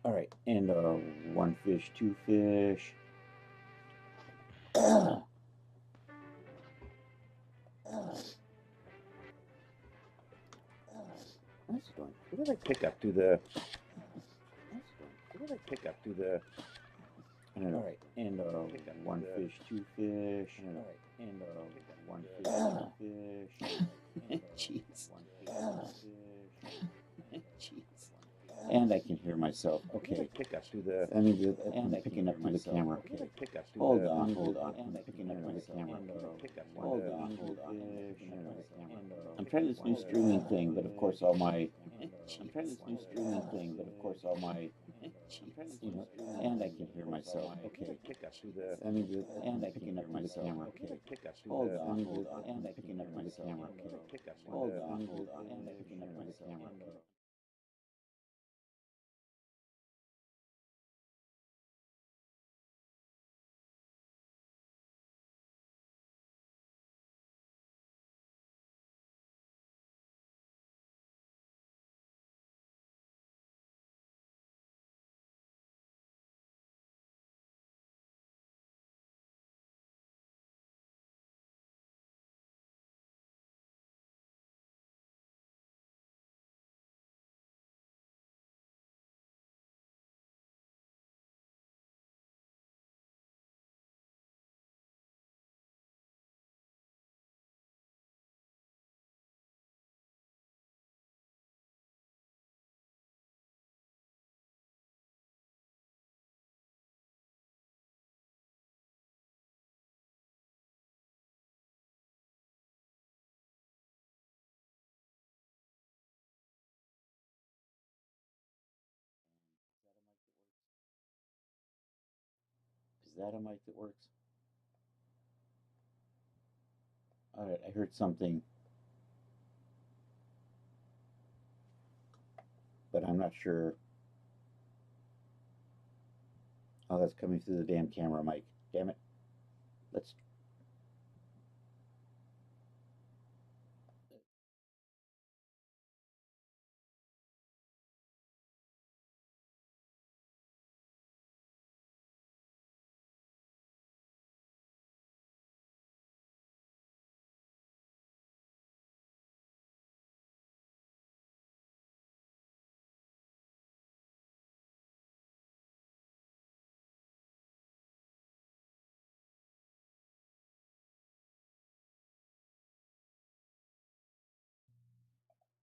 All right, and one fish, two fish. What's going? What did I pick up to the? What did I pick up to the? I don't know. All right, and one fish, two fish. All right, and one fish, two fish. Jeez. Jeez. And I can hear myself. Okay. Pick up to the. I mean, and I'm picking up to the camera. Okay. Hold on, hold on. I'm picking up to the camera. Hold on, hold on. I'm trying this new streaming thing, but of course all my. I'm trying this new streaming thing, but of course all my. You know, and I can hear myself. Okay. I mean, and I'm picking up to the camera. Okay. Hold on, hold on. And I'm picking up to the camera. Okay. Hold on, hold on. And I'm picking up to the camera. Is that a mic that works? All right, I heard something, but I'm not sure. Oh, that's coming through the damn camera mic. Damn it. Let's.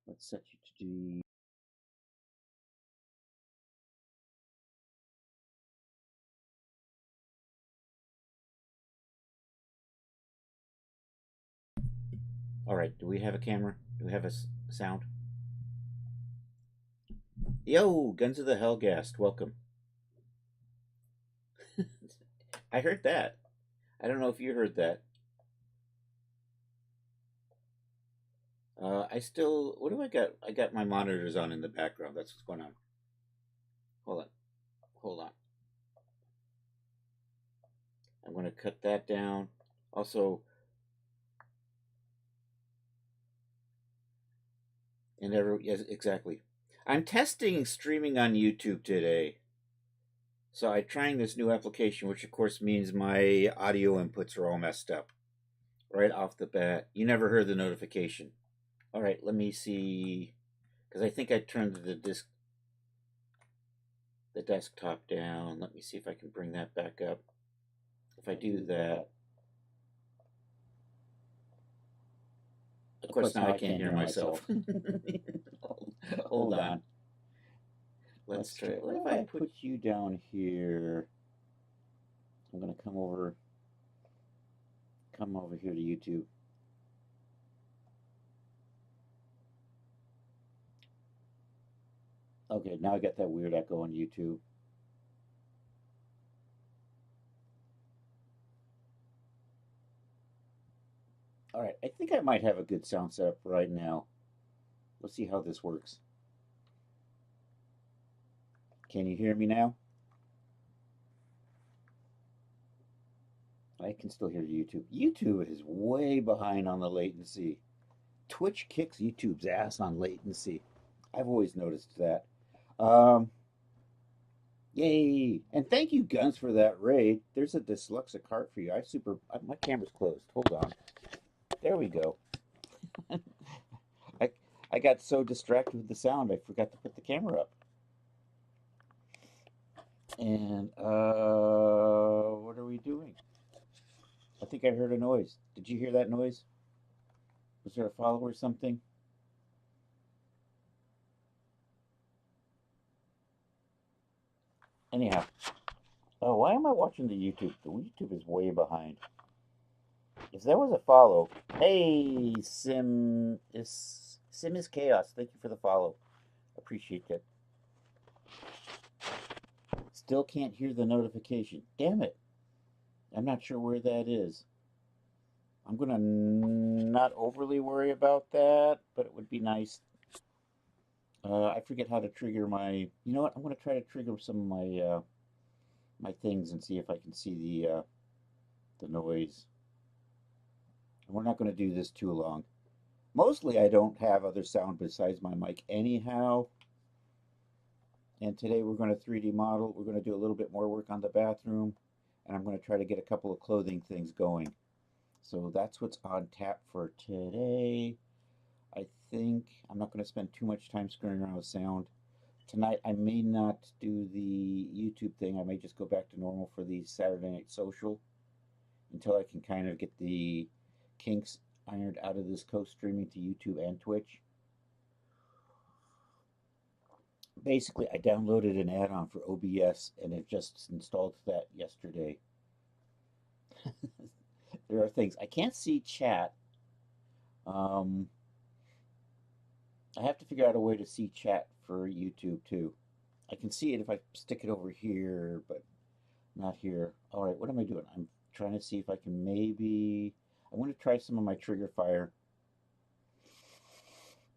Let's set you to do. All right, do we have a camera? Do we have a sound? Yo, Guns of the Hellgast, welcome. I heard that. I don't know if you heard that. I still. What do I got? I got my monitors on in the background. That's what's going on. Hold on. Hold on. I'm going to cut that down. Also, yes, exactly. I'm testing streaming on YouTube today. So I'm trying this new application, which of course means my audio inputs are all messed up right off the bat. You never heard the notification. All right, let me see, because I think I turned the desktop down. Let me see if I can bring that back up. If I do that, of course now I can't hear myself. Hold on. Let's try. What if I put you down here? I'm gonna come over here to YouTube. Okay, now I got that weird echo on YouTube. All right, I think I might have a good sound setup right now. Let's see how this works. Can you hear me now? I can still hear YouTube. YouTube is way behind on the latency. Twitch kicks YouTube's ass on latency. I've always noticed that. Yay! And thank you, Guns, for that raid. There's a dyslexic heart for you. My camera's closed. Hold on. There we go. I got so distracted with the sound, I forgot to put the camera up. And what are we doing? I think I heard a noise. Did you hear that noise? Was there a follower or something? Anyhow. Oh, why am I watching the YouTube? The YouTube is way behind. If there was a follow, hey, Sim is Chaos. Thank you for the follow. Appreciate that. Still can't hear the notification. Damn it. I'm not sure where that is. I'm gonna not overly worry about that, but it would be nice. I forget how to trigger my. You know what? I'm gonna try to trigger some of my my things and see if I can see the noise. And we're not going to do this too long. Mostly I don't have other sound besides my mic anyhow. And today we're going to 3D model. We're going to do a little bit more work on the bathroom. And I'm going to try to get a couple of clothing things going. So that's what's on tap for today. I think I'm not going to spend too much time screwing around with sound. Tonight I may not do the YouTube thing. I may just go back to normal for the Saturday Night Social until I can kind of get the kinks ironed out of this co-streaming to YouTube and Twitch. Basically, I downloaded an add-on for OBS and it just installed that yesterday. There are things I can't see chat. I have to figure out a way to see chat for YouTube too. I can see it if I stick it over here, but not here. All right, what am I doing? I'm trying to see if I can maybe. I want to try some of my trigger fire.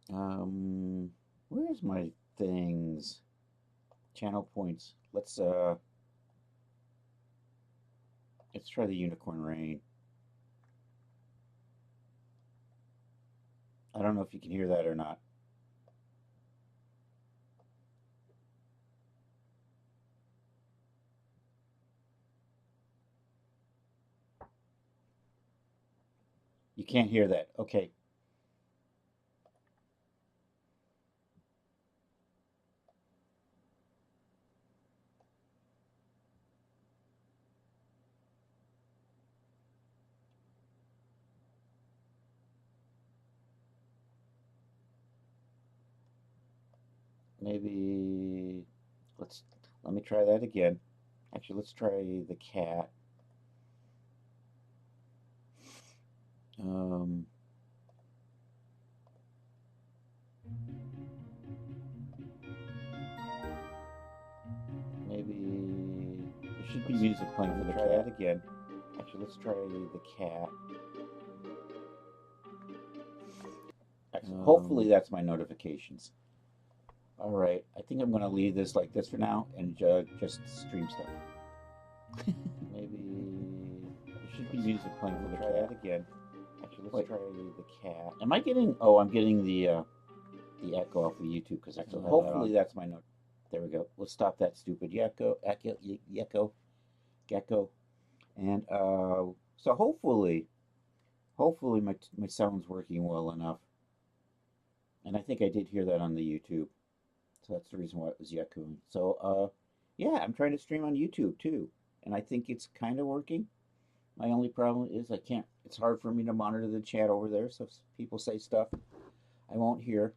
Where's my things? Channel points. Let's try the Unicorn Rain. I don't know if you can hear that or not. You can't hear that. Okay. Maybe let me try that again. Actually, let's try the cat. Maybe there should be music playing for the cat. Try that again. Actually, let's try the cat. Excellent. Hopefully that's my notifications. All right, I think I'm going to leave this like this for now and just stream stuff. Maybe there should be music playing for the cat again. Actually, let's try the cat. Am I getting? Oh, I'm getting the. the echo off of YouTube because hopefully that's my note. There we go. Let's stop that stupid gecko. And so hopefully my sound's working well enough. And I think I did hear that on the YouTube. So that's the reason why it was yakking. So yeah, I'm trying to stream on YouTube too. And I think it's kind of working. My only problem is I can't, it's hard for me to monitor the chat over there. So if people say stuff I won't hear.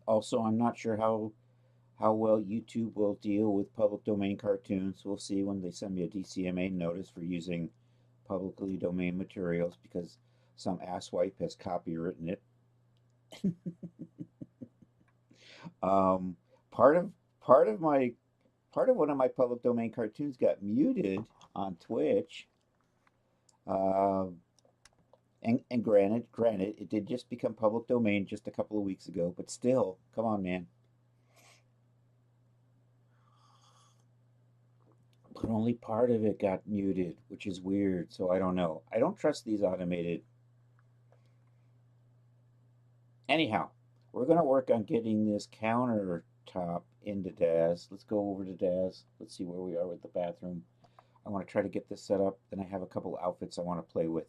Also, I'm not sure how well YouTube will deal with public domain cartoons. We'll see when they send me a DCMA notice for using publicly domain materials because some asswipe has copywritten it. um, part of one of my public domain cartoons got muted on Twitch. And granted, it did just become public domain just a couple of weeks ago, but still, come on, man. But only part of it got muted, which is weird, so I don't know. I don't trust these automated. Anyhow, we're going to work on getting this countertop into Daz. Let's go over to Daz. Let's see where we are with the bathroom. I want to try to get this set up. Then I have a couple of outfits I want to play with.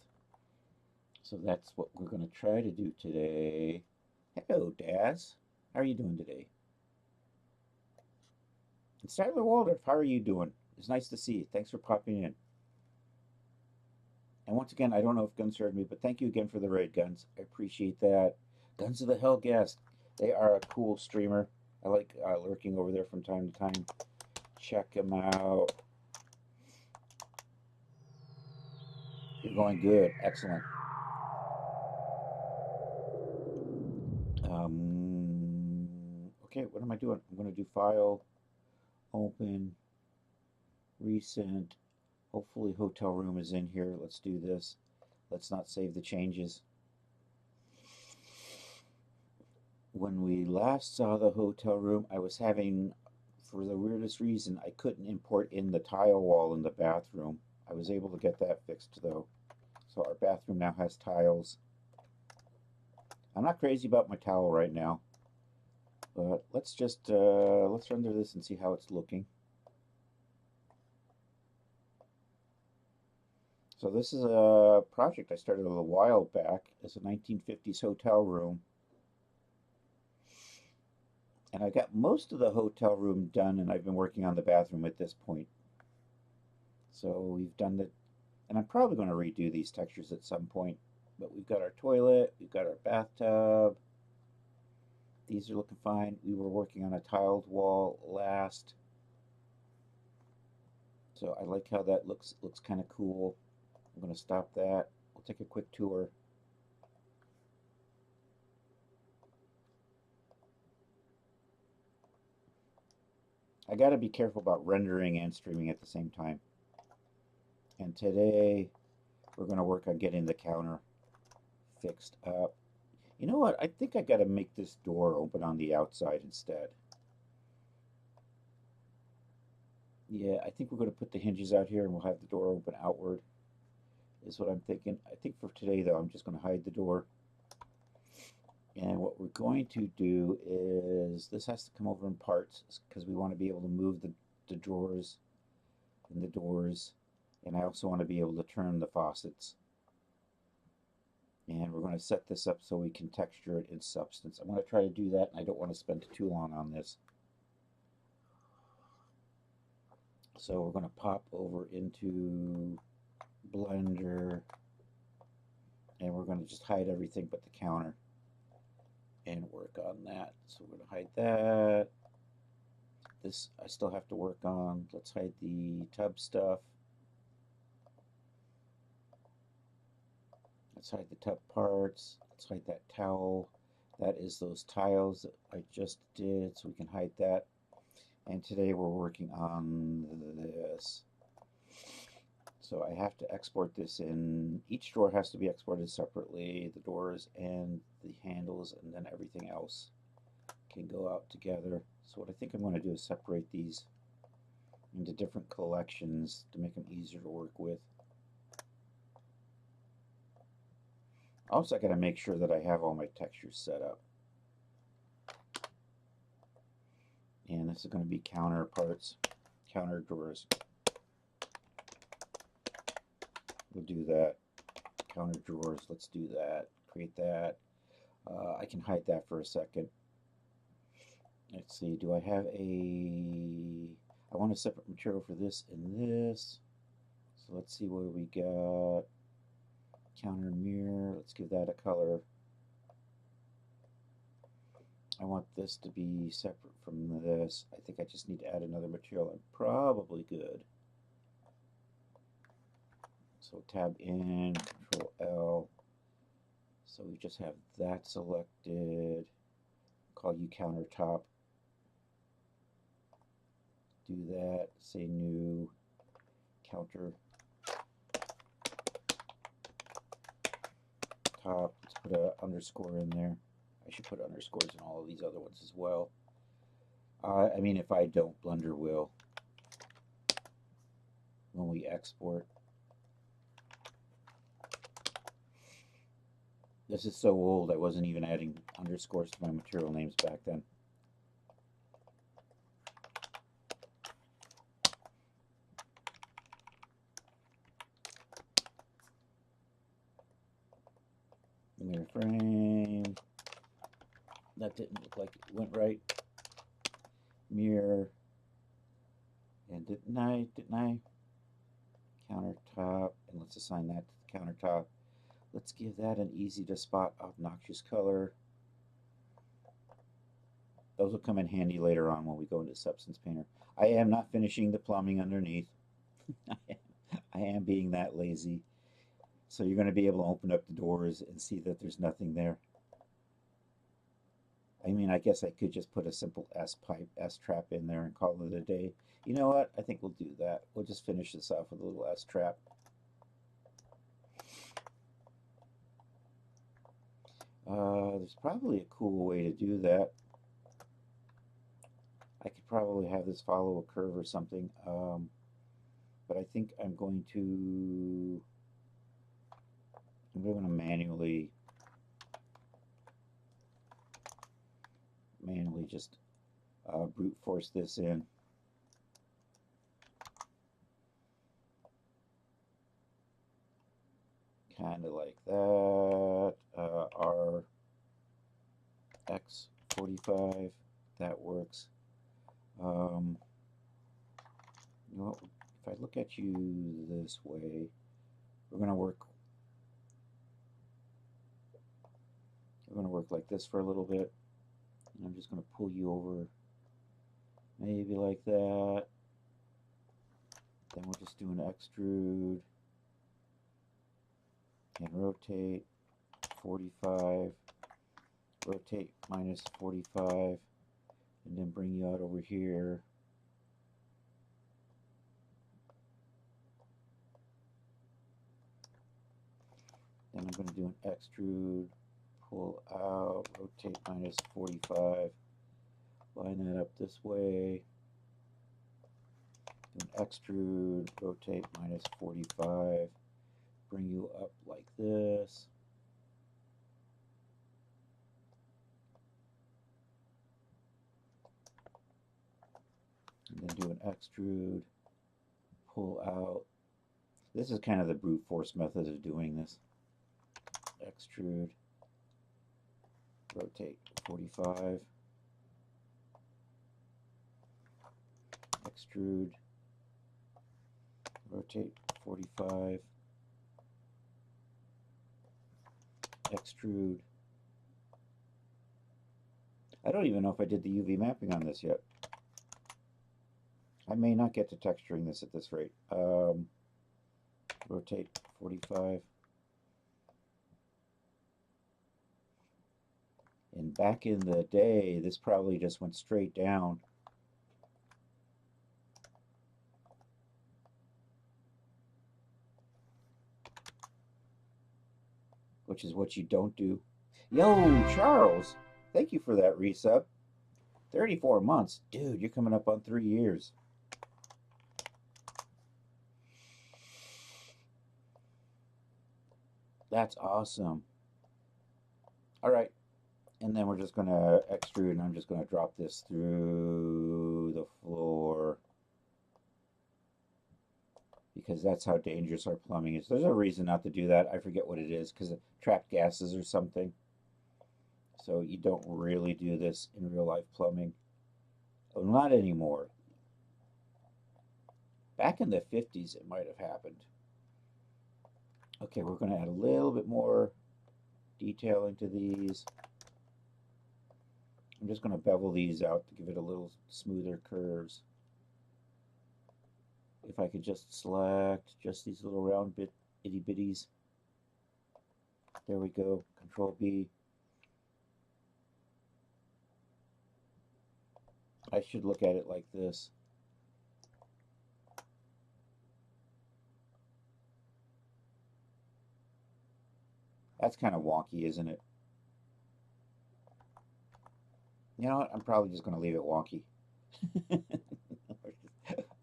So that's what we're going to try to do today. Hello, Daz. How are you doing today? And Styler Waldorf, how are you doing? It's nice to see you. Thanks for popping in. And once again, I don't know if Guns heard me, but thank you again for the raid, Guns. I appreciate that. Guns of the Hellguest. They are a cool streamer. I like lurking over there from time to time. Check them out. You're going good. Excellent. Okay, what am I doing? I'm going to do File, Open, Recent. Hopefully hotel room is in here. Let's do this. Let's not save the changes. When we last saw the hotel room, I was having, for the weirdest reason, I couldn't import in the tile wall in the bathroom. I was able to get that fixed though. So our bathroom now has tiles. I'm not crazy about my towel right now, but let's just let's render this and see how it's looking. So this is a project I started a little while back as a 1950s hotel room. And I got most of the hotel room done, and I've been working on the bathroom at this point. So we've done the, and I'm probably going to redo these textures at some point. But we've got our toilet, we've got our bathtub. These are looking fine. We were working on a tiled wall last. So I like how that looks kind of cool. I'm going to stop that. We'll take a quick tour. I got to be careful about rendering and streaming at the same time. And today we're going to work on getting the counter fixed up. You know what? I think I got to make this door open on the outside instead. Yeah, I think we're going to put the hinges out here and we'll have the door open outward, is what I'm thinking. I think for today, though, I'm just going to hide the door. And what we're going to do is, this has to come over in parts because we want to be able to move the drawers and the doors. And I also want to be able to turn the faucets. And we're going to set this up so we can texture it in Substance. I'm going to try to do that, and I don't want to spend too long on this. So we're going to pop over into Blender, and we're going to just hide everything but the counter and work on that. So we're going to hide that. This I still have to work on. Let's hide the tub stuff. Let's hide the tub parts. Let's hide that towel. That is those tiles that I just did, so we can hide that. And today we're working on this. So I have to export this in. Each drawer has to be exported separately, the doors and the handles, and then everything else can go out together. So what I think I'm going to do is separate these into different collections to make them easier to work with. Also, I got to make sure that I have all my textures set up. And this is going to be counter parts, counter drawers. We'll do that. Counter drawers, let's do that. Create that. I can hide that for a second. Let's see, do I have I want a separate material for this and this. So let's see what we got. Counter mirror, let's give that a color. I want this to be separate from this. I think I just need to add another material. I'm probably good. So tab in, Control L. So we just have that selected. Call you countertop. Do that. Say new counter top. Let's put an underscore in there. I should put underscores in all of these other ones as well. I mean, if I don't, Blender will when we export. This is so old, I wasn't even adding underscores to my material names back then. Mirror frame. That didn't look like it went right. Mirror. And didn't I? Countertop. And let's assign that to the countertop. Let's give that an easy to spot obnoxious color. Those will come in handy later on when we go into Substance Painter. I am not finishing the plumbing underneath. I am being that lazy. So you're going to be able to open up the doors and see that there's nothing there. I mean, I guess I could just put a simple S-pipe, S-trap in there and call it a day. You know what? I think we'll do that. We'll just finish this off with a little S-trap. There's probably a cool way to do that. I could probably have this follow a curve or something, but I think I'm going to manually just brute force this in. Kind of like that. RX45, that works. You know what, if I look at you this way, we're going to work like this for a little bit. And I'm just going to pull you over maybe like that. Then we'll just do an extrude and rotate 45, rotate minus 45, and then bring you out over here. Then I'm going to do an extrude, pull out, rotate minus 45, line that up this way, do an extrude, rotate minus 45, bring you up like this. And then do an extrude, pull out. This is kind of the brute force method of doing this. Extrude, rotate 45, extrude, rotate 45, extrude. I don't even know if I did the UV mapping on this yet. I may not get to texturing this at this rate. Rotate 45. And back in the day, this probably just went straight down. Which is what you don't do. Yo, Charles, thank you for that resub. 34 months. Dude, you're coming up on 3 years. That's awesome. All right. And then we're just going to extrude, and I'm just going to drop this through because that's how dangerous our plumbing is. There's a reason not to do that. I forget what it is, because of trapped gases or something. So you don't really do this in real life plumbing. Well, not anymore. Back in the 50s, it might have happened. Okay, we're going to add a little bit more detailing to these. I'm just going to bevel these out to give it a little smoother curves. If I could just select just these little round itty bitties. There we go. Control B. I should look at it like this. That's kind of wonky, isn't it? You know what? I'm probably just going to leave it wonky.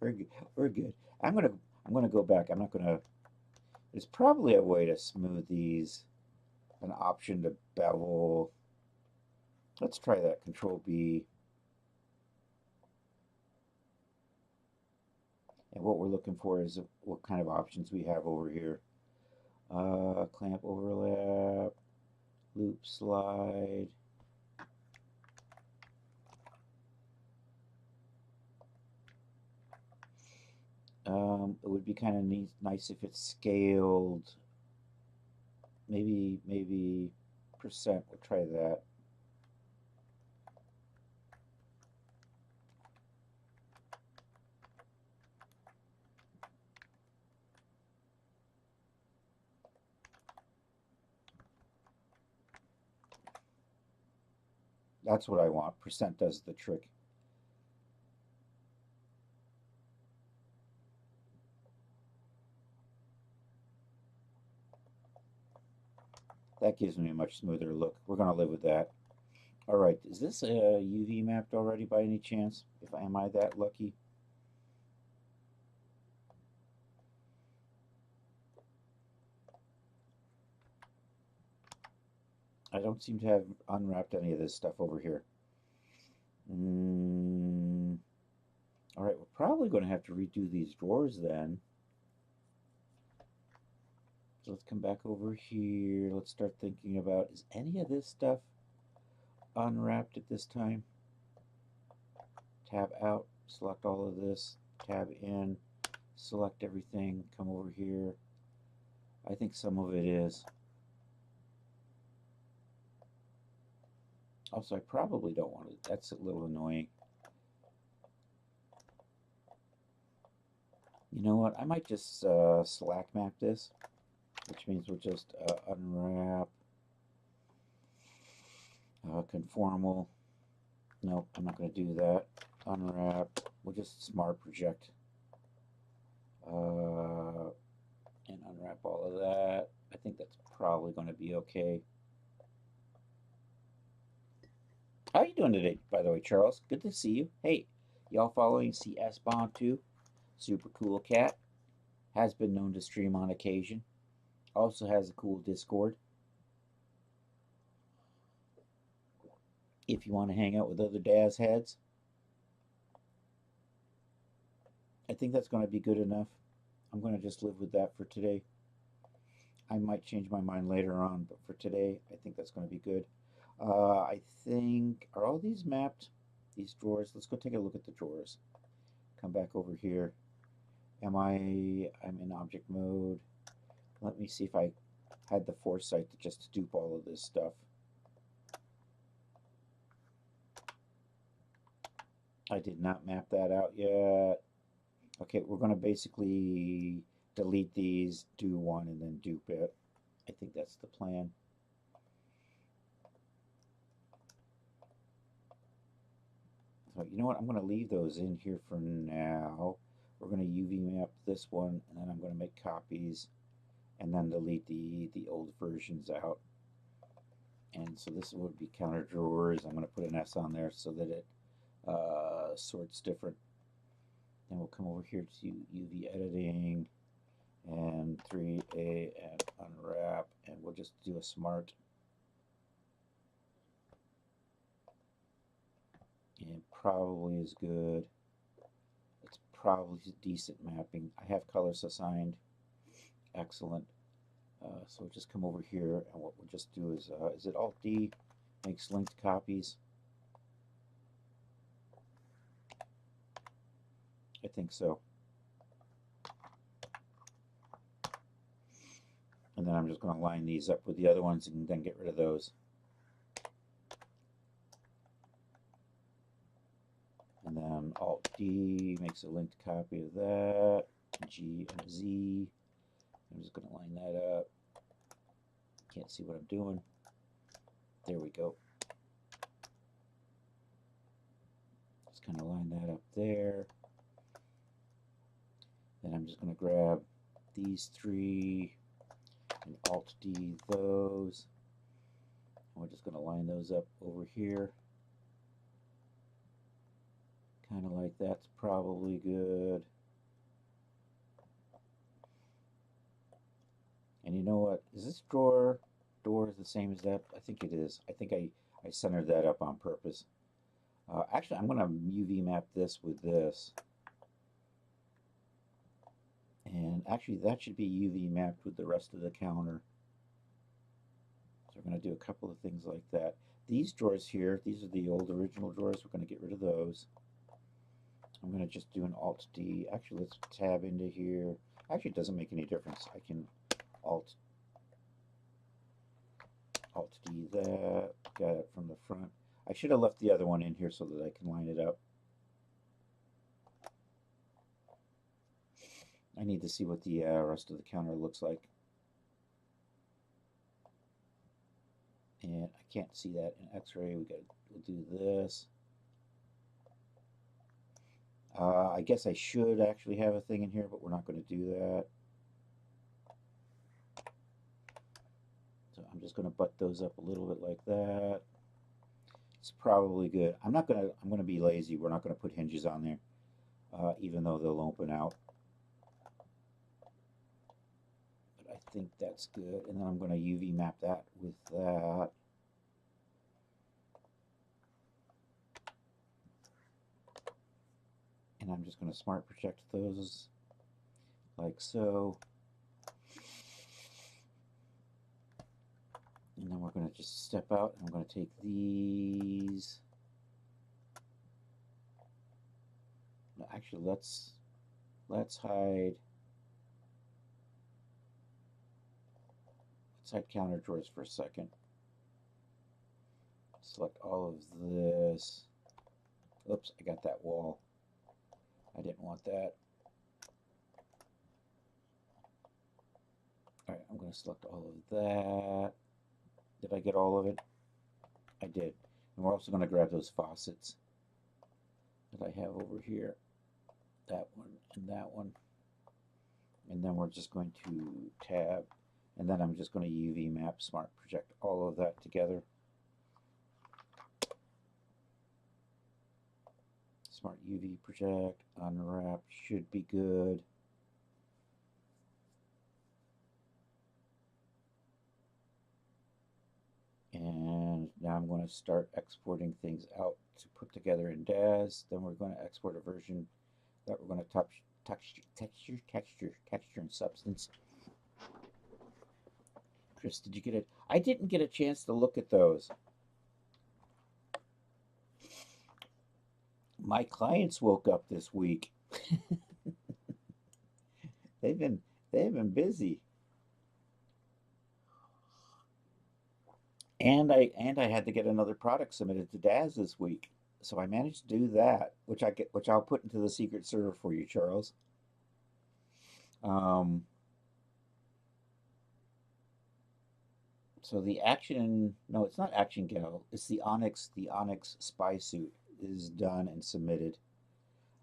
We're good. We're good. I'm gonna go back. I'm not gonna. There's probably a way to smooth these. An option to bevel. Let's try that. Control B. And what we're looking for is what kind of options we have over here. Clamp overlap, loop slide. It would be kind of nice if it's scaled. Maybe percent. We'll try that. That's what I want. Percent does the trick. That gives me a much smoother look. We're going to live with that. All right, is this UV mapped already by any chance? Am I that lucky? I don't seem to have unwrapped any of this stuff over here. All right, we're probably going to have to redo these drawers then. So let's come back over here. Let's start thinking about, is any of this stuff unwrapped at this time? Tab out, select all of this, tab in, select everything, come over here. I think some of it is. Also, I probably don't want it. That's a little annoying. You know what? I might just slack map this, which means we'll just unwrap, conformal. Nope, I'm not going to do that. Unwrap. We'll just smart project. And unwrap all of that. I think that's probably going to be okay. How are you doing today, by the way, Charles? Good to see you. Hey, y'all following CS Bomb 2? Super cool cat. Has been known to stream on occasion. Also has a cool Discord. If you want to hang out with other Daz heads. I think that's going to be good enough. I'm going to just live with that for today. I might change my mind later on, but for today, I think that's going to be good. I think, are all these mapped? These drawers? Let's go take a look at the drawers. Come back over here. I'm in object mode. Let me see if I had the foresight to just dupe all of this stuff. I did not map that out yet. Okay, we're going to basically delete these, do one, and then dupe it. I think that's the plan. So you know what? I'm going to leave those in here for now. We're going to UV map this one, and then I'm going to make copies, and then delete the old versions out. And so this would be counter drawers. I'm going to put an S on there so that it sorts different. Then we'll come over here to UV editing and 3A and unwrap, and we'll just do a smart. And probably is good. It's probably decent mapping. I have colors assigned. Excellent. So we'll just come over here, and what we'll just do is it Alt-D, makes linked copies? I think so. And then I'm just going to line these up with the other ones and then get rid of those. And then Alt-D makes a linked copy of that. G and Z. I'm just going to line that up. Can't see what I'm doing. There we go. Just kind of line that up there. Then I'm just going to grab these three and Alt-D those. And we're just going to line those up over here. Kind of like that's probably good. And you know what? Is this door the same as that? I think it is. I think I centered that up on purpose. Actually, I'm going to UV map this with this. And actually, that should be UV mapped with the rest of the counter. So we're going to do a couple of things like that. These drawers here, these are the old original drawers. We're going to get rid of those. I'm going to just do an Alt-D. Actually, let's tab into here. Actually, it doesn't make any difference. I can Alt-D that. Got it from the front. I should have left the other one in here so that I can line it up. I need to see what the rest of the counter looks like. And I can't see that in X-ray. We'll do this. I guess I should actually have a thing in here, but we're not going to do that. So I'm just going to butt those up a little bit like that. It's probably good. I'm going to be lazy. We're not going to put hinges on there, even though they'll open out. But I think that's good. And then I'm going to UV map that with that. And I'm just going to smart project those like so. And then we're going to just step out, and I'm going to take these. No, actually, let's hide. Let's hide counter drawers for a second. Select all of this. Oops, I got that wall. I didn't want that. All right, I'm going to select all of that. Did I get all of it? I did. And we're also going to grab those faucets that I have over here. That one and that one. And then we're just going to tab. And then I'm just going to UV map, smart project all of that together. Smart UV project, unwrap, should be good. And now I'm going to start exporting things out to put together in DAZ. Then we're going to export a version that we're going to touch texture and substance. Chris, did you get it? I didn't get a chance to look at those. My clients woke up this week. they've been busy. And I had to get another product submitted to DAZ this week. So I managed to do that, which I'll put into the secret server for you, Charles. So the Action, no, it's not Action Gal, it's the Onyx spy suit is done and submitted.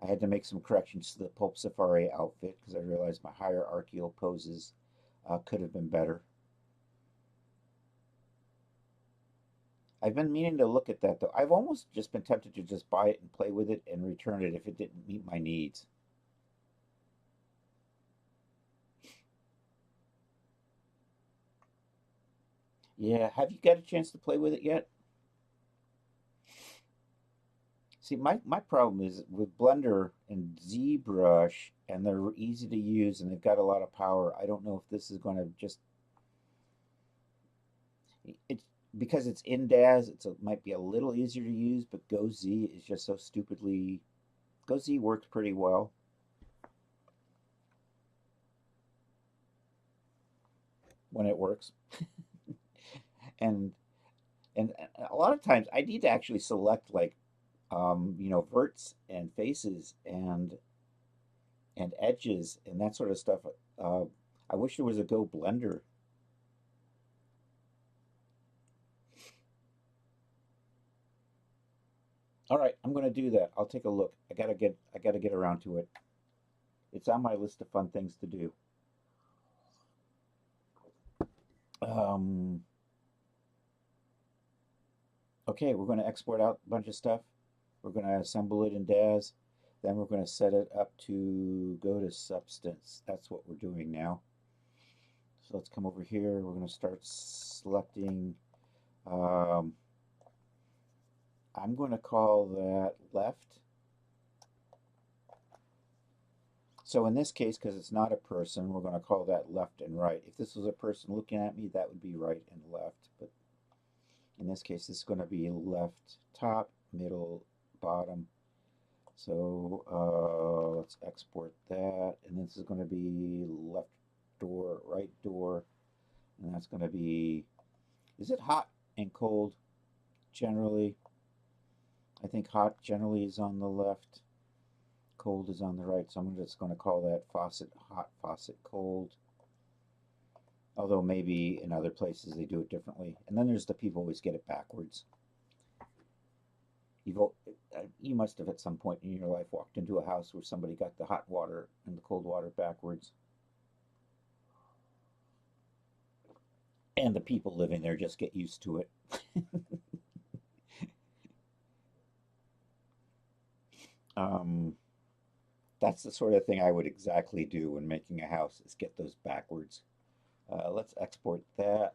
I had to make some corrections to the Pulp Safari outfit because I realized my hierarchical poses could have been better. I've been meaning to look at that though. I've almost just been tempted to just buy it and play with it and return it if it didn't meet my needs. Yeah, have you got a chance to play with it yet? See, my problem is with Blender and ZBrush, and they're easy to use and they've got a lot of power. I don't know if this is going to just it's because it's in DAZ. It might be a little easier to use, but GoZ is just so stupidly. GoZ works pretty well. When it works. and and a lot of times I need to actually select like verts and faces and edges and that sort of stuff. I wish there was a Go Blender. All right, I'm going to do that. I'll take a look. I gotta get around to it. It's on my list of fun things to do. Um, okay, we're going to export out a bunch of stuff. We're going to assemble it in DAZ. Then we're going to set it up to go to Substance. That's what we're doing now. So let's come over here. We're going to start selecting. I'm going to call that left. So in this case, because it's not a person, we're going to call that left and right. If this was a person looking at me, that would be right and left. But in this case, this is going to be left top, middle, bottom. So let's export that. And this is going to be left door, right door. And that's going to be, is it hot and cold generally? I think hot generally is on the left. Cold is on the right, so I'm just going to call that faucet hot, faucet cold. Although maybe in other places they do it differently. And then there's the people who always get it backwards. You must have at some point in your life walked into a house where somebody got the hot water and the cold water backwards. And the people living there just get used to it. That's the sort of thing I would exactly do when making a house, is get those backwards. Let's export that.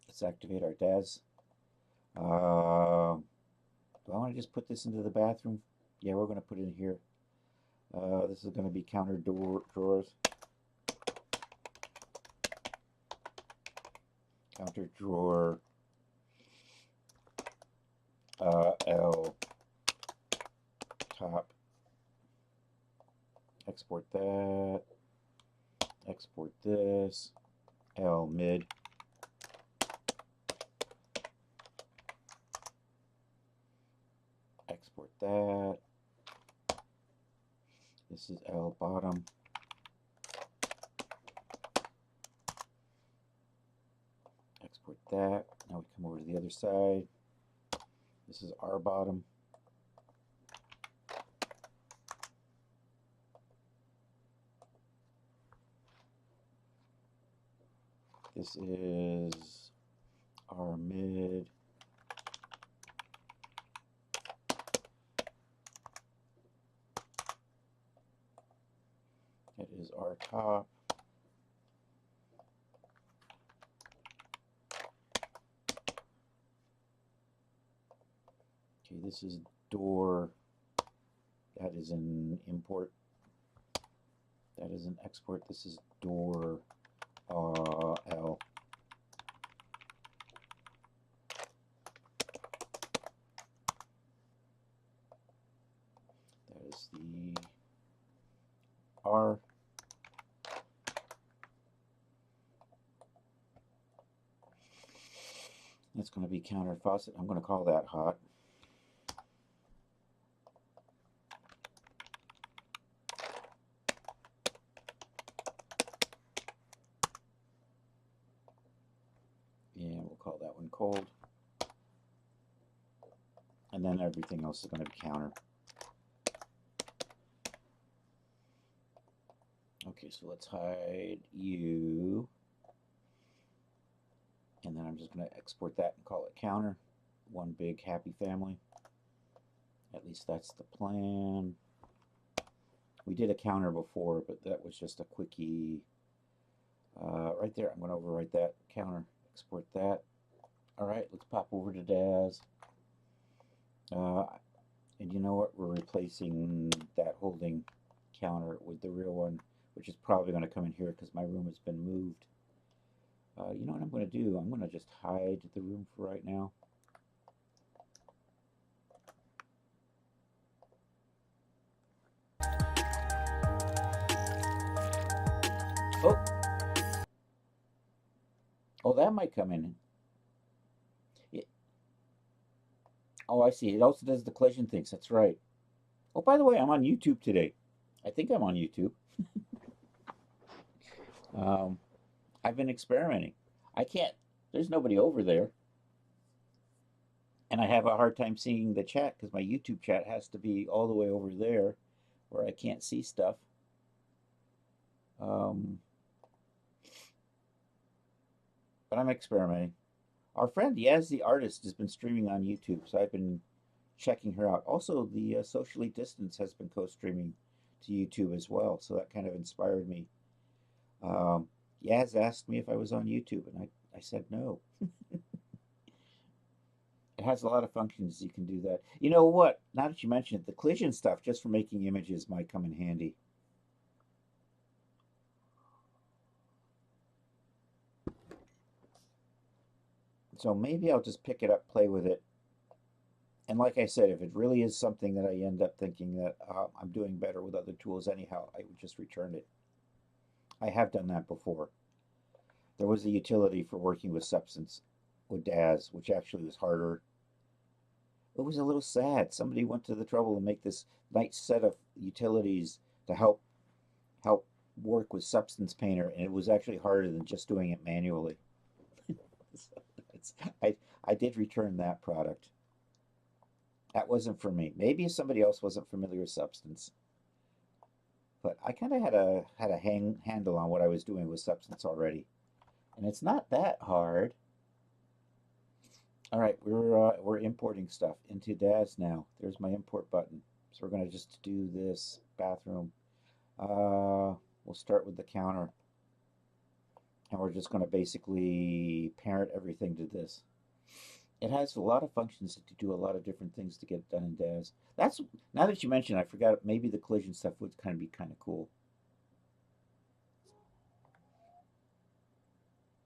Let's activate our DAZ. Do I want to just put this into the bathroom? Yeah, we're going to put it in here. This is going to be counter drawers. Counter drawer. L top. Export that. Export this. L mid. Export that. This is L bottom. Export that. Now we come over to the other side. This is R bottom. This is R mid. That is R top. Okay, this is door. That is an import. That is an export. This is door L. That is the R. That's going to be counter faucet. I'm going to call that hot. And we'll call that one cold. And then everything else is going to be counter. Okay, so let's hide you. And then I'm just going to export that and call it counter. One big happy family. At least that's the plan. We did a counter before, but that was just a quickie. Right there, I'm going to overwrite that counter. Export that. All right, let's pop over to DAZ. And you know what? We're replacing that holding counter with the real one, which is probably going to come in here because my room has been moved. You know what I'm going to do? I'm going to just hide the room for right now. Oh, oh, that might come in. Yeah. Oh, I see. It also does the collision things. That's right. Oh, by the way, I'm on YouTube today. I think I'm on YouTube. Um, I've been experimenting. I can't, there's nobody over there. And I have a hard time seeing the chat because my YouTube chat has to be all the way over there where I can't see stuff. Um, but I'm experimenting. Our friend Yaz the artist has been streaming on YouTube, so I've been checking her out. Also, the Socially Distance has been co-streaming to YouTube as well, so that kind of inspired me. Um, Yaz asked me if I was on YouTube, and I said no. It has a lot of functions you can do that. You know what? Now that you mention it, the collision stuff just for making images might come in handy. So maybe I'll just pick it up, play with it. And like I said, if it really is something that I end up thinking that I'm doing better with other tools anyhow, I would just return it. I have done that before. There was a utility for working with Substance with DAZ, which actually was harder. It was a little sad. Somebody went to the trouble to make this nice set of utilities to help work with Substance Painter, and it was actually harder than just doing it manually. So I did return that product. That wasn't for me. Maybe somebody else wasn't familiar with Substance, but I kind of had a handle on what I was doing with Substance already, and it's not that hard. All right, we're importing stuff into DAZ now. There's my import button. So we're gonna just do this bathroom. We'll start with the counter, and we're just gonna basically parent everything to this. It has a lot of functions to do a lot of different things to get done in DAZ. That's now that you mention, I forgot. Maybe the collision stuff would kind of be kind of cool.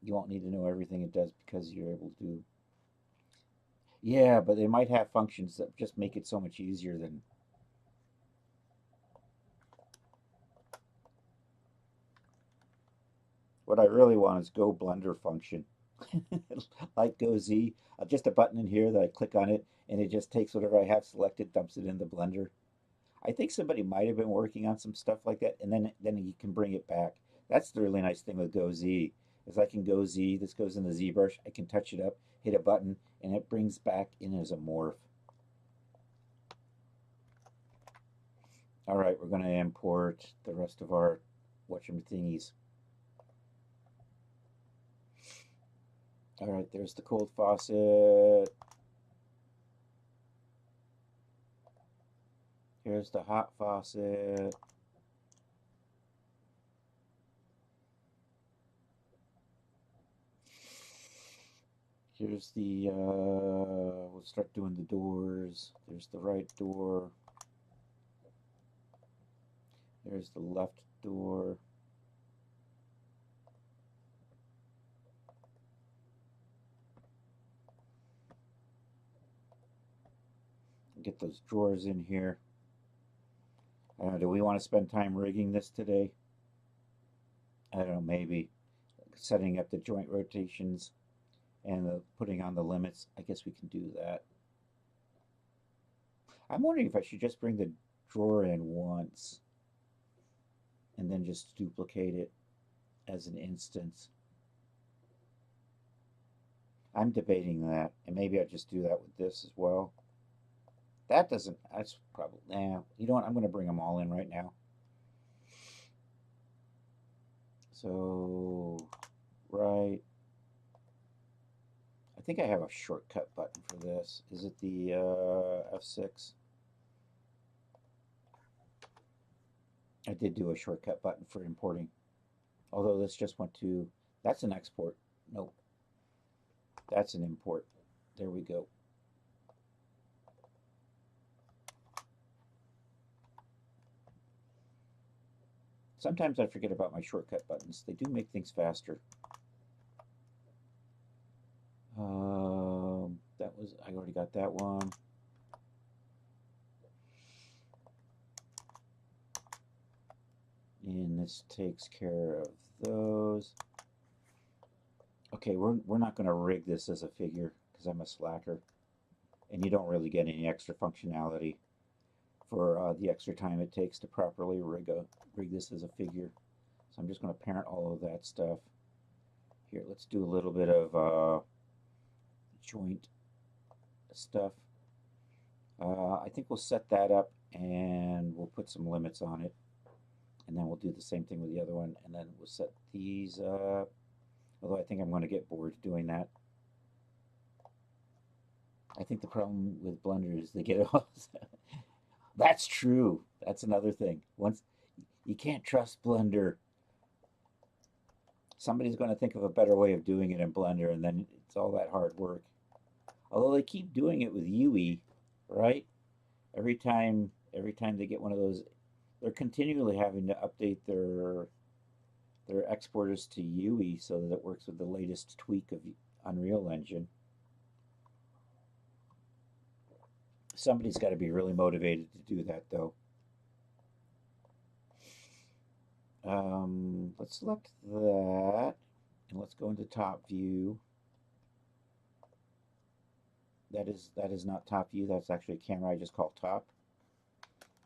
You won't need to know everything it does because you're able to. Yeah, but they might have functions that just make it so much easier than. What I really want is Go Blender function. Like Go Z, just a button in here that I click on it and it just takes whatever I have selected, dumps it in the Blender. I think somebody might have been working on some stuff like that, and then you can bring it back. That's the really nice thing with Go Z, is I can go Z. This goes in the ZBrush. I can touch it up, hit a button, and it brings back in as a morph. All right, we're going to import the rest of our watching thingies. All right, there's the cold faucet. Here's the hot faucet. Here's the, we'll start doing the doors. There's the right door. There's the left door. Get those drawers in here. Do we want to spend time rigging this today? I don't know, maybe setting up the joint rotations and putting on the limits. I guess we can do that. I'm wondering if I should just bring the drawer in once and then just duplicate it as an instance. I'm debating that, and maybe I'll just do that with this as well. That doesn't, that's probably, you know what, I'm going to bring them all in right now. So, right, I think I have a shortcut button for this. Is it the F6? I did do a shortcut button for importing. Although this just went to, that's an export. Nope. That's an import. There we go. Sometimes I forget about my shortcut buttons. They do make things faster. I already got that one. And this takes care of those. Okay, we're not going to rig this as a figure because I'm a slacker. And you don't really get any extra functionality for the extra time it takes to properly rig this as a figure. So I'm just going to parent all of that stuff. Here, let's do a little bit of joint stuff. I think we'll set that up and we'll put some limits on it. And then we'll do the same thing with the other one. And then we'll set these up. Although I think I'm going to get bored doing that. I think the problem with Blender is they get all. That's true. That's another thing. Once you can't trust Blender. Somebody's going to think of a better way of doing it in Blender, and then it's all that hard work. Although they keep doing it with UE, right? Every time they get one of those, they're continually having to update their exporters to UE so that it works with the latest tweak of Unreal Engine. Somebody's got to be really motivated to do that, though. Let's select that, and let's go into top view. That is not top view. That's actually a camera I just called top.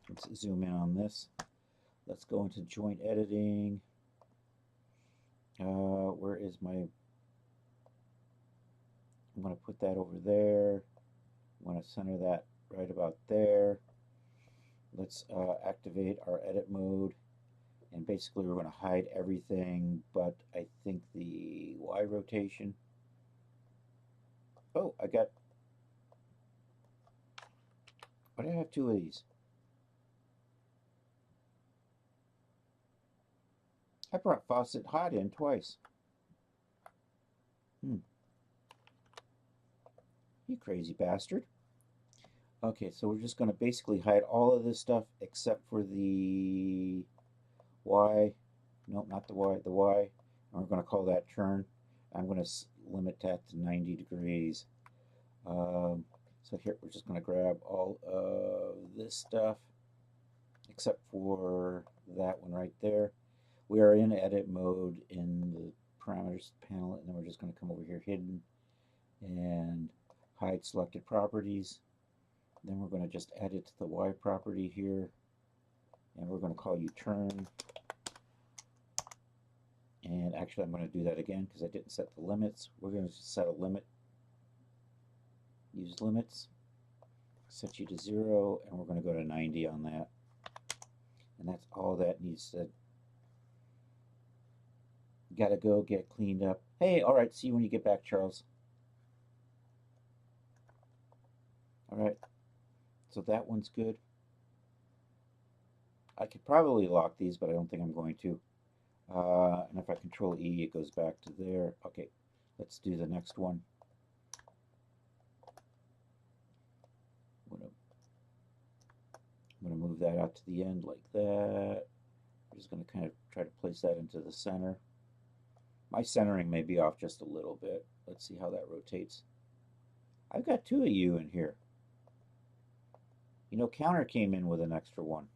Let's zoom in on this. Let's go into joint editing. Where is my? I'm going to put that over there. I'm going to center that right about there. Let's activate our edit mode. And basically we're going to hide everything but I think the Y rotation. Oh, why do I have two of these? I brought Fawcett Hot in twice. You crazy bastard. Okay, so we're just going to basically hide all of this stuff except for the Y. Nope, not the Y, the Y. And we're going to call that turn. I'm going to limit that to 90 degrees. So here we're just going to grab all of this stuff except for that one right there. We are in edit mode in the parameters panel, and then we're just going to come over here, hidden, and hide selected properties. Then we're going to just add it to the Y property here, and we're going to call you turn. And actually I'm going to do that again because I didn't set the limits. We're going to set a limit. Use limits. Set you to 0, and we're going to go to 90 on that. And that's all that needs to. Gotta go get cleaned up. Hey, alright, see you when you get back, Charles. Alright, so that one's good. I could probably lock these, but I don't think I'm going to. And if I control E, it goes back to there. Okay, let's do the next one. I'm going to move that out to the end like that. I'm just going to kind of try to place that into the center. My centering may be off just a little bit. Let's see how that rotates. I've got two of you in here. You know, Counter came in with an extra one.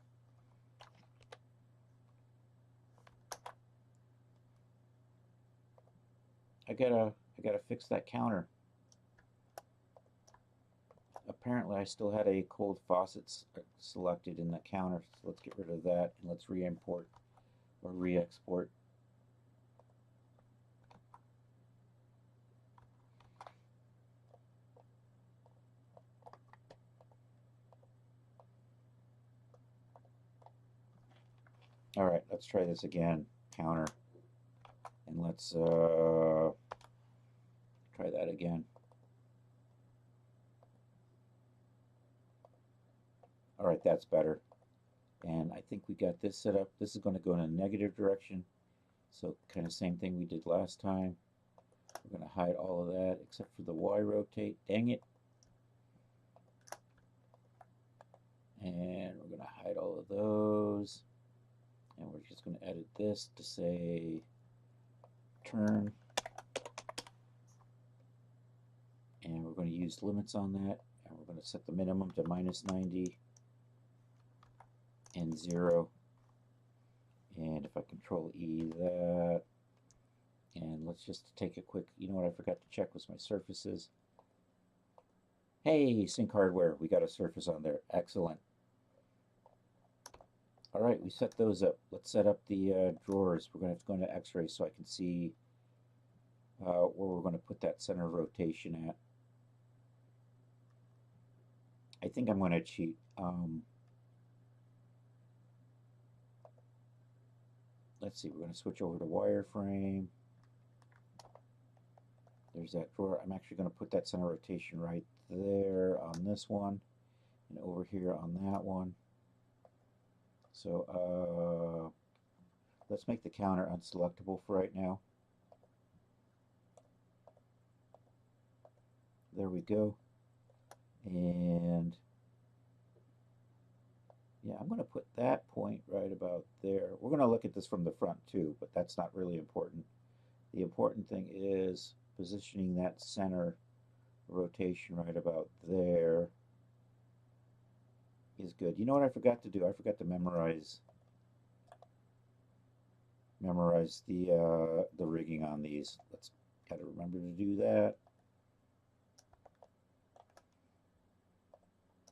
I gotta fix that counter. Apparently I still had a cold faucet selected in the counter, so let's get rid of that and let's re-import or re-export. Alright, let's try this again. Counter. And let's try that again. Alright, that's better. And I think we got this set up. This is going to go in a negative direction. So kind of same thing we did last time. We're going to hide all of that except for the Y rotate. Dang it. And we're going to hide all of those. And we're just going to edit this to say turn. And we're going to use limits on that. And we're going to set the minimum to -90 and 0. And if I control E that, and let's just take a quick, you know what I forgot to check was my surfaces. Hey, Sync Hardware, we got a surface on there. Excellent. All right, we set those up. Let's set up the drawers. We're going to have to go into X-ray so I can see where we're going to put that center of rotation at. I think I'm going to cheat. Let's see, we're going to switch over to wireframe. There's that drawer. I'm actually going to put that center rotation right there on this one and over here on that one. So let's make the counter unselectable for right now. There we go. And yeah, I'm going to put that point right about there. We're going to look at this from the front too, but that's not really important. The important thing is positioning that center rotation right about there is good. You know what I forgot to do? I forgot to memorize the rigging on these. Let's gotta remember to do that.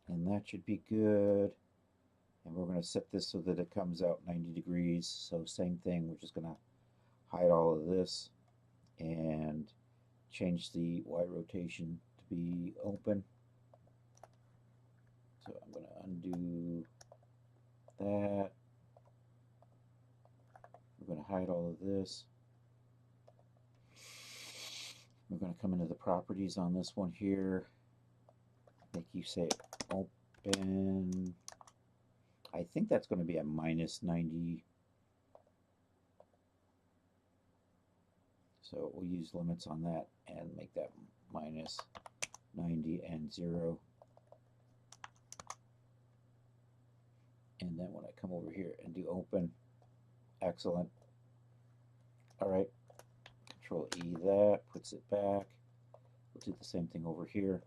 And that should be good. And we're going to set this so that it comes out 90 degrees. So same thing, we're just going to hide all of this and change the Y rotation to be open. So I'm going to undo that. We're going to hide all of this. We're going to come into the properties on this one here. Make you say open. I think that's going to be a -90. So we'll use limits on that and make that -90 and 0. And then when I come over here and do open, excellent. All right, Control E that, puts it back. We'll do the same thing over here.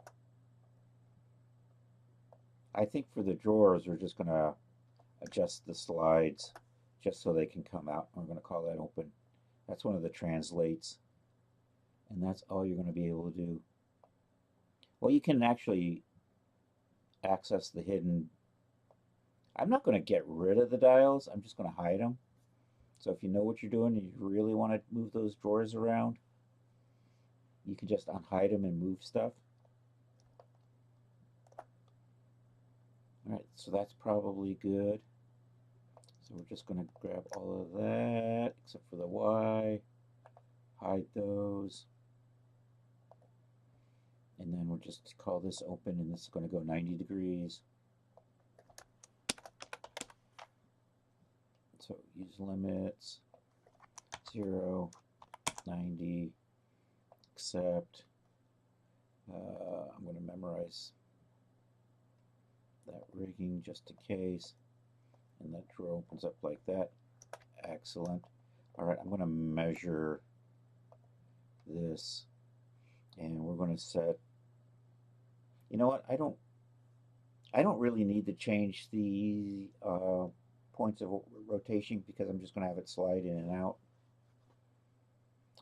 I think for the drawers, we're just going to adjust the slides just so they can come out. We're going to call that open. That's one of the translates. And that's all you're going to be able to do. Well, you can actually access the hidden. I'm not going to get rid of the dials. I'm just going to hide them. So if you know what you're doing and you really want to move those drawers around, you can just unhide them and move stuff. All right, so that's probably good. So we're just going to grab all of that except for the Y, hide those, and then we'll just call this open, and this is going to go 90 degrees. So use limits, 0, 90, accept. I'm going to memorize that rigging just in case. And that drawer opens up like that. Excellent. All right, I'm going to measure this. And we're going to set, you know what, I don't really need to change the points of rotation because I'm just going to have it slide in and out.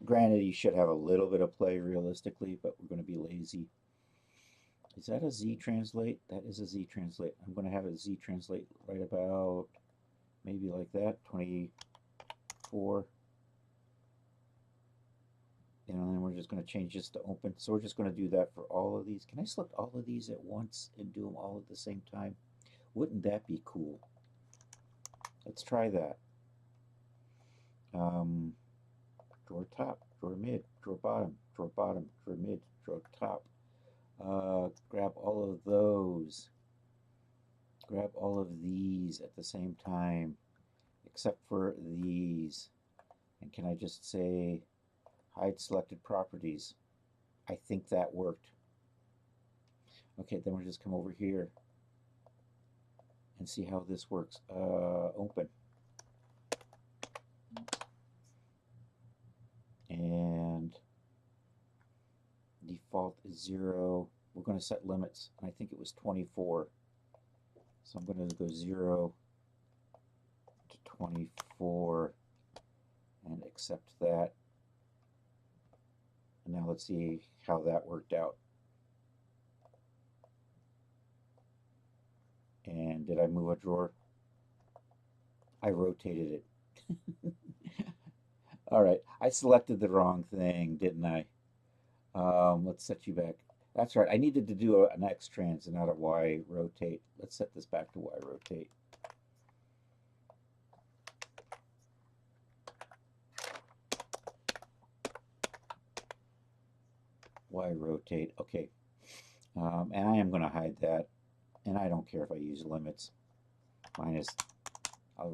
Granted, you should have a little bit of play realistically, but we're going to be lazy. Is that a Z translate? That is a Z translate. I'm going to have a Z translate right about maybe like that, 24. And then we're just going to change this to open. So we're just going to do that for all of these. Can I select all of these at once and do them all at the same time? Wouldn't that be cool? Let's try that. Drawer top, drawer mid, drawer bottom, drawer bottom, drawer mid, drawer top. Grab all of those. Grab all of these at the same time, except for these. And can I just say hide selected properties? I think that worked. Okay, then we'll just come over here and see how this works. Open. and default is 0. We're going to set limits. I think it was 24. So I'm going to go 0 to 24 and accept that. And now let's see how that worked out. And did I move a drawer? I rotated it. All right, I selected the wrong thing, didn't I? Let's set you back. That's right, I needed to do an X trans and not a Y rotate. Let's set this back to Y rotate. Y rotate, okay. And I am going to hide that, and I don't care if I use limits. Minus,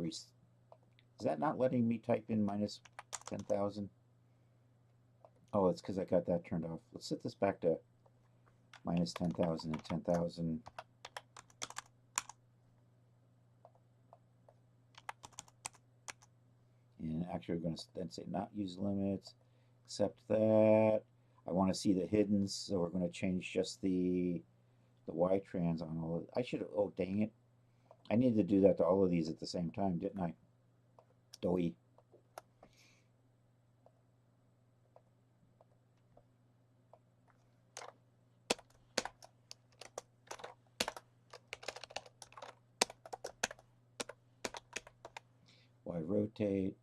is that not letting me type in minus 10,000? Oh, it's because I got that turned off. Let's set this back to minus 10,000 and 10,000. And actually, we're going to then say not use limits, accept that. I want to see the hiddens, so we're going to change just the Y trans on all of it. I should have, oh dang it. I needed to do that to all of these at the same time, didn't I? Doughy. Y rotate,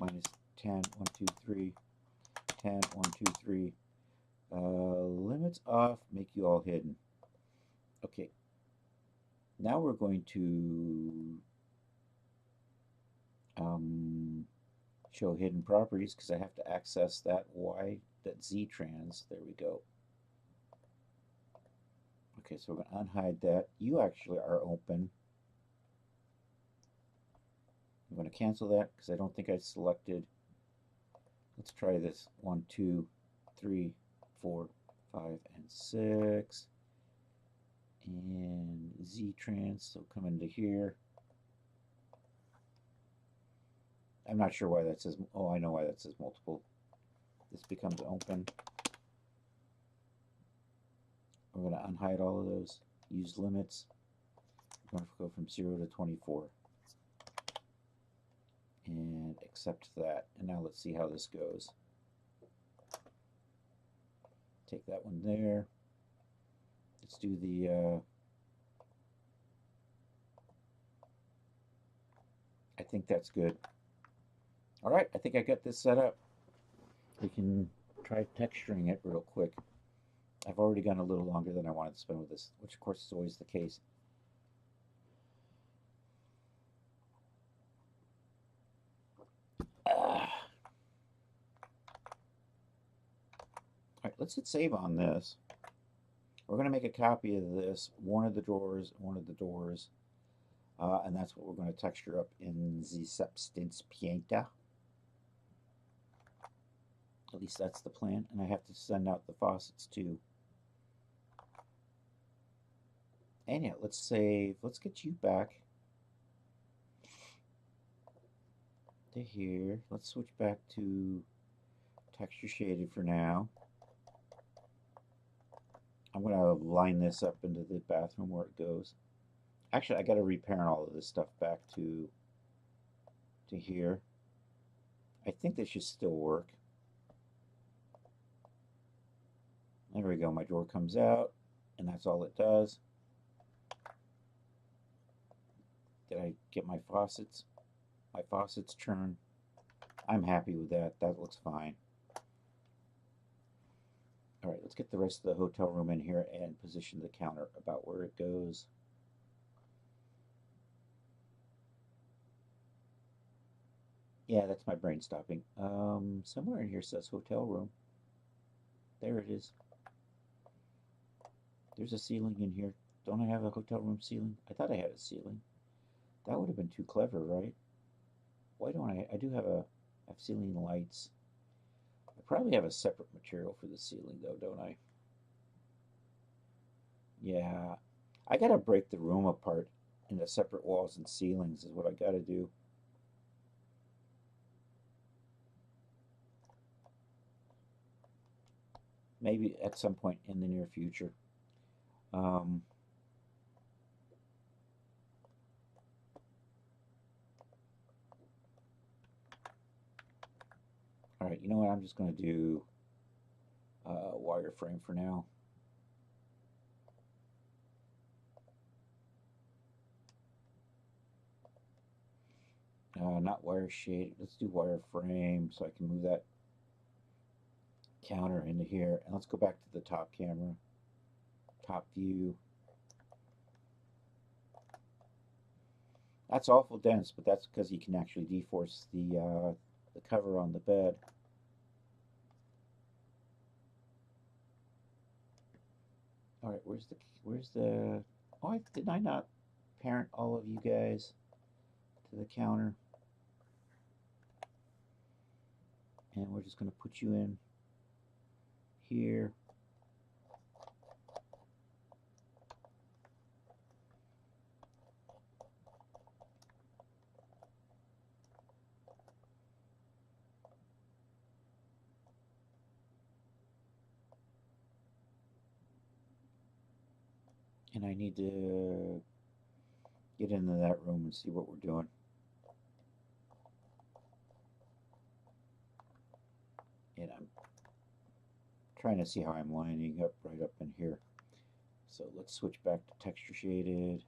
minus 10, 1, 2, 3, 10, 1, 2, 3. Limits off, make you all hidden. Okay. Now we're going to show hidden properties because I have to access that that Z trans. There we go. Okay, so we're going to unhide that. You actually are open. I'm going to cancel that because I don't think I selected. Let's try this. 1, 2, 3, 4, 5, and 6. And Z trans, so come into here. I'm not sure why that says, oh, I know why that says multiple. This becomes open. We're going to unhide all of those. Use limits. We're going to go from 0 to 24. And accept that. And now let's see how this goes. Take that one there. Let's do the, I think that's good. All right, I think I got this set up. We can try texturing it real quick. I've already gone a little longer than I wanted to spend with this, which of course is always the case. All right, let's hit save on this. We're going to make a copy of this, one of the drawers, and that's what we're going to texture up in the Substance Painter. At least that's the plan, and I have to send out the faucets too. And yeah, let's save. Let's get you back to here. Let's switch back to texture shaded for now. I'm going to line this up into the bathroom where it goes. Actually, I got to reparent all of this stuff back to here. I think this should still work. There we go. My drawer comes out, and that's all it does. Did I get my faucets? My faucets turn. I'm happy with that. That looks fine. All right, let's get the rest of the hotel room in here and position the counter about where it goes. Yeah, that's my brain stopping. Somewhere in here says hotel room. There it is. There's a ceiling in here. Don't I have a hotel room ceiling? I thought I had a ceiling. That would have been too clever, right? Why don't I do have ceiling lights. I probably have a separate material for the ceiling though, don't I? Yeah. I gotta break the room apart into separate walls and ceilings is what I gotta do. maybe at some point in the near future. All right, you know what? I'm just going to do wireframe for now. Not wire shade. Let's do wireframe so I can move that counter into here. And let's go back to the top camera, top view. That's awful dense, but that's because you can actually deforce the cover on the bed. All right, where's the? Oh, didn't I not parent all of you guys to the counter? And we're just going to put you in here. And I need to get into that room and see what we're doing. And I'm trying to see how I'm lining up right up in here. So let's switch back to texture shaded.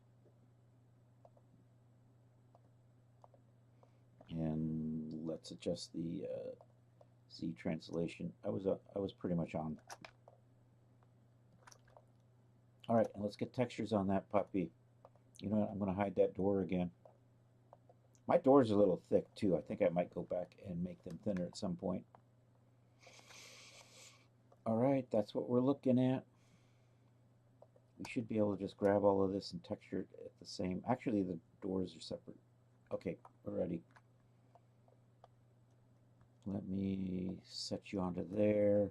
And let's adjust the Z translation. I was pretty much on. All right, and let's get textures on that puppy. You know what? I'm going to hide that door again. My door's a little thick too. I think I might go back and make them thinner at some point. All right, that's what we're looking at. We should be able to just grab all of this and texture it at the same. Actually, the doors are separate. Okay, we're ready. Let me set you onto there.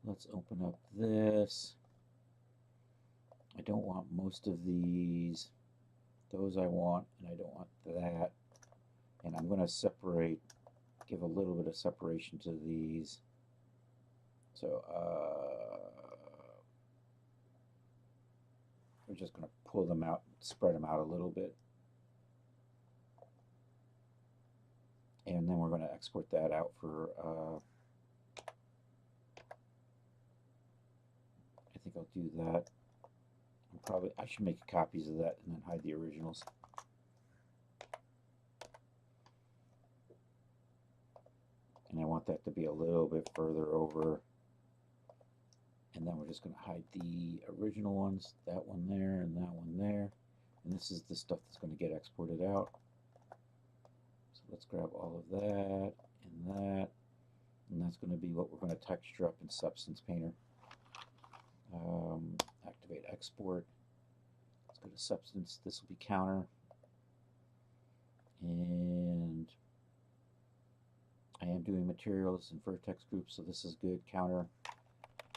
Let's open up this. I don't want most of these. Those I want, and I don't want that. And I'm going to separate, give a little bit of separation to these. So we're just going to pull them out, spread them out a little bit. And then we're going to export that out for, I think I'll do that. I should make copies of that and then hide the originals. And I want that to be a little bit further over. And then we're just going to hide the original ones, that one there and that one there. And this is the stuff that's going to get exported out. So let's grab all of that and that. And that's going to be what we're going to texture up in Substance Painter. Activate export. Let's go to Substance. This will be counter. And I am doing materials and vertex groups, so this is good. Counter.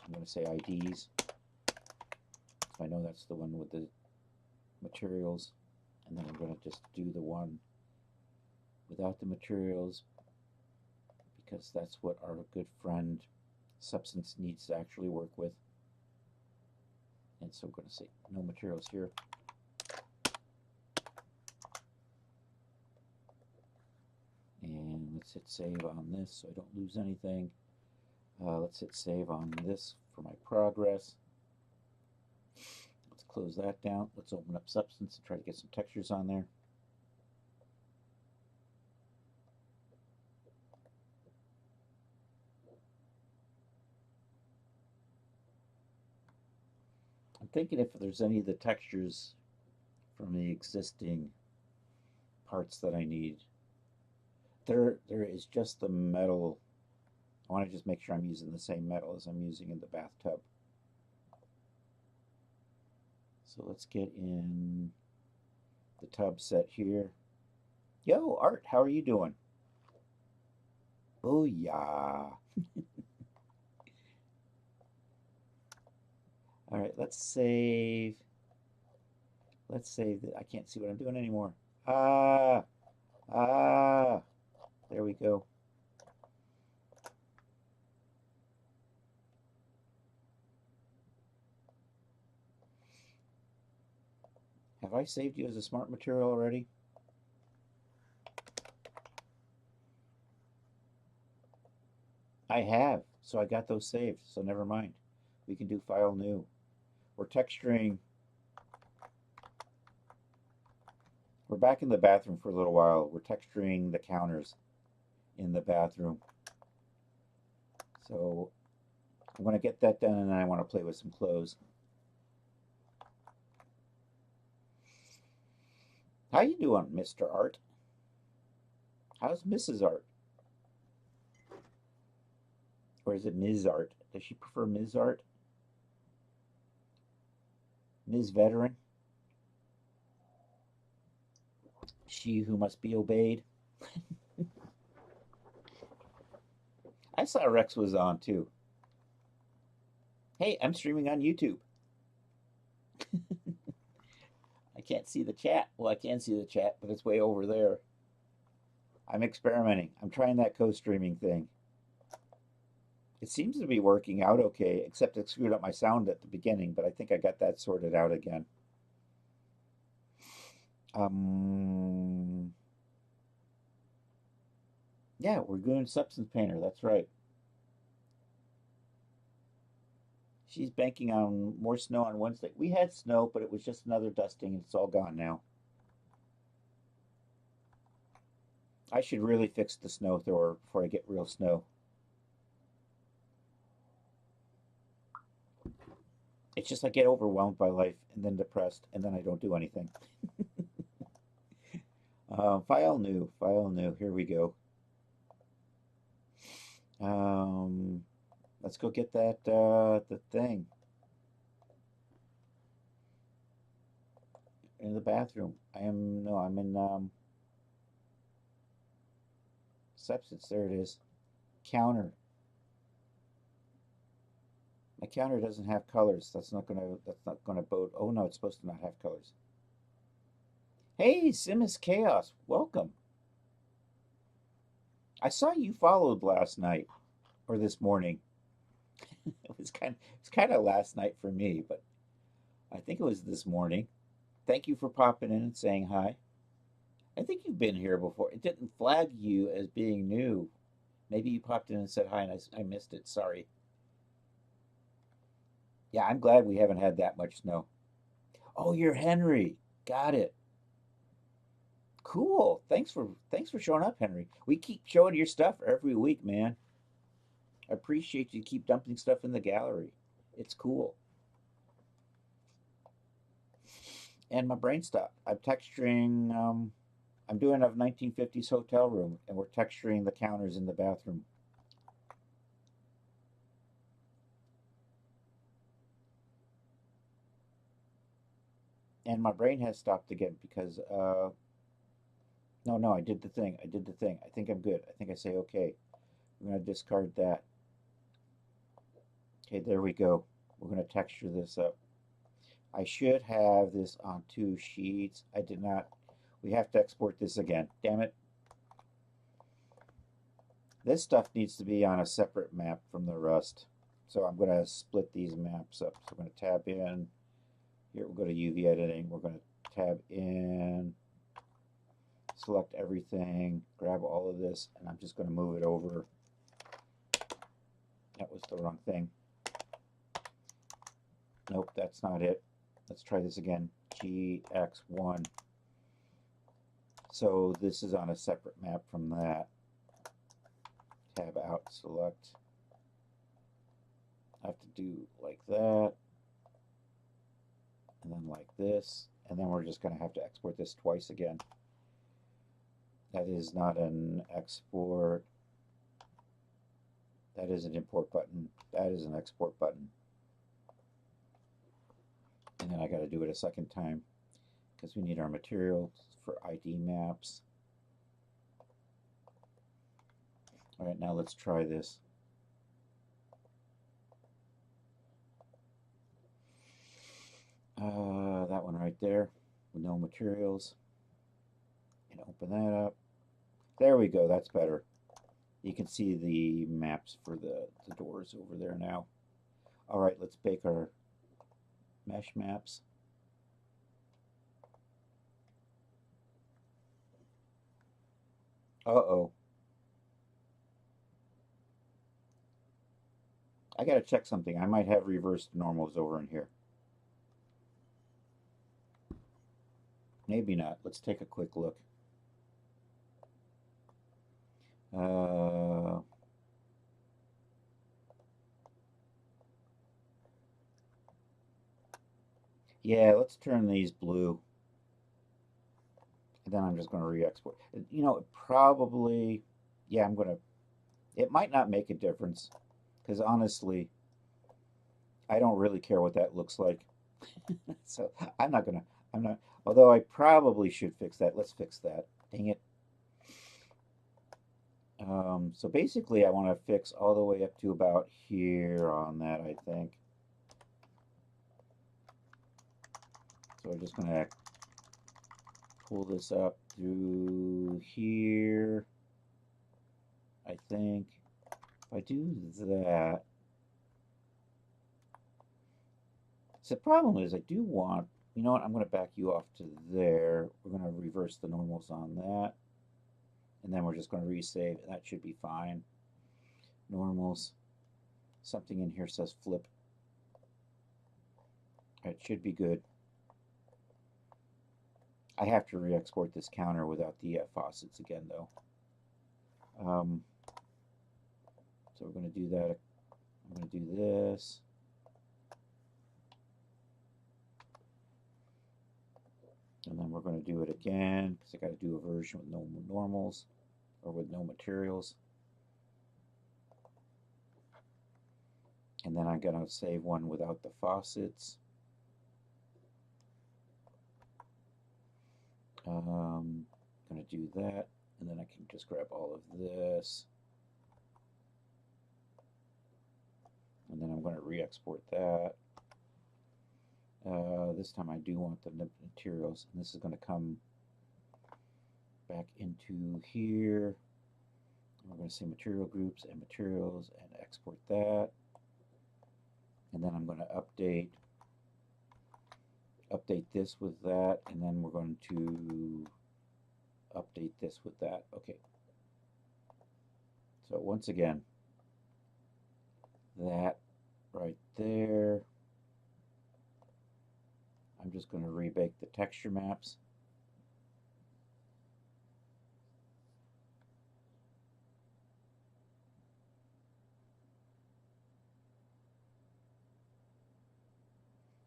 I'm going to say IDs. So I know that's the one with the materials. And then I'm going to just do the one without the materials, because that's what our good friend Substance needs to actually work with. And so I'm going to say no materials here. And let's hit save on this so I don't lose anything. Let's hit save on this for my progress. Let's close that down. Let's open up Substance and try to get some textures on there. I'm thinking if there's any of the textures from the existing parts that I need. There is just the metal. I want to just make sure I'm using the same metal as I'm using in the bathtub. So let's get in the tub set here. Yo, Art, how are you doing? Oh, yeah. All right, let's save. Let's save that. I can't see what I'm doing anymore. There we go. Have I saved you as a smart material already? I have, so I got those saved, so never mind. We can do file new. We're texturing. We're back in the bathroom for a little while. We're texturing the counters in the bathroom. So I'm going to get that done, and then I want to play with some clothes. How you doing, Mr. Art? How's Mrs. Art? Or is it Ms. Art? Does she prefer Ms. Art? Ms. Veteran? She who must be obeyed? I saw Rex was on too. Hey, I'm streaming on YouTube. I can't see the chat. Well, I can see the chat, but it's way over there. I'm experimenting. I'm trying that co-streaming thing. It seems to be working out okay, except it screwed up my sound at the beginning, but I think I got that sorted out again. Yeah, we're doing Substance Painter. That's right. She's banking on more snow on Wednesday. We had snow, but it was just another dusting, and it's all gone now. I should really fix the snow thrower before I get real snow. It's just I get overwhelmed by life and then depressed, and then I don't do anything. File new, file new. Here we go. Let's go get that the thing in the bathroom. I'm in substance. There it is. Counter. My counter doesn't have colors. That's not gonna bode. Oh no, it's supposed to not have colors. Hey, Simus Chaos, welcome. I saw you followed last night or this morning. It's kind of last night for me, but I think it was this morning. Thank you for popping in and saying hi. I think you've been here before. It didn't flag you as being new. Maybe you popped in and said hi and I missed it. Sorry. Yeah, I'm glad we haven't had that much snow. Oh, you're Henry. Got it. Cool. Thanks for showing up, Henry. We keep showing your stuff every week, man. I appreciate you keep dumping stuff in the gallery. It's cool. And my brain stopped. I'm texturing. I'm doing a 1950s hotel room, and we're texturing the counters in the bathroom. And my brain has stopped again because no, I did the thing. I did the thing. I think I'm good. I think I say okay. I'm going to discard that. Okay, there we go. We're going to texture this up. I should have this on 2 sheets. I did not. We have to export this again. Damn it. This stuff needs to be on a separate map from the rest. So I'm going to split these maps up. So I'm going to tab in. Here we'll go to UV editing. We're going to tab in. Select everything. Grab all of this. And I'm just going to move it over. That was the wrong thing. Nope, that's not it. Let's try this again. GX1. So this is on a separate map from that. Tab out, select. I have to do like that. And then like this. And then we're just going to have to export this twice again. That is not an export. That is an import button. That is an export button. And then I got to do it a second time because we need our materials for ID maps. All right, now let's try this. That one right there with no materials. And open that up. There we go, that's better. You can see the maps for the doors over there now. All right, let's bake our mesh maps. Uh-oh. I gotta check something. I might have reversed normals over in here. Maybe not. Let's take a quick look. Uh, yeah, let's turn these blue. And then I'm just going to re-export. You know, probably, yeah, it might not make a difference because honestly, I don't really care what that looks like. So I'm not, although I probably should fix that. Let's fix that. Dang it. So basically, I want to fix all the way up to about here on that, I think. So I'm just going to pull this up through here, I think. If I do that, so the problem is I do want, you know what, I'm going to back you off to there. We're going to reverse the normals on that. And then we're just going to resave. That should be fine. Normals. Something in here says flip. It should be good. I have to re-export this counter without the faucets again, though. So we're going to do that. I'm going to do this. And then we're going to do it again because I got to do a version with no normals or with no materials. And then I'm going to save one without the faucets. I'm going to do that. And then I can just grab all of this. And then I'm going to re-export that. This time I do want the materials. And this is going to come back into here. We're going to say material groups and materials and export that. And then I'm going to update this with that, and then we're going to update this with that. Okay. So once again, that right there. I'm just going to rebake the texture maps.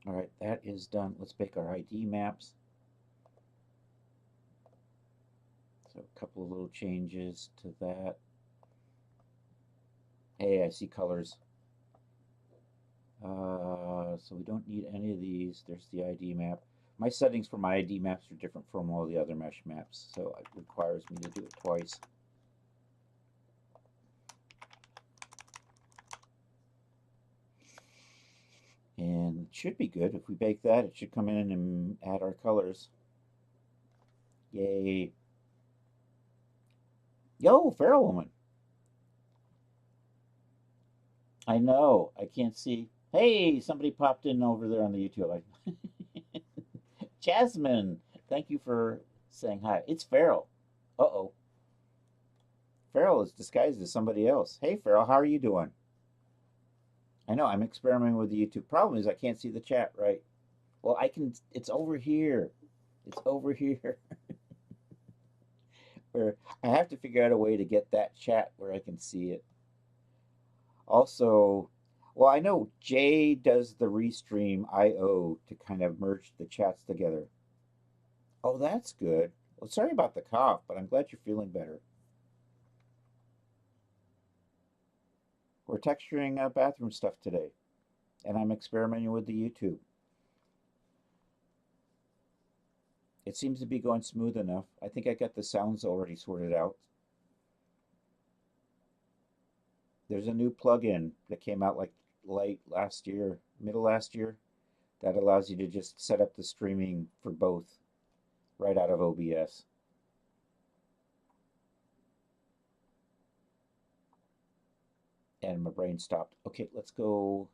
All right, that is done. Let's bake our ID maps. So a couple of little changes to that. Hey, I see colors. So we don't need any of these. There's the ID map. My settings for my ID maps are different from all the other mesh maps, so it requires me to do it twice. And it should be good. If we bake that, it should come in and add our colors. Yay. Yo, Feral Woman. I know. I can't see. Hey, somebody popped in over there on the YouTube. Jasmine, thank you for saying hi. It's Feral. Uh-oh. Feral is disguised as somebody else. Hey, Feral, how are you doing? I know, I'm experimenting with the YouTube. Problem is I can't see the chat, right? Well, I can, it's over here. It's over here. Where I have to figure out a way to get that chat where I can see it. Also, well, I know Jay does the Restream IO to kind of merge the chats together. Oh, that's good. Well, sorry about the cough, but I'm glad you're feeling better. We're texturing bathroom stuff today, and I'm experimenting with the YouTube. It seems to be going smooth enough. I think I got the sounds already sorted out. There's a new plugin that came out like late last year, middle last year, that allows you to just set up the streaming for both right out of OBS. And my brain stopped. Okay, let's go.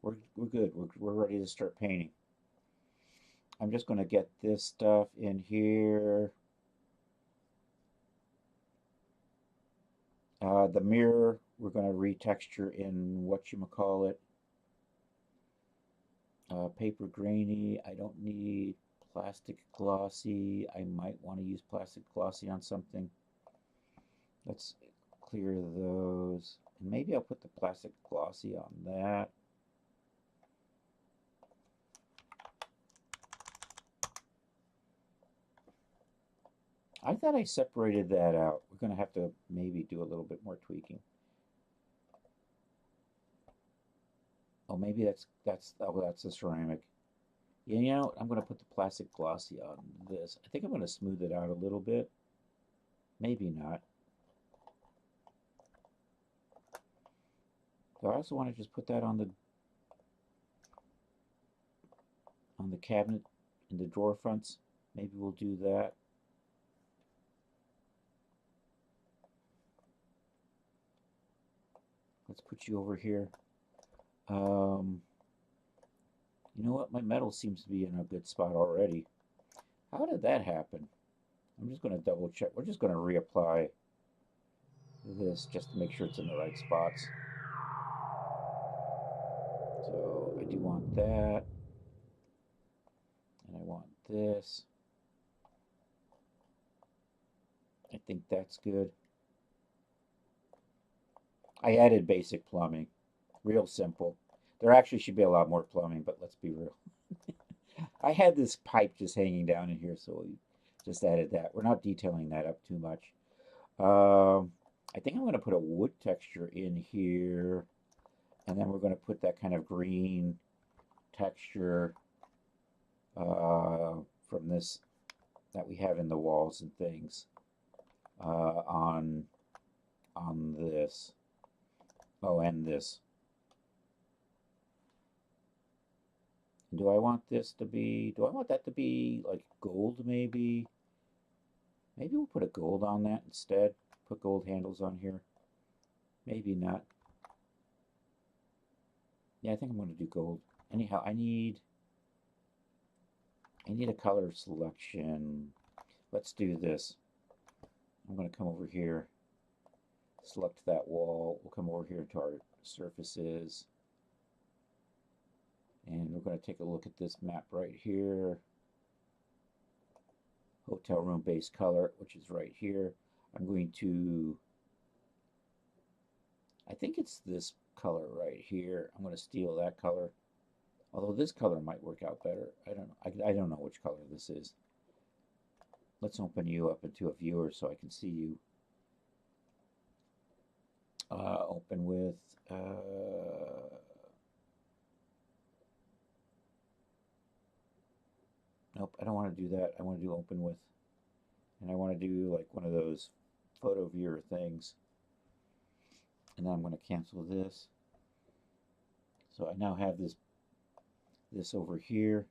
We're good. We're ready to start painting. I'm just going to get this stuff in here. The mirror, we're going to retexture in whatchamacallit. Paper grainy, I don't need plastic glossy. I might want to use plastic glossy on something. Let's clear those. And maybe I'll put the plastic glossy on that. I thought I separated that out. We're going to have to maybe do a little bit more tweaking. Oh, maybe that's the ceramic. Yeah, you know, I'm going to put the plastic glossy on this. I think I'm going to smooth it out a little bit. Maybe not. So I also want to just put that on the cabinet in the drawer fronts. Maybe we'll do that. Let's put you over here. You know what? My metal seems to be in a good spot already. How did that happen? I'm just going to double check. We're just going to reapply this just to make sure it's in the right spots. So I do want that. And I want this. I think that's good. I added basic plumbing. Real simple. There actually should be a lot more plumbing, but let's be real. I had this pipe just hanging down in here, so we just added that. We're not detailing that up too much. I think I'm going to put a wood texture in here, and then we're going to put that kind of green texture from this that we have in the walls and things on this. Oh, and this. Do I want this to be, do I want that to be like gold maybe? Maybe we'll put a gold on that instead. Put gold handles on here. Maybe not. Yeah, I think I'm going to do gold. Anyhow, I need a color selection. Let's do this. I'm going to come over here, select that wall. We'll come over here to our surfaces. And we're going to take a look at this map right here. Hotel room base color, which is right here. I'm going to, I think it's this color right here. I'm going to steal that color. Although this color might work out better. I don't know. I don't know which color this is. Let's open you up into a viewer so I can see you. Open with nope, I don't want to do that. I want to do open with. And I want to do like one of those photo viewer things. And then I'm going to cancel this. So I now have this over here.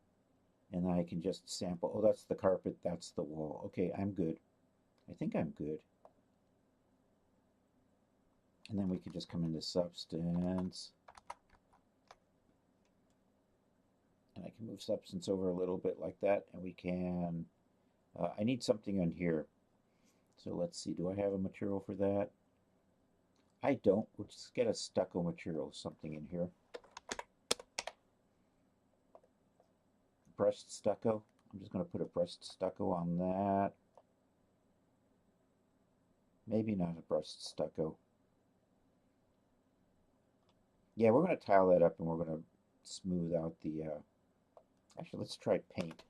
And I can just sample. Oh, that's the carpet. That's the wall. Okay, I'm good. I think I'm good. And then we can just come into substance. And I can move substance over a little bit like that. And we can, I need something on here. So let's see, do I have a material for that? I don't. We'll just get a stucco material, something in here. Brushed stucco. I'm just going to put a brushed stucco on that. Maybe not a brushed stucco. Yeah, we're going to tile that up and we're going to smooth out the, actually, let's try paint.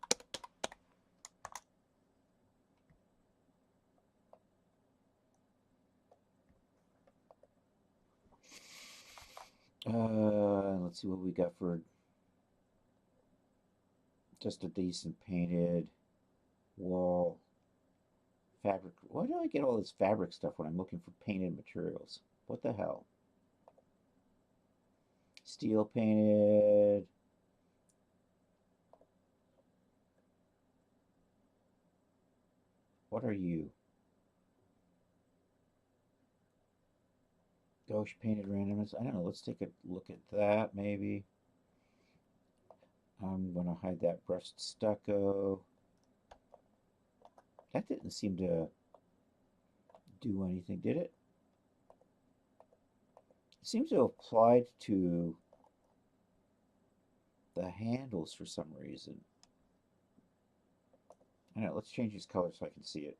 Let's see what we got for just a decent painted wall. Fabric. Why do I get all this fabric stuff when I'm looking for painted materials? What the hell? Steel painted. What are you? Gauche painted randomness. I don't know. Let's take a look at that maybe. I'm going to hide that brushed stucco. That didn't seem to do anything, did it? seems to have applied to the handles for some reason. All right, let's change these colors so I can see it.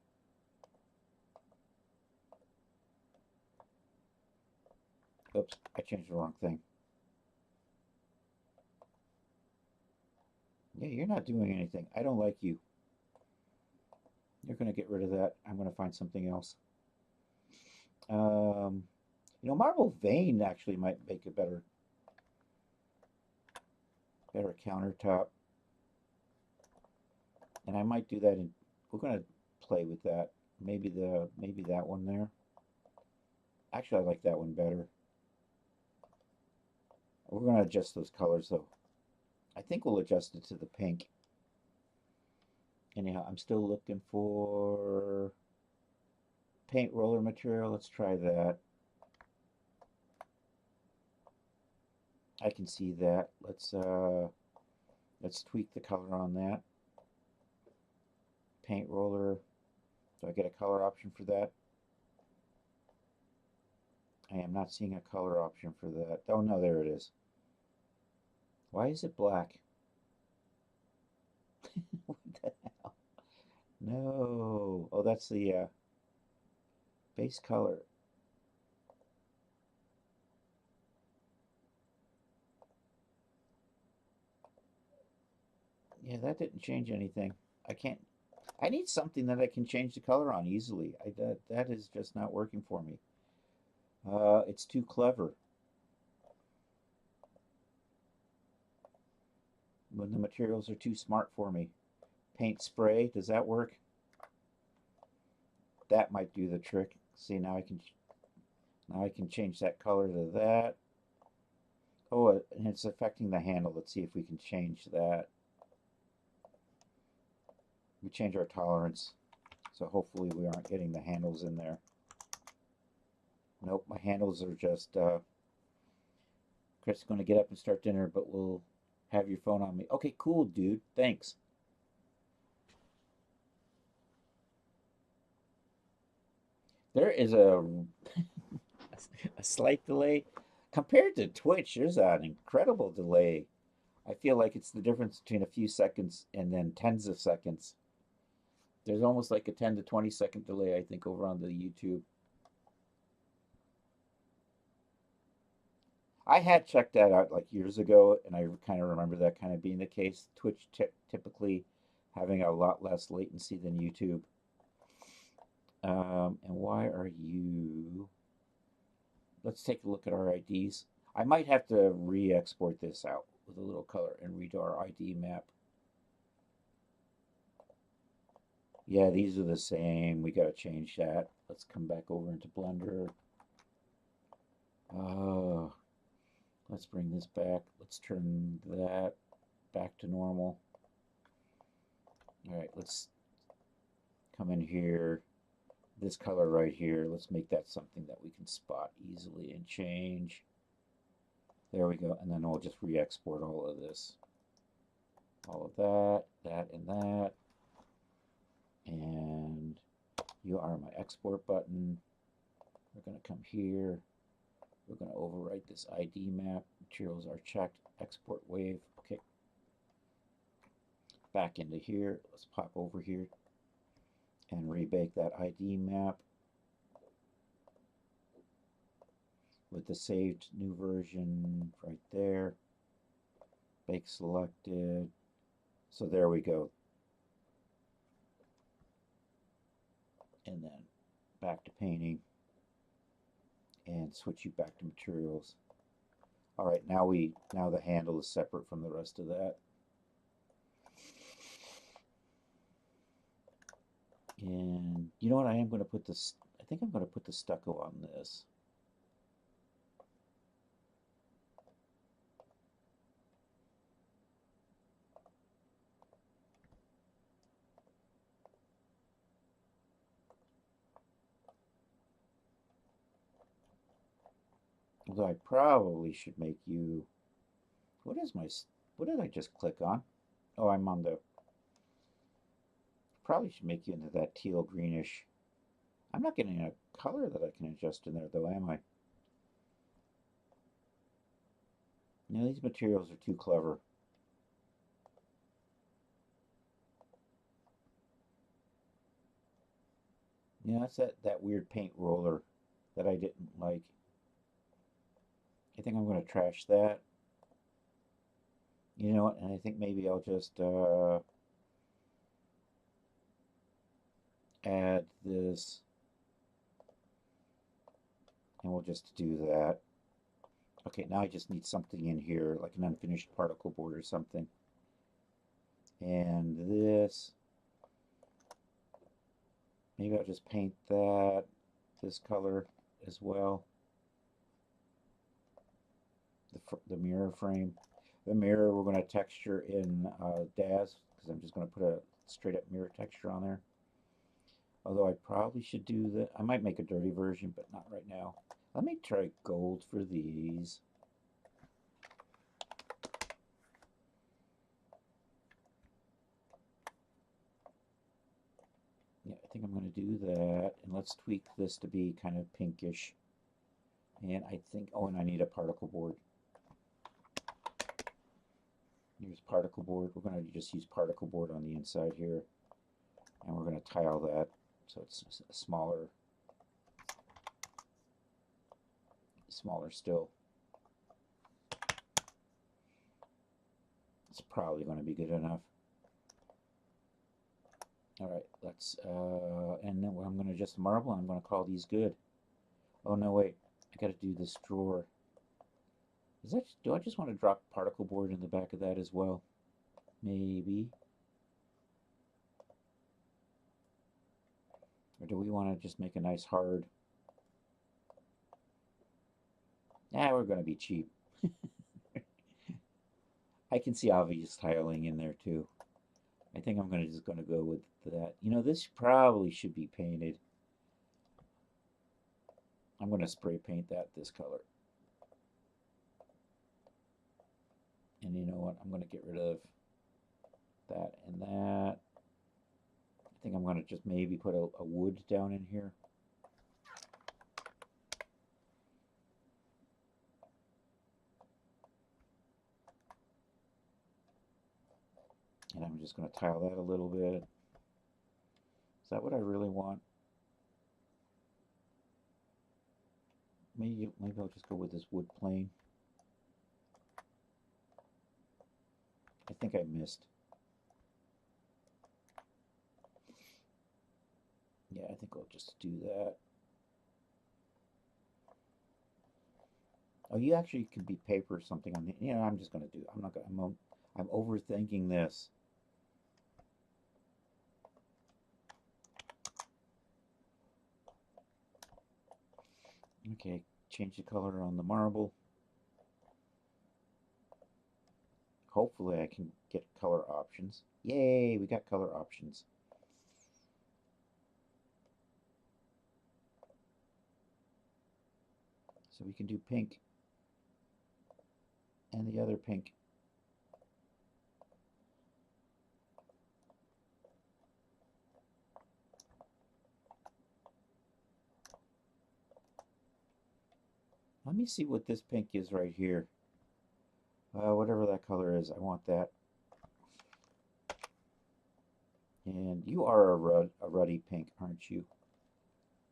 Oops, I changed the wrong thing. Yeah, you're not doing anything. I don't like you. You're going to get rid of that. I'm going to find something else. You know, marble vein actually might make a better countertop. And I might do that in, we're going to play with that. Maybe that one there. Actually, I like that one better. We're going to adjust those colors though. I think we'll adjust it to the pink. Anyhow, I'm still looking for paint roller material. Let's try that. I can see that. Let's tweak the color on that. Paint roller. Do I get a color option for that? I am not seeing a color option for that. Oh no, there it is. Why is it black? What the hell? No. Oh, that's the base color. Yeah, that didn't change anything. I can't. I need something that I can change the color on easily. That is just not working for me. It's too clever. When the materials are too smart for me. Paint spray, does that work? That might do the trick. See, now I can change that color to that. Oh, and it's affecting the handle. Let's see if we can change that. We change our tolerance, so hopefully we aren't getting the handles in there. Nope, my handles are just, Chris is going to get up and start dinner, but we'll have your phone on me. Okay, cool, dude. Thanks. There is a slight delay. Compared to Twitch, there's an incredible delay. I feel like it's the difference between a few seconds and then tens of seconds. There's almost like a 10 to 20-second delay, I think, over on the YouTube. I had checked that out like years ago, and I kind of remember that kind of being the case. Twitch typically having a lot less latency than YouTube. And why are you... Let's take a look at our IDs. I might have to re-export this out with a little color and redo our ID map. Yeah, these are the same. We got to change that. Let's come back over into Blender. Let's bring this back. Let's turn that back to normal. All right, let's come in here. This color right here, let's make that something that we can spot easily and change. There we go. And then we'll just re-export all of this. All of that, that, and that. And you are my export button. We're going to come here. We're going to overwrite this ID map. Materials are checked. Export wave. Okay. Back into here. Let's pop over here and rebake that ID map with the saved new version right there. Bake selected. So there we go. And then back to painting and switch you back to materials. All right, now the handle is separate from the rest of that. And you know what? I think I'm going to put the stucco on this. Although I probably should make you, what did I just click on? Oh, I'm on the, probably should make you into that teal greenish. I'm not getting a color that I can adjust in there though, am I? You know, these materials are too clever. You know, that's that weird paint roller that I didn't like. I think I'm going to trash that. You know what? And I think maybe I'll just add this, and we'll just do that. Okay, now I just need something in here, like an unfinished particle board or something. And this, maybe I'll just paint that this color as well. The mirror frame. The mirror we're going to texture in DAZ, because I'm just going to put a straight up mirror texture on there. Although I probably should do that. I might make a dirty version, but not right now. Let me try gold for these. Yeah, I think I'm going to do that. And let's tweak this to be kind of pinkish. And I think, oh, and I need a particle board. Here's particle board. We're going to just use particle board on the inside here. And we're going to tile that so it's smaller still. It's probably going to be good enough. All right, let's, and then I'm going to just marble. I'm going to call these good. Oh, no, wait. I got to do this drawer. Do I just want to drop particle board in the back of that as well? Maybe. Or do we want to just make a nice hard? Nah, we're going to be cheap. I can see obvious tiling in there too. I think I'm just going to go with that. You know, this probably should be painted. I'm going to spray paint that this color. And you know what? I'm going to get rid of that and that. I think I'm going to just maybe put a wood down in here. And I'm just going to tile that a little bit. Is that what I really want? Maybe I'll just go with this wood plane. I think I missed. Yeah, I think I'll just do that. Oh, you actually could be paper or something on the. You know, I'm just going to do. I'm not going. I'm overthinking this. Okay, change the color on the marble. Hopefully I can get color options. Yay, we got color options. So we can do pink and the other pink. Let me see what this pink is right here. Whatever that color is, I want that. And you are a ruddy pink, aren't you?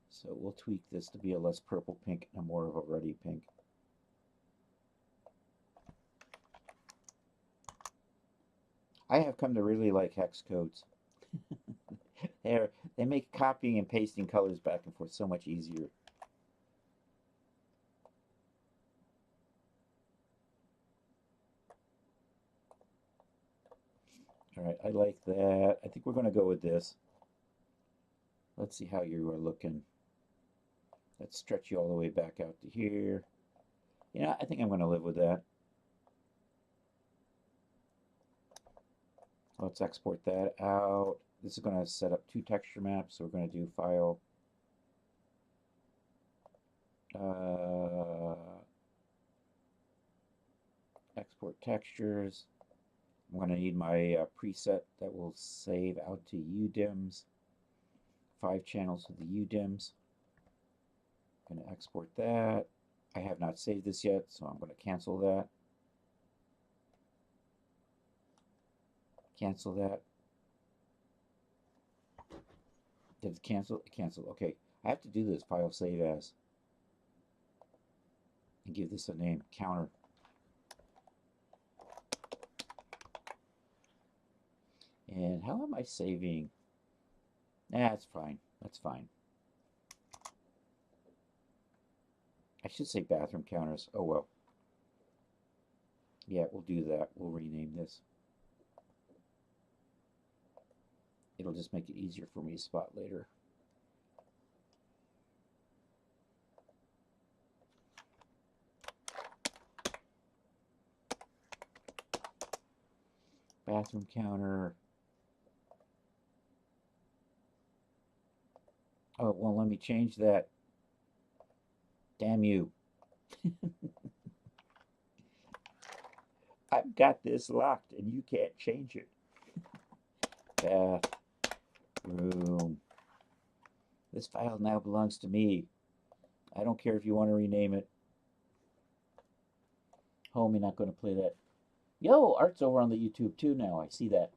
So we'll tweak this to be a less purple pink and more of a ruddy pink. I have come to really like hex codes. They make copying and pasting colors back and forth so much easier. All right, I like that. I think we're going to go with this. Let's see how you are looking. Let's stretch you all the way back out to here. You know, I think I'm going to live with that. Let's export that out. This is going to set up 2 texture maps. So we're going to do File, Export Textures. I'm going to need my preset that will save out to UDIMS. 5 channels with the UDIMS. I'm going to export that. I have not saved this yet, so I'm going to cancel that. Cancel that. Did it cancel? Cancel. Okay. I have to do this. File save as. And give this a name. Counter. And how am I saving? That's fine. That's fine. I should say bathroom counters. Oh well. Yeah, we'll do that. We'll rename this. It'll just make it easier for me to spot later. Bathroom counter. Oh, well, let me change that. Damn you. I've got this locked and you can't change it. Bathroom. This file now belongs to me. I don't care if you want to rename it. Home, you're not going to play that. Yo, Art's over on the YouTube too now. I see that.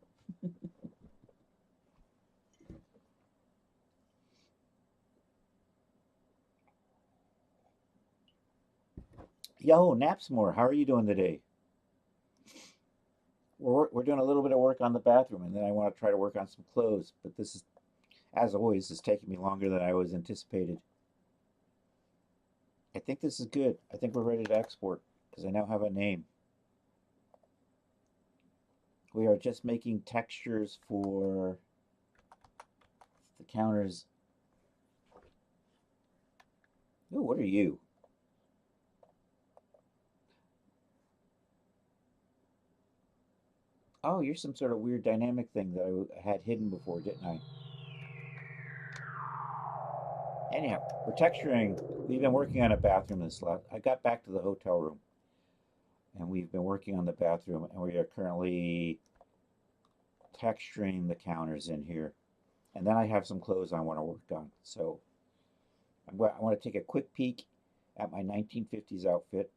Yo, Napsmore, how are you doing today? We're doing a little bit of work on the bathroom, and then I want to try to work on some clothes. But this is, as always, is taking me longer than I was anticipated. I think this is good. I think we're ready to export because I now have a name. We are just making textures for the counters. Ooh, what are you? Oh, you're some sort of weird dynamic thing that I had hidden before, didn't I? Anyhow, we're texturing. We've been working on a bathroom this last. I got back to the hotel room, and we've been working on the bathroom, and we are currently texturing the counters in here. And then I have some clothes I want to work on. So I want to take a quick peek at my 1950s outfit.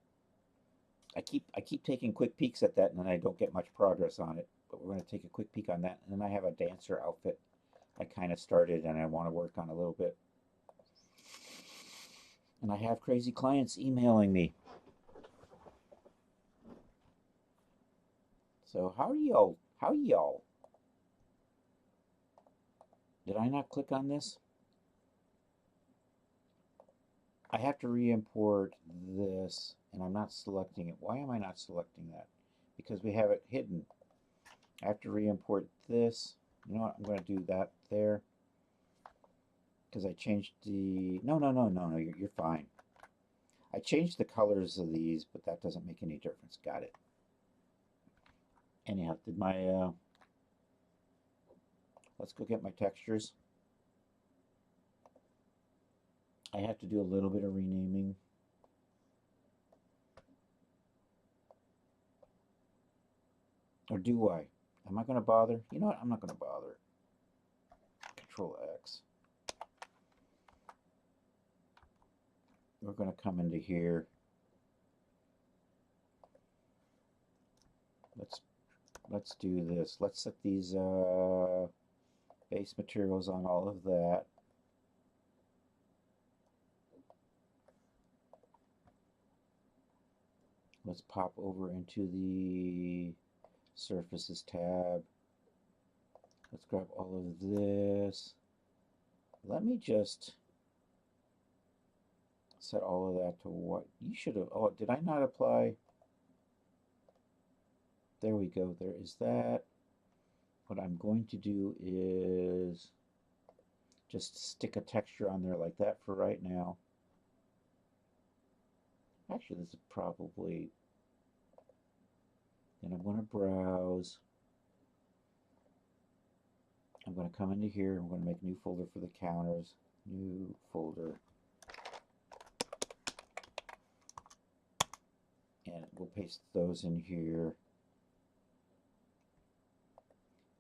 I keep taking quick peeks at that, and then I don't get much progress on it. But we're going to take a quick peek on that. And then I have a dancer outfit I kind of started, and I want to work on a little bit. And I have crazy clients emailing me. So how are y'all? How y'all? Did I not click on this? I have to re-import this, and I'm not selecting it. Why am I not selecting that? Because we have it hidden. I have to re-import this. You know what? I'm going to do that there. Because I changed the... No, you're fine. I changed the colors of these, but that doesn't make any difference. Got it. Anyhow, did my... Let's go get my textures. I have to do a little bit of renaming. Or do I? Am I going to bother? You know what? I'm not going to bother. Control X. We're going to come into here. Let's do this. Let's set these base materials on all of that. Let's pop over into the surfaces tab. Let's grab all of this. Let me just set all of that to what you should have. Oh, did I not apply? There we go. There is that. What I'm going to do is just stick a texture on there like that for right now. Actually, this is probably... Then I'm going to browse. I'm going to come into here. I'm going to make a new folder for the counters. New folder. And we'll paste those in here.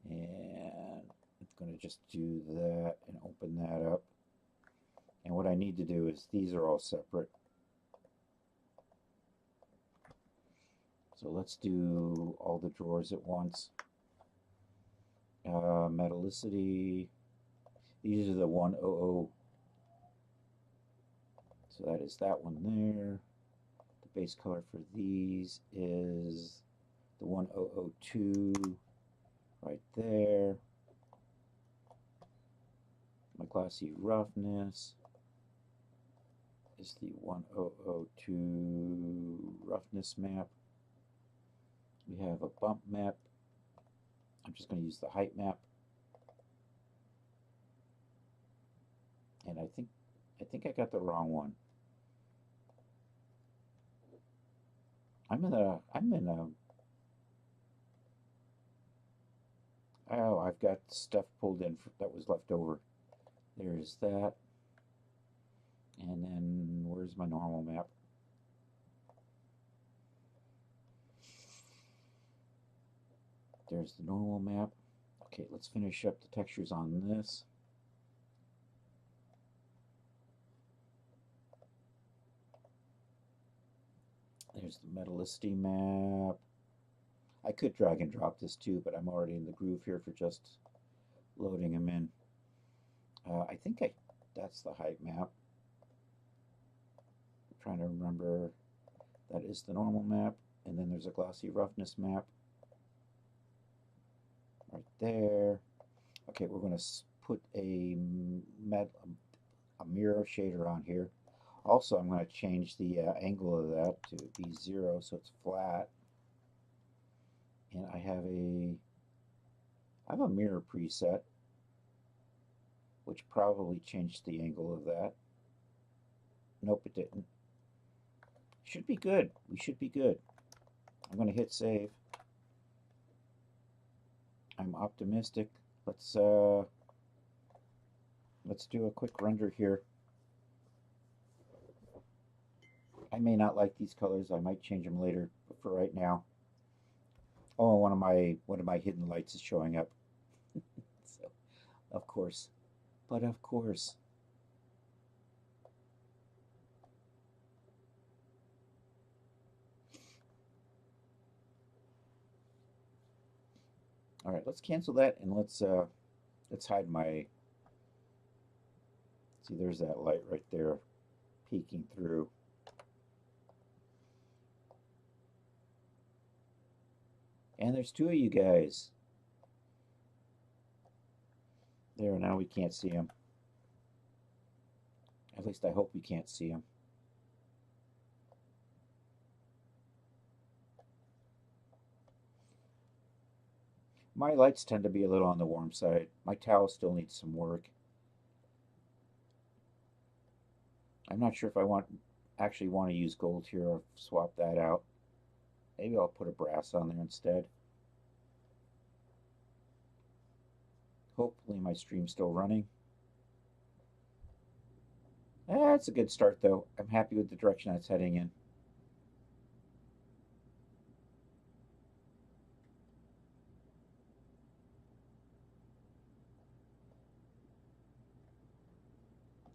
And it's going to just do that and open that up. And what I need to do is these are all separate. So let's do all the drawers at once. Metallicity. These are the 100. So that is that one there. The base color for these is the 1002 right there. My glossy roughness is the 1002 roughness map. We have a bump map. I'm just going to use the height map. And I think I got the wrong one. Oh, I've got stuff pulled in that was left over. There's that. And then where's my normal map? There's the normal map. Okay, let's finish up the textures on this. There's the metallicity map. I could drag and drop this too, but I'm already in the groove here for just loading them in. I think that's the height map. I'm trying to remember. That is the normal map, and then there's a glossy roughness map right there. Okay, we're going to put a mirror shader on here. Also, I'm going to change the angle of that to be 0 so it's flat. And I have a mirror preset, which probably changed the angle of that. Nope, it didn't. Should be good. We should be good. I'm going to hit save. I'm optimistic. Let's do a quick render here. I may not like these colors. I might change them later, but for right now. Oh, one of my hidden lights is showing up. So, of course. But of course. All right, let's cancel that and let's hide my. See, there's that light right there, peeking through. And there's two of you guys. There, now we can't see them. At least I hope we can't see them. My lights tend to be a little on the warm side. My towel still needs some work. I'm not sure if I actually want to use gold here or swap that out. Maybe I'll put a brass on there instead. Hopefully my stream's still running. That's a good start though. I'm happy with the direction it's heading in.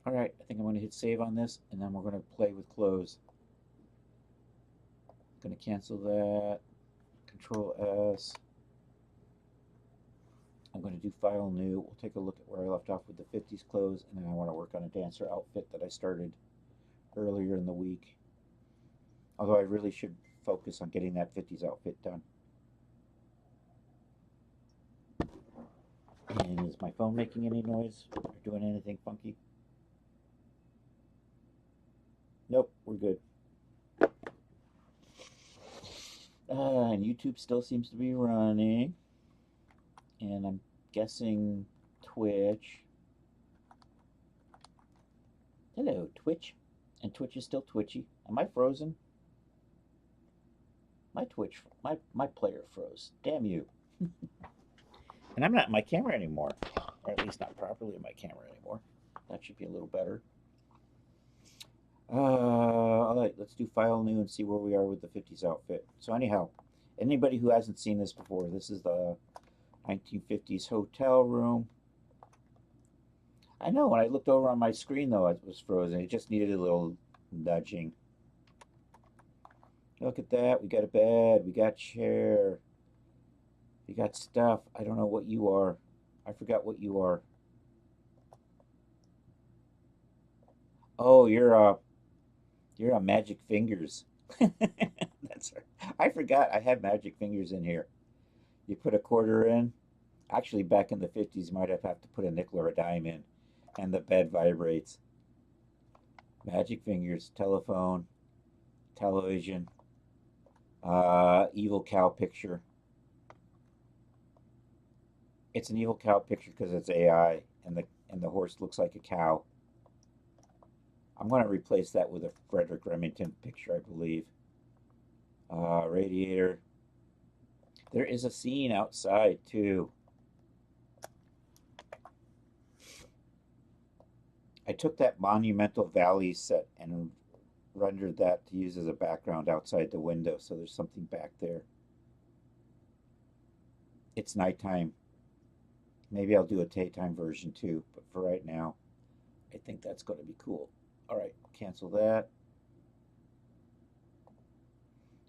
All right, I think I'm going to hit save on this, and then we're going to play with close. I'm going to cancel that. Control S. I'm going to do file new. We'll take a look at where I left off with the 50s clothes, and then I want to work on a dancer outfit that I started earlier in the week. Although I really should focus on getting that 50s outfit done. And is my phone making any noise or doing anything funky? Nope, we're good. And YouTube still seems to be running. And I'm guessing Twitch. Hello, Twitch. And Twitch is still twitchy. Am I frozen? My Twitch, my player froze. Damn you. And I'm not in my camera anymore. Or at least not properly in my camera anymore. That should be a little better. All right, let's do file new and see where we are with the 50s outfit. So anyhow, anybody who hasn't seen this before, this is the 1950s hotel room. I know, when I looked over on my screen though, it was frozen. It just needed a little nudging. Look at that, we got a bed, we got chair. You got stuff. I don't know what you are. I forgot what you are. Oh, you're a Magic Fingers. That's right. I forgot I had Magic Fingers in here. You put a quarter in. Actually, back in the 50s, you might have to put a nickel or a dime in, and the bed vibrates. Magic Fingers, telephone, television, evil cow picture. It's an evil cow picture because it's AI, and the horse looks like a cow. I'm going to replace that with a Frederick Remington picture, I believe. Radiator. There is a scene outside too. I took that Monumental Valley set and rendered that to use as a background outside the window, so there's something back there. It's nighttime. Maybe I'll do a daytime version too, but for right now, I think that's going to be cool. All right, cancel that.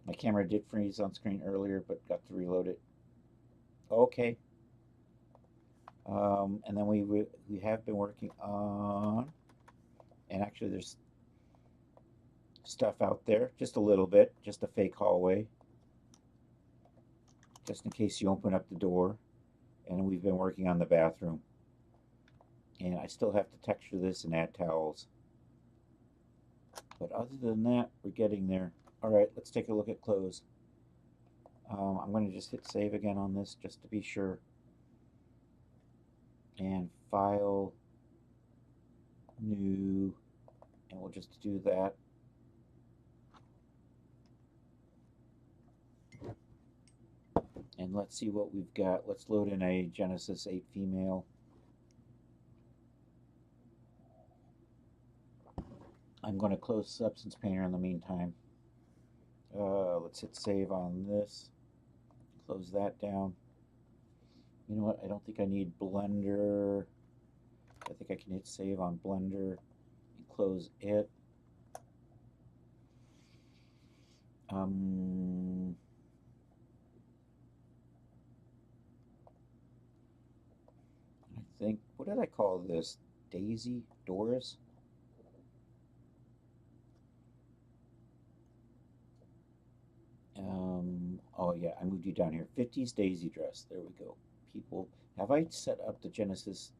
My camera did freeze on screen earlier, but got to reload it. Okay. And then we have been working on, and actually there's stuff out there, just a little bit, just a fake hallway, just in case you open up the door. And we've been working on the bathroom. And I still have to texture this and add towels. But other than that, we're getting there. All right, let's take a look at clothes. I'm going to just hit save again on this just to be sure. And file, new, and we'll just do that. And let's see what we've got. Let's load in a Genesis 8 female. I'm going to close Substance Painter in the meantime. Let's hit save on this. Close that down. You know what? I don't think I need Blender. I think I can hit save on Blender and close it. I think, what did I call this? Daisy? Doris? Oh yeah, I moved you down here. 50s Daisy dress. There we go. People, have I set up the Genesis?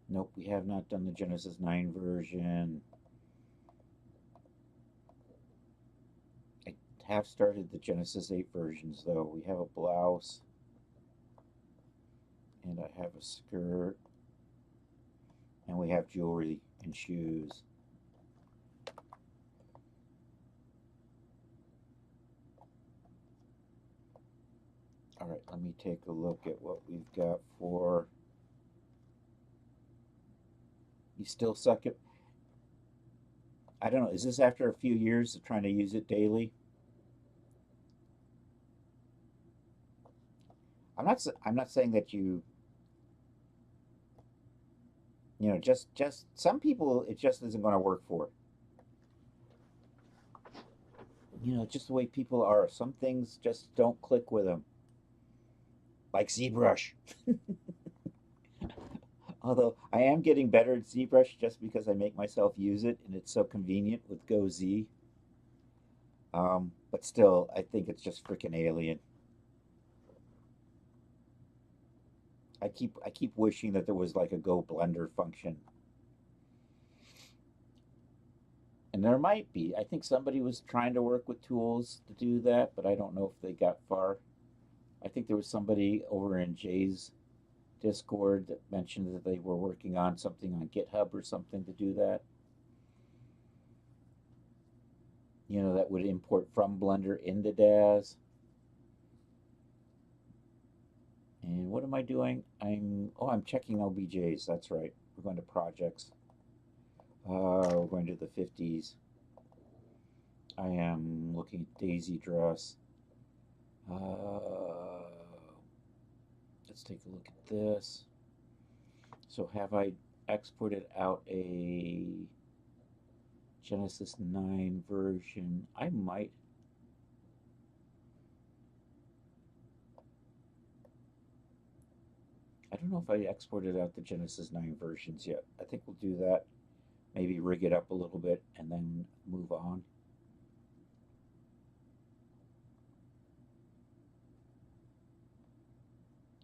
Nope, we have not done the Genesis 9 version. I have started the Genesis 8 versions though. We have a blouse. And I have a skirt. And we have jewelry and shoes. All right, let me take a look at what we've got for. You still suck it? I don't know. Is this after a few years of trying to use it daily? I'm not saying that just some people it just isn't going to work for. Just the way people are. Some things just don't click with them. Like ZBrush. Although I am getting better at ZBrush just because I make myself use it and it's so convenient with GoZ. But still, I think it's just freaking alien. I keep wishing that there was like a Go Blender function. And there might be. I think somebody was trying to work with tools to do that, but I don't know if they got far. I think there was somebody over in Jay's Discord that mentioned that they were working on something on GitHub or something to do that. That would import from Blender into Daz. And what am I doing? I'm checking OBJs. That's right. We're going to projects. We're going to the 50s. I am looking at Daisy dress. Let's take a look at this. So have I exported out a Genesis 9 version? I might. I don't know if I exported out the Genesis 9 versions yet. I think we'll do that. Maybe rig it up a little bit and then move on.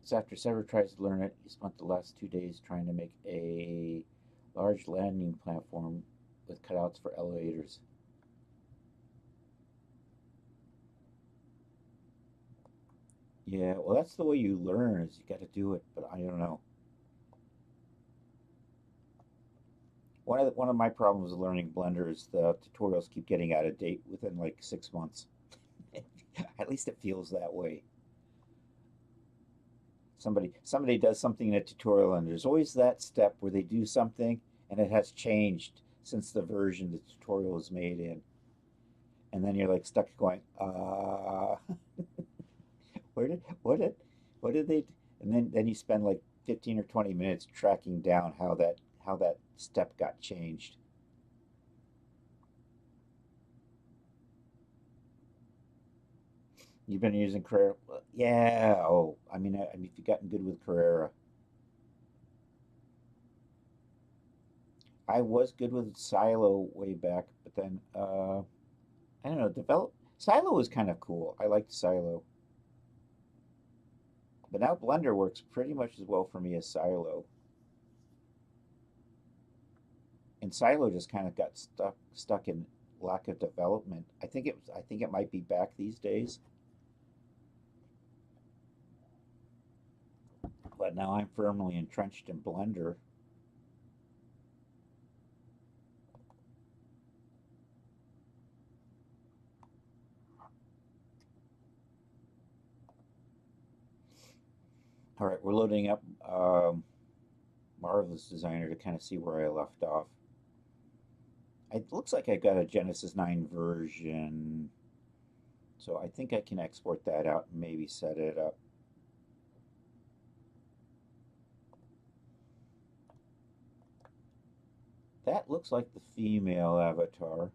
So after Sever tries to learn it, he spent the last 2 days trying to make a large landing platform with cutouts for elevators. Yeah, well, that's the way you learn is you got to do it, but I don't know. One of my problems with learning Blender is the tutorials keep getting out of date within like 6 months. At least it feels that way. Somebody does something in a tutorial and there's always that step where they do something and it has changed since the version the tutorial was made in. And then you're like stuck going, where did what did they and then you spend like 15 or 20 minutes tracking down how that step got changed. You've been using Carrera? Yeah. Oh, I mean, if you've gotten good with Carrera, I was good with Silo way back, but then I don't know. Develop Silo was kind of cool. I liked Silo, but now Blender works pretty much as well for me as Silo. And Silo just kind of got stuck in lack of development. I think it might be back these days, but now I'm firmly entrenched in Blender. All right, we're loading up Marvelous Designer to kind of see where I left off. It looks like I got a Genesis 9 version, so I think I can export that out and maybe set it up. That looks like the female avatar.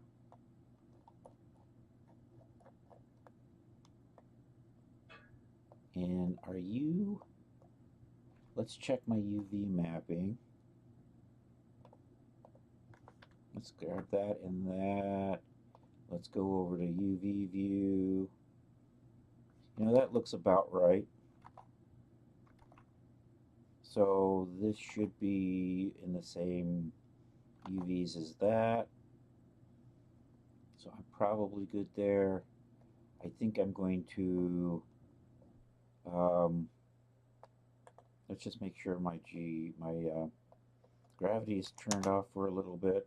And are you... Let's check my UV mapping. Let's grab that and that. Let's go over to UV view. You know, that looks about right. So this should be in the same UVs as that. So I'm probably good there. I think I'm going to let's just make sure my gravity is turned off for a little bit.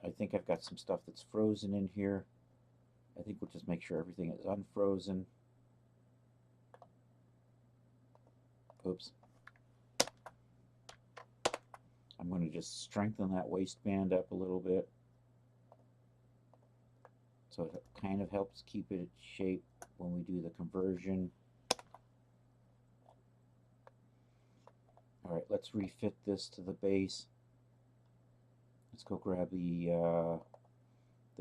I think I've got some stuff that's frozen in here. I think we'll just make sure everything is unfrozen. Oops. I'm going to just strengthen that waistband up a little bit, so it kind of helps keep it shape when we do the conversion. All right, let's refit this to the base. Let's go grab the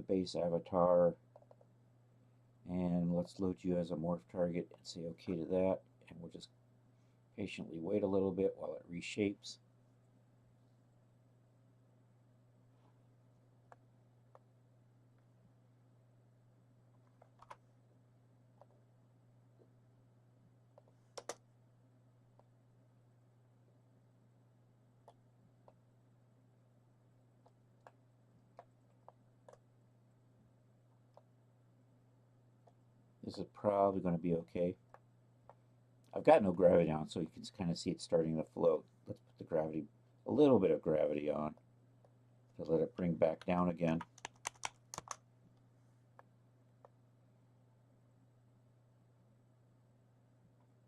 base avatar, and let's load you as a morph target and say okay to that, and we'll just patiently wait a little bit while it reshapes. This is probably going to be okay. I've got no gravity on, so you can kind of see it starting to float. Let's put the gravity, a little bit of gravity on, to let it bring back down again.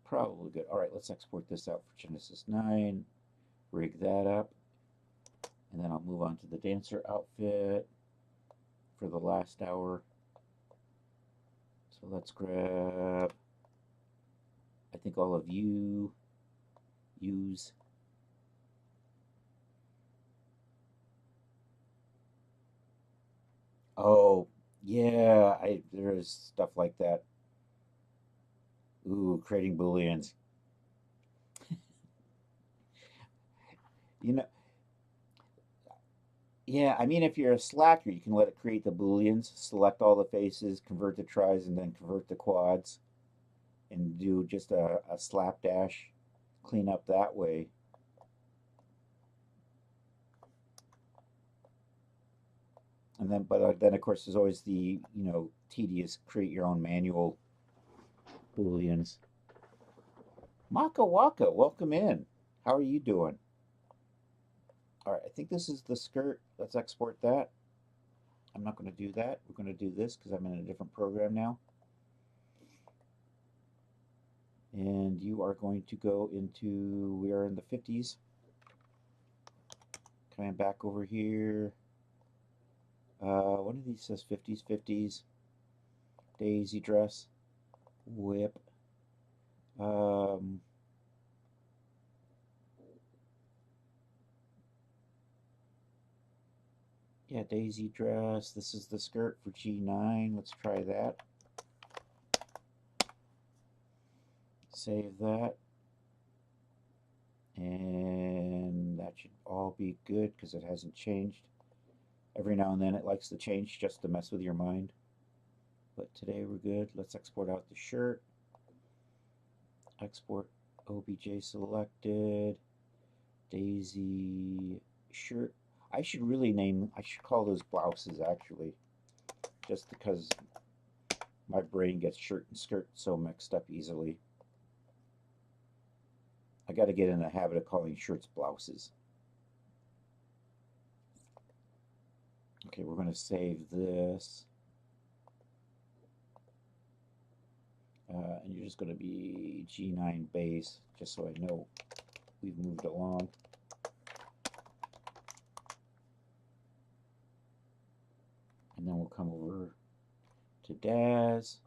Probably good. All right, let's export this out for Genesis 9, rig that up, and then I'll move on to the dancer outfit for the last hour. So let's grab, I think all of you use. Oh, yeah, there's stuff like that. Ooh, creating booleans. You know, yeah, I mean, if you're a slacker, you can let it create the booleans, select all the faces, convert the tries, and then convert the quads, and do just a slapdash clean up that way. And then, but then of course, there's always the, tedious create your own manual booleans. Maka Waka, welcome in. How are you doing? All right, I think this is the skirt. Let's export that. I'm not going to do that. We're going to do this because I'm in a different program now. And you are going to go into, we are in the 50s. Coming back over here. One of these says 50s, 50s. Daisy dress. Whip. Yeah, daisy dress. This is the skirt for G9. Let's try that. Save that. And that should all be good because it hasn't changed. Every now and then it likes to change just to mess with your mind. But today we're good. Let's export out the shirt. Export OBJ selected. Daisy shirt. I should call those blouses actually. Just because my brain gets shirt and skirt so mixed up easily. I got to get in the habit of calling shirts blouses. Okay, we're going to save this. And you're just going to be G9 base, just so I know we've moved along. And then we'll come over to Daz.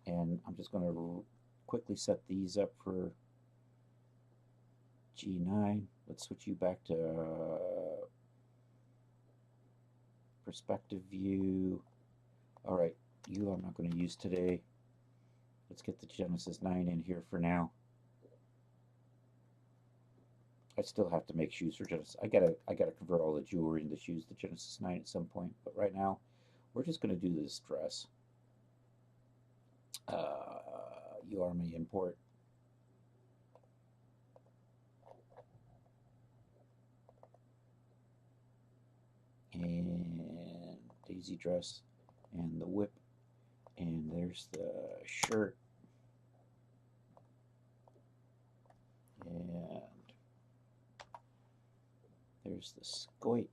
And I'm just going to quickly set these up for G9. Let's switch you back to perspective view. All right, you I'm not going to use today. Let's get the Genesis 9 in here for now. I still have to make shoes for Genesis. I gotta convert all the jewelry into shoes to Genesis 9 at some point. But right now, we're just gonna do this dress. You are my import. And daisy dress and the whip. And there's the shirt. And there's the scoit.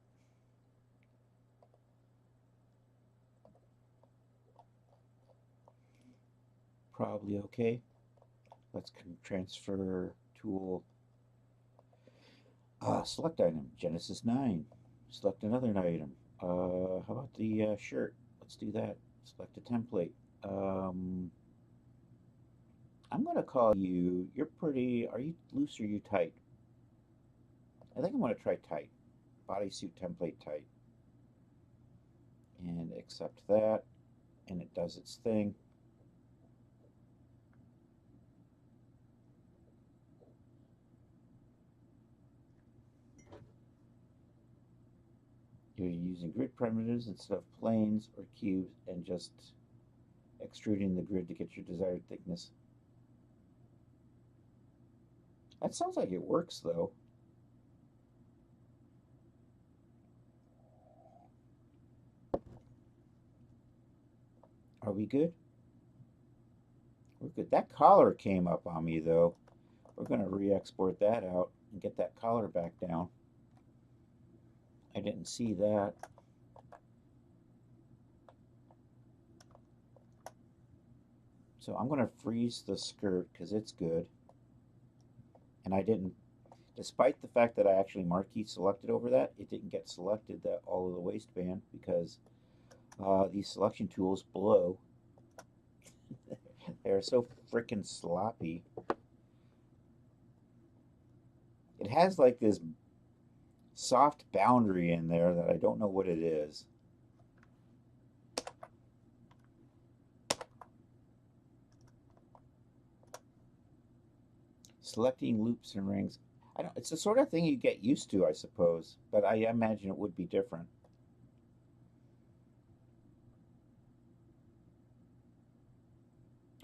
Probably okay. Let's transfer tool. Select item, Genesis 9. Select another item. How about the shirt? Let's do that. Select a template. I'm going to call you, are you loose or you tight? I think I'm going to try tight. Bodysuit template tight. And accept that. And it does its thing. You're using grid primitives instead of planes or cubes and just extruding the grid to get your desired thickness. That sounds like it works though. Are we good? We're good. That collar came up on me though. We're going to re-export that out and get that collar back down. I didn't see that. So I'm going to freeze the skirt because it's good. And I didn't, despite the fact that I actually marquee selected over that, it didn't get selected that all of the waistband because these selection tools below, they're so freaking sloppy. It has like this soft boundary in there that I don't know what it is. Selecting loops and rings. I don't, it's the sort of thing you get used to, I suppose, but I imagine it would be different.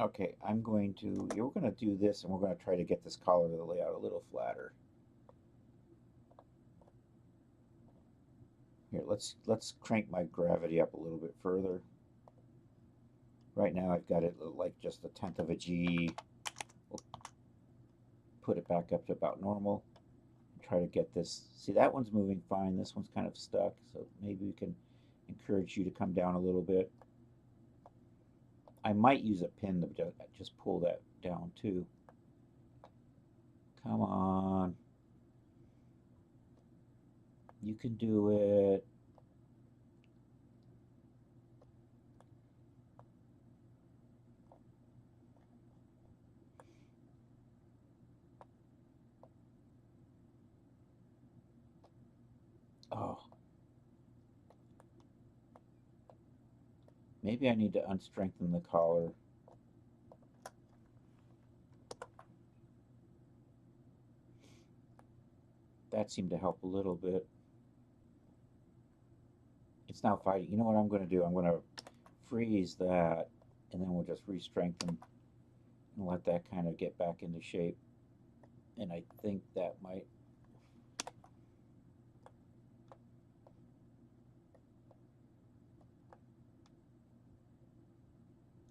Okay, you're going to do this, and we're going to try to get this collar to lay out a little flatter. Here, let's crank my gravity up a little bit further. Right now I've got it like just a tenth of a G. We'll put it back up to about normal. Try to get this. See, that one's moving fine. This one's kind of stuck, so maybe we can encourage you to come down a little bit. I might use a pin to just pull that down too. Come on. You can do it. Oh. Maybe I need to unstrengthen the collar. That seemed to help a little bit. It's now fighting. You know what I'm going to do? I'm going to freeze that, and then we'll just re-strengthen and let that kind of get back into shape. And I think that might...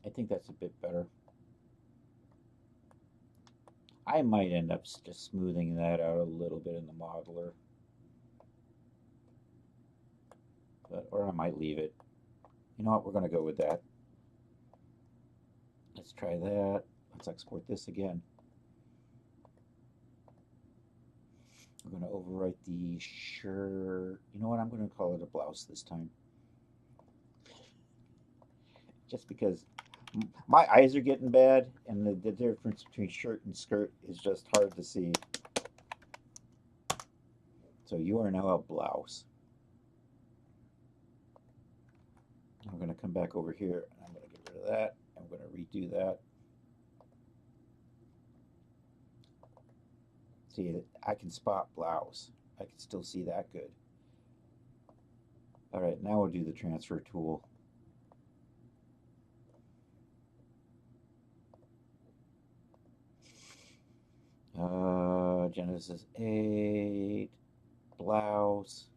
I think that's a bit better. I might end up just smoothing that out a little bit in the modeler. Or I might leave it. You know what? We're going to go with that. Let's try that. Let's export this again. I'm going to overwrite the shirt. You know what? I'm going to call it a blouse this time. Just because my eyes are getting bad, and the difference between shirt and skirt is just hard to see. So you are now a blouse. I'm going to come back over here, and I'm going to get rid of that. I'm going to redo that. See, I can spot blouse. I can still see that good. All right, now we'll do the transfer tool. Genesis 8, blouse.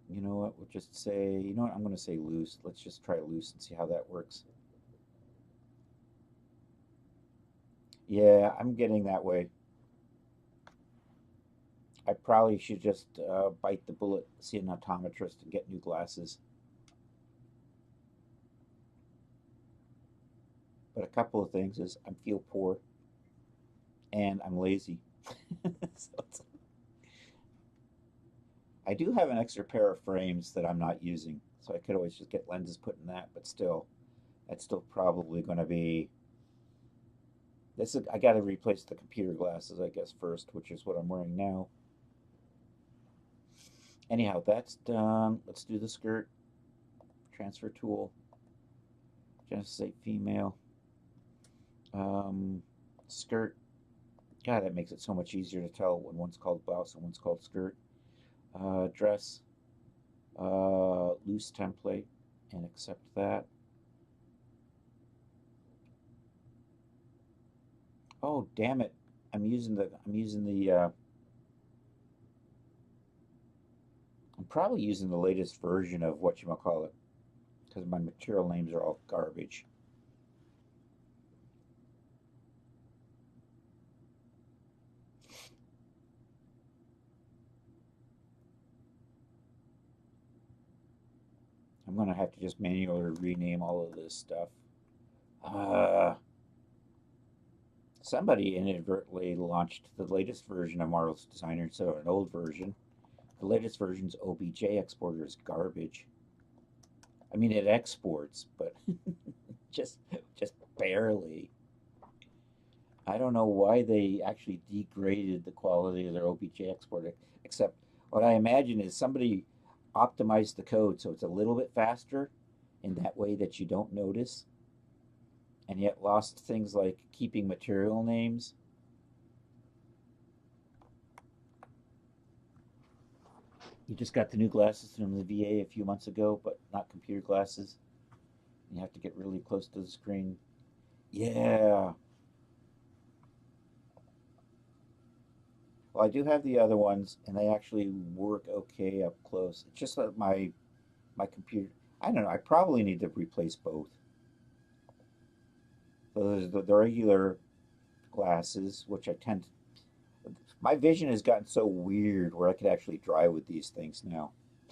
You know what? We'll just say, you know what? I'm going to say loose. Let's just try loose and see how that works. Yeah, I'm getting that way. I probably should just bite the bullet, see an optometrist, and get new glasses. But a couple of things is I feel poor and I'm lazy. So I do have an extra pair of frames that I'm not using, so I could always just get lenses put in that, but still, that's still probably going to be... I got to replace the computer glasses, I guess, first, which is what I'm wearing now. Anyhow, that's done. Let's do the skirt. Transfer tool. Genesis 8 female. Skirt. God, that makes it so much easier to tell when one's called blouse and one's called skirt. Dress. Loose template, and accept that. Oh, damn it. I'm probably using the latest version of whatchamacallit, because my material names are all garbage. I'm going to have to just manually rename all of this stuff. Somebody inadvertently launched the latest version of Marvel's Designer instead of an old version. The latest version's OBJ exporter is garbage. I mean, it exports, but just barely. I don't know why they actually degraded the quality of their OBJ exporter, except what I imagine is somebody optimized the code so it's a little bit faster in that way that you don't notice, and yet lost things like keeping material names. You just got the new glasses from the VA a few months ago, but not computer glasses. You have to get really close to the screen. Yeah. Well, I do have the other ones, and they actually work okay up close. It's just that my computer. I don't know. I probably need to replace both. So there's the regular glasses, which I tend to. My vision has gotten so weird where I could actually drive with these things now,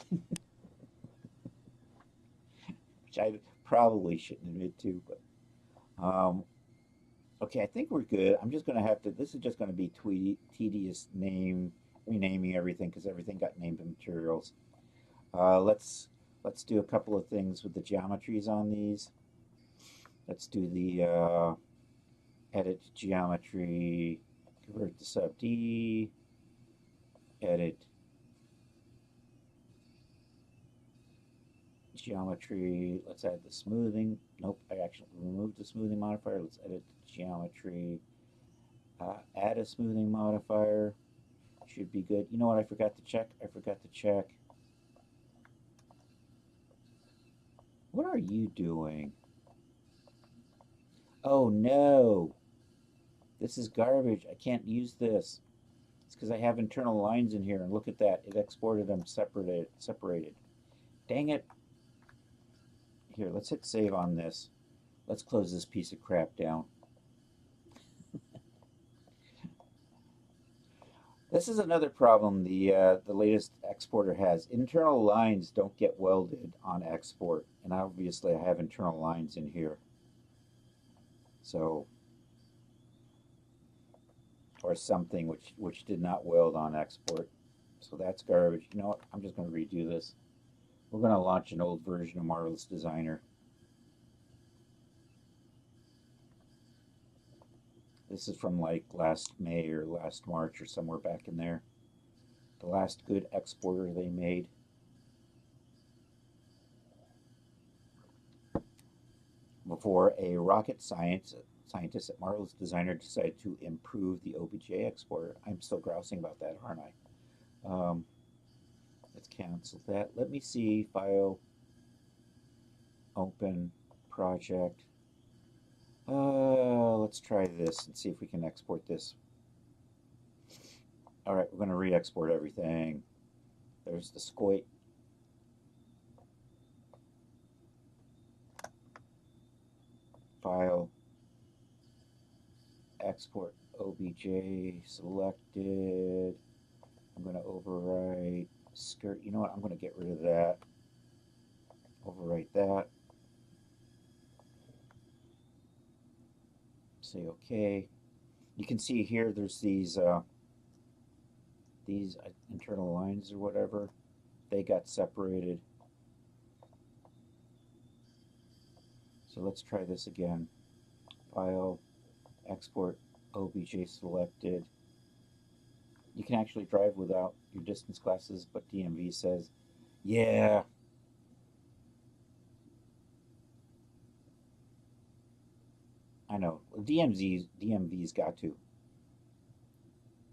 which I probably shouldn't admit to. But okay, I think we're good. I'm just going to have to. This is just going to be tedious renaming everything because everything got named in materials. Uh, let's let's do a couple of things with the geometries on these. Let's do the edit geometry, convert to sub D, edit geometry. Let's add the smoothing. Nope, I actually removed the smoothing modifier. Let's edit geometry. Add a smoothing modifier. Should be good. You know what I forgot to check? I forgot to check. What are you doing? Oh no! This is garbage. I can't use this. It's because I have internal lines in here, and look at that. It exported them separated. Dang it. Here, let's hit save on this. Let's close this piece of crap down. This is another problem the latest exporter has. Internal lines don't get welded on export, and obviously I have internal lines in here. So, or something which did not weld on export. So that's garbage. You know what? I'm just going to redo this. We're going to launch an old version of Marvelous Designer. This is from like last May or last March or somewhere back in there. The last good exporter they made. Before a rocket scientist at Marvelous Designer decided to improve the OBJ exporter. I'm still grousing about that, aren't I? Let's cancel that. Let me see. File, open, project. Let's try this and see if we can export this. All right, we're going to re-export everything. There's the squat. File, export OBJ selected. I'm going to overwrite skirt. You know what? I'm going to get rid of that. Overwrite that. Say OK. You can see here there's these internal lines or whatever. They got separated. So let's try this again. File, export OBJ selected. You can actually drive without your distance glasses, but DMV says, yeah. I know. DMV's got to.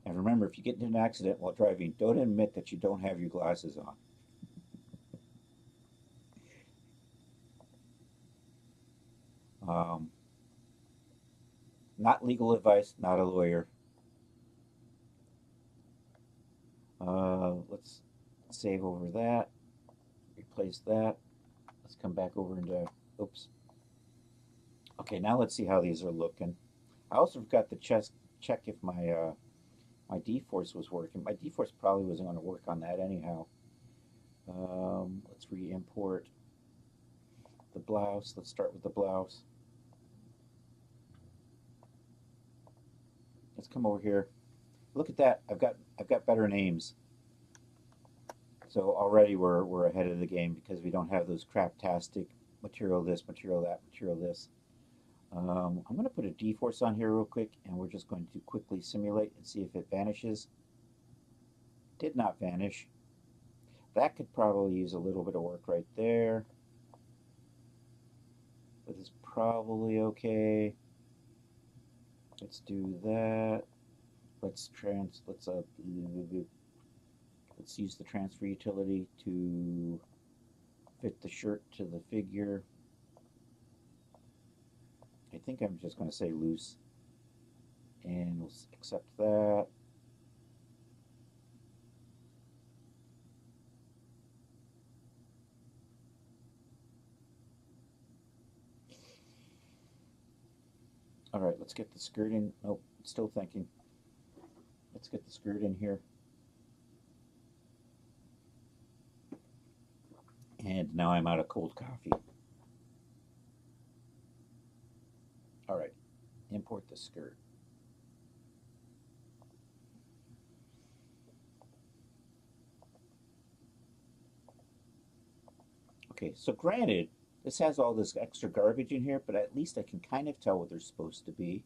And remember, if you get into an accident while driving, don't admit that you don't have your glasses on. Not legal advice, not a lawyer. Let's save over that. Replace that. Let's come back over into, oops. Okay, now let's see how these are looking. I also forgot to check if my D-Force was working. My D-Force probably wasn't going to work on that anyhow. Let's re-import the blouse. Let's start with the blouse. Let's come over here. Look at that. I've got better names. So already we're ahead of the game because we don't have those craptastic material this, material that, material this. I'm going to put a D-Force on here real quick, and we're just going to quickly simulate and see if it vanishes. Did not vanish. That could probably use a little bit of work right there. But it's probably okay. Let's do that. Let's let's use the transfer utility to fit the shirt to the figure. I think I'm just going to say loose, and we'll accept that. All right, let's get the skirt in. Nope, still thinking. Let's get the skirt in here. And now I'm out of cold coffee. All right, import the skirt. Okay, so granted, this has all this extra garbage in here, but at least I can kind of tell what they're supposed to be.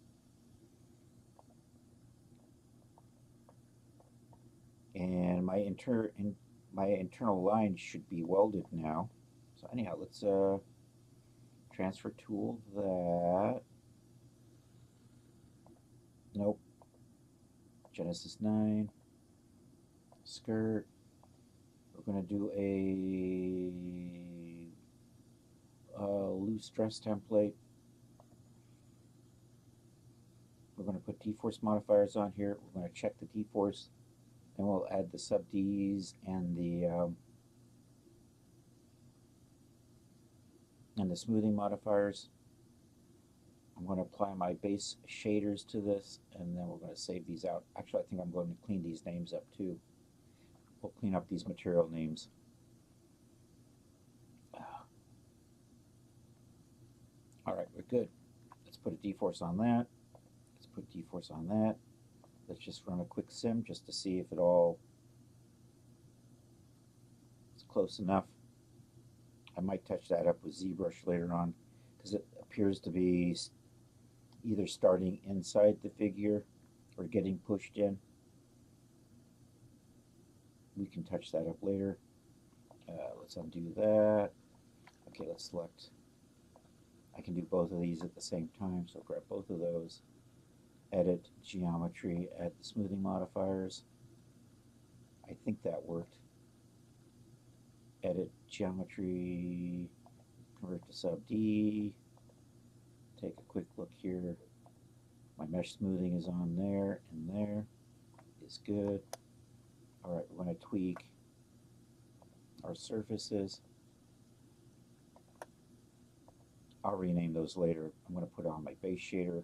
And my internal line should be welded now. So anyhow, let's transfer tool that. Nope. Genesis 9. Skirt. We're going to do a loose dress template. We're going to put D-force modifiers on here. We're going to check the D-force. Then we'll add the sub Ds and the smoothing modifiers. I'm going to apply my base shaders to this, and then we're going to save these out. Actually, I think I'm going to clean these names up too. We'll clean up these material names. All right, we're good. Let's put a D-force on that. Let's put D-force on that. Let's just run a quick sim just to see if it all is close enough. I might touch that up with ZBrush later on because it appears to be either starting inside the figure or getting pushed in. We can touch that up later. Let's undo that. Okay, let's select. I can do both of these at the same time, so grab both of those. Edit geometry, add the smoothing modifiers. I think that worked. Edit geometry, convert to sub D. Take a quick look here. My mesh smoothing is on there, and there is good. All right, we're going to tweak our surfaces. I'll rename those later. I'm going to put on my base shader.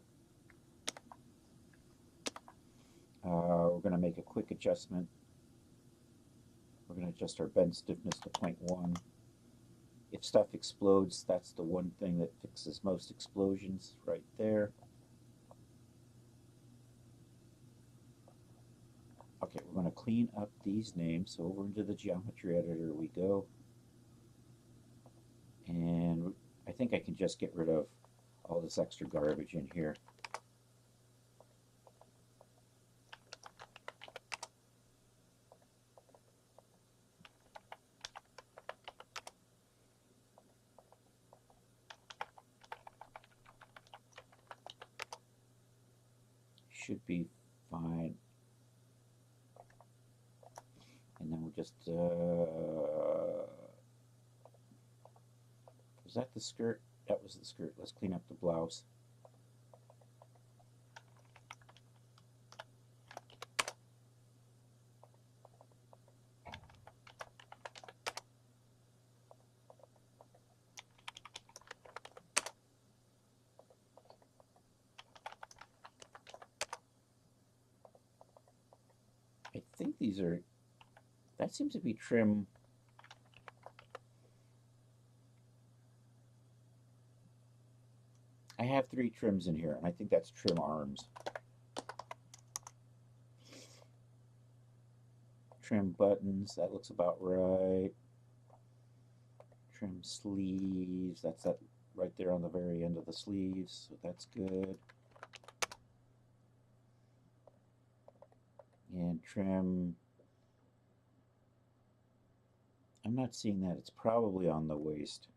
We're going to make a quick adjustment. We're going to adjust our bend stiffness to 0.1. If stuff explodes, that's the one thing that fixes most explosions right there. Okay, we're going to clean up these names. So over into the geometry editor we go. And I think I can just get rid of all this extra garbage in here. Should be fine. And then we'll just, was that the skirt? That was the skirt. Let's clean up the blouse. I think these are, that seems to be trim. I have 3 trims in here, and I think that's trim arms. Trim buttons, that looks about right. Trim sleeves, that's that right there on the very end of the sleeves, so that's good. And trim, I'm not seeing that. It's probably on the waist.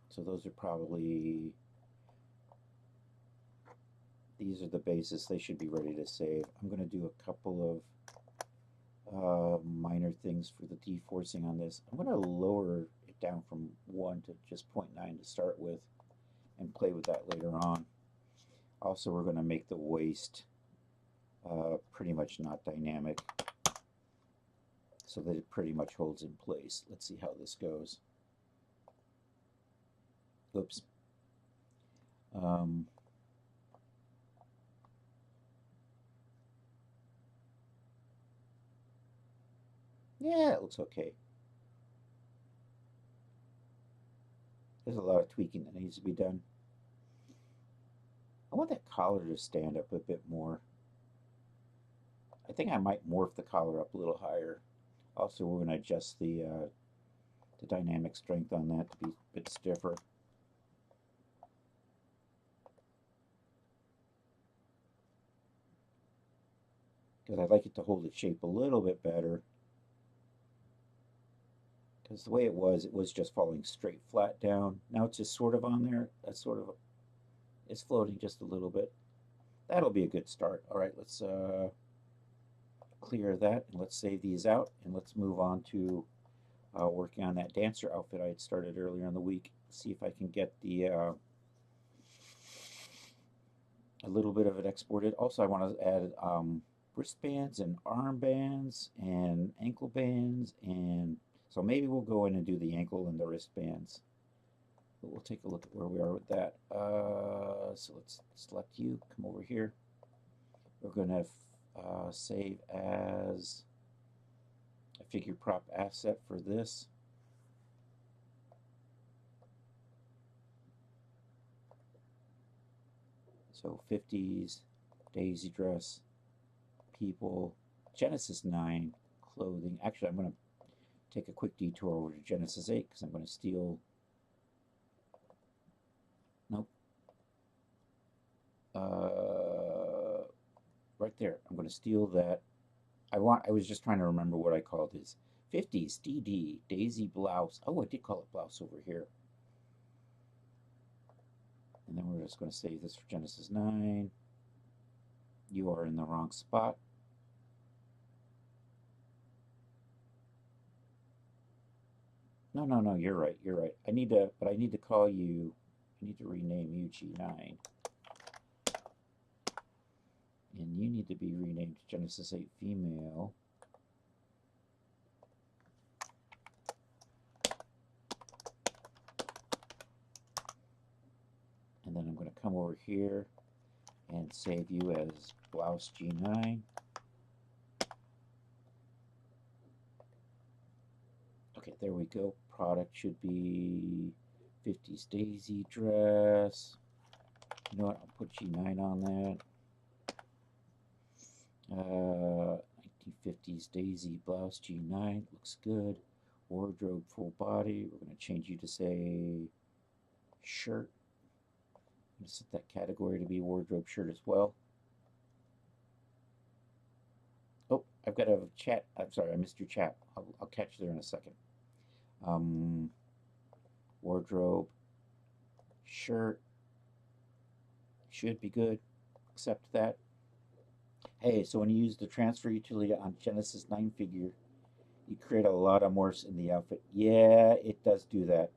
So those are probably these are the bases. They should be ready to save. I'm going to do a couple of minor things for the deforcing on this. I'm going to lower it down from 1 to just 0.9 to start with and play with that later on. Also, we're going to make the waist pretty much not dynamic so that it pretty much holds in place. Let's see how this goes. Oops. Yeah, it looks okay. There's a lot of tweaking that needs to be done. I want that collar to stand up a bit more. I think I might morph the collar up a little higher. Also, we're going to adjust the dynamic strength on that to be a bit stiffer. Because I'd like it to hold its shape a little bit better. Because the way it was just falling straight flat down. Now it's just sort of on there. That's sort of, it's floating just a little bit. That'll be a good start. All right, let's clear that and let's save these out and let's move on to working on that dancer outfit I had started earlier in the week. See if I can get the a little bit of it exported. Also, I want to add wristbands and armbands and ankle bands, and so maybe we'll go in and do the ankle and the wristbands. But we'll take a look at where we are with that. So let's select you, come over here. We're going to save as a figure prop asset for this. So 50s, Daisy dress, people, Genesis 9, clothing. Actually, I'm going to take a quick detour over to Genesis 8 because I'm going to steal. Nope. Right there. I'm going to steal that. I was just trying to remember what I called his 50s DD Daisy blouse. Oh, I did call it blouse over here. And then we're just going to save this for Genesis 9. You are in the wrong spot. No, you're right. I need to call you, I need to rename you G9. And you need to be renamed Genesis 8 female. And then I'm going to come over here and save you as blouse G9. Okay, there we go. Product should be 50s Daisy dress. You know what? I'll put G9 on that. 1950s Daisy blouse G9 looks good. Wardrobe full body. We're going to change you to say shirt. I'm going to set that category to be wardrobe shirt as well. Oh, I've got a chat. I'm sorry, I missed your chat. I'll catch you there in a second. Wardrobe shirt should be good. Accept that. Hey, so when you use the transfer utility on Genesis 9 figure, you create a lot of morphs in the outfit. Yeah, it does do that.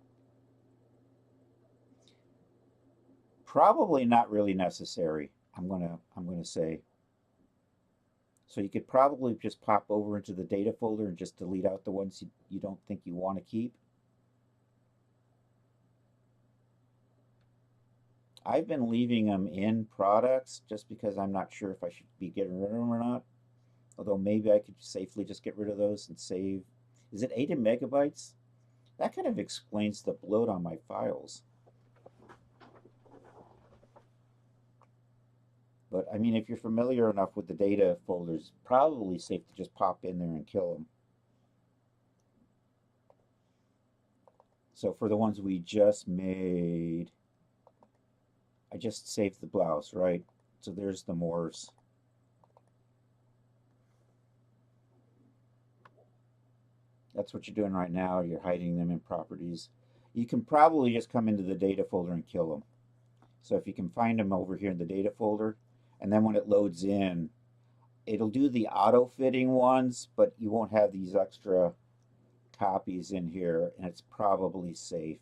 Probably not really necessary, I'm gonna say. So you could probably just pop over into the data folder and just delete out the ones you don't think you want to keep. I've been leaving them in products just because I'm not sure if I should be getting rid of them or not. Although maybe I could safely just get rid of those and save. Is it 8 megabytes? That kind of explains the bloat on my files. But I mean, if you're familiar enough with the data folders, probably safe to just pop in there and kill them. So for the ones we just made, I just saved the blouse, right? So there's the morphs. That's what you're doing right now. You're hiding them in properties. You can probably just come into the data folder and kill them. So if you can find them over here in the data folder, And then when it loads in, it'll do the auto fitting ones, but you won't have these extra copies in here, and it's probably safe.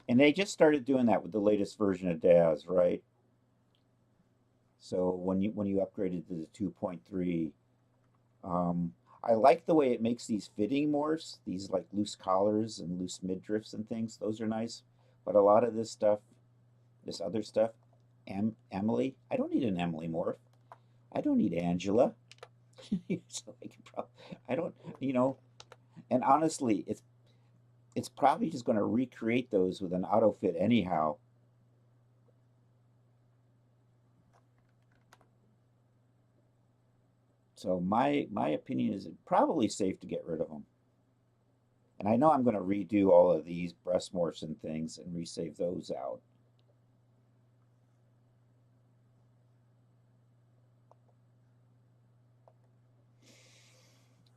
And they just started doing that with the latest version of DAZ, right? So when you upgraded to the 2.3, I like the way it makes these fitting morphs, these like loose collars and loose midriffs and things. Those are nice. But a lot of this stuff, this other stuff, Emily, I don't need an Emily morph. I don't need Angela. So I don't, and honestly, it's probably just going to recreate those with an auto fit anyhow. So my opinion is it's probably safe to get rid of them. And I know I'm going to redo all of these breast morphs and things and resave those out.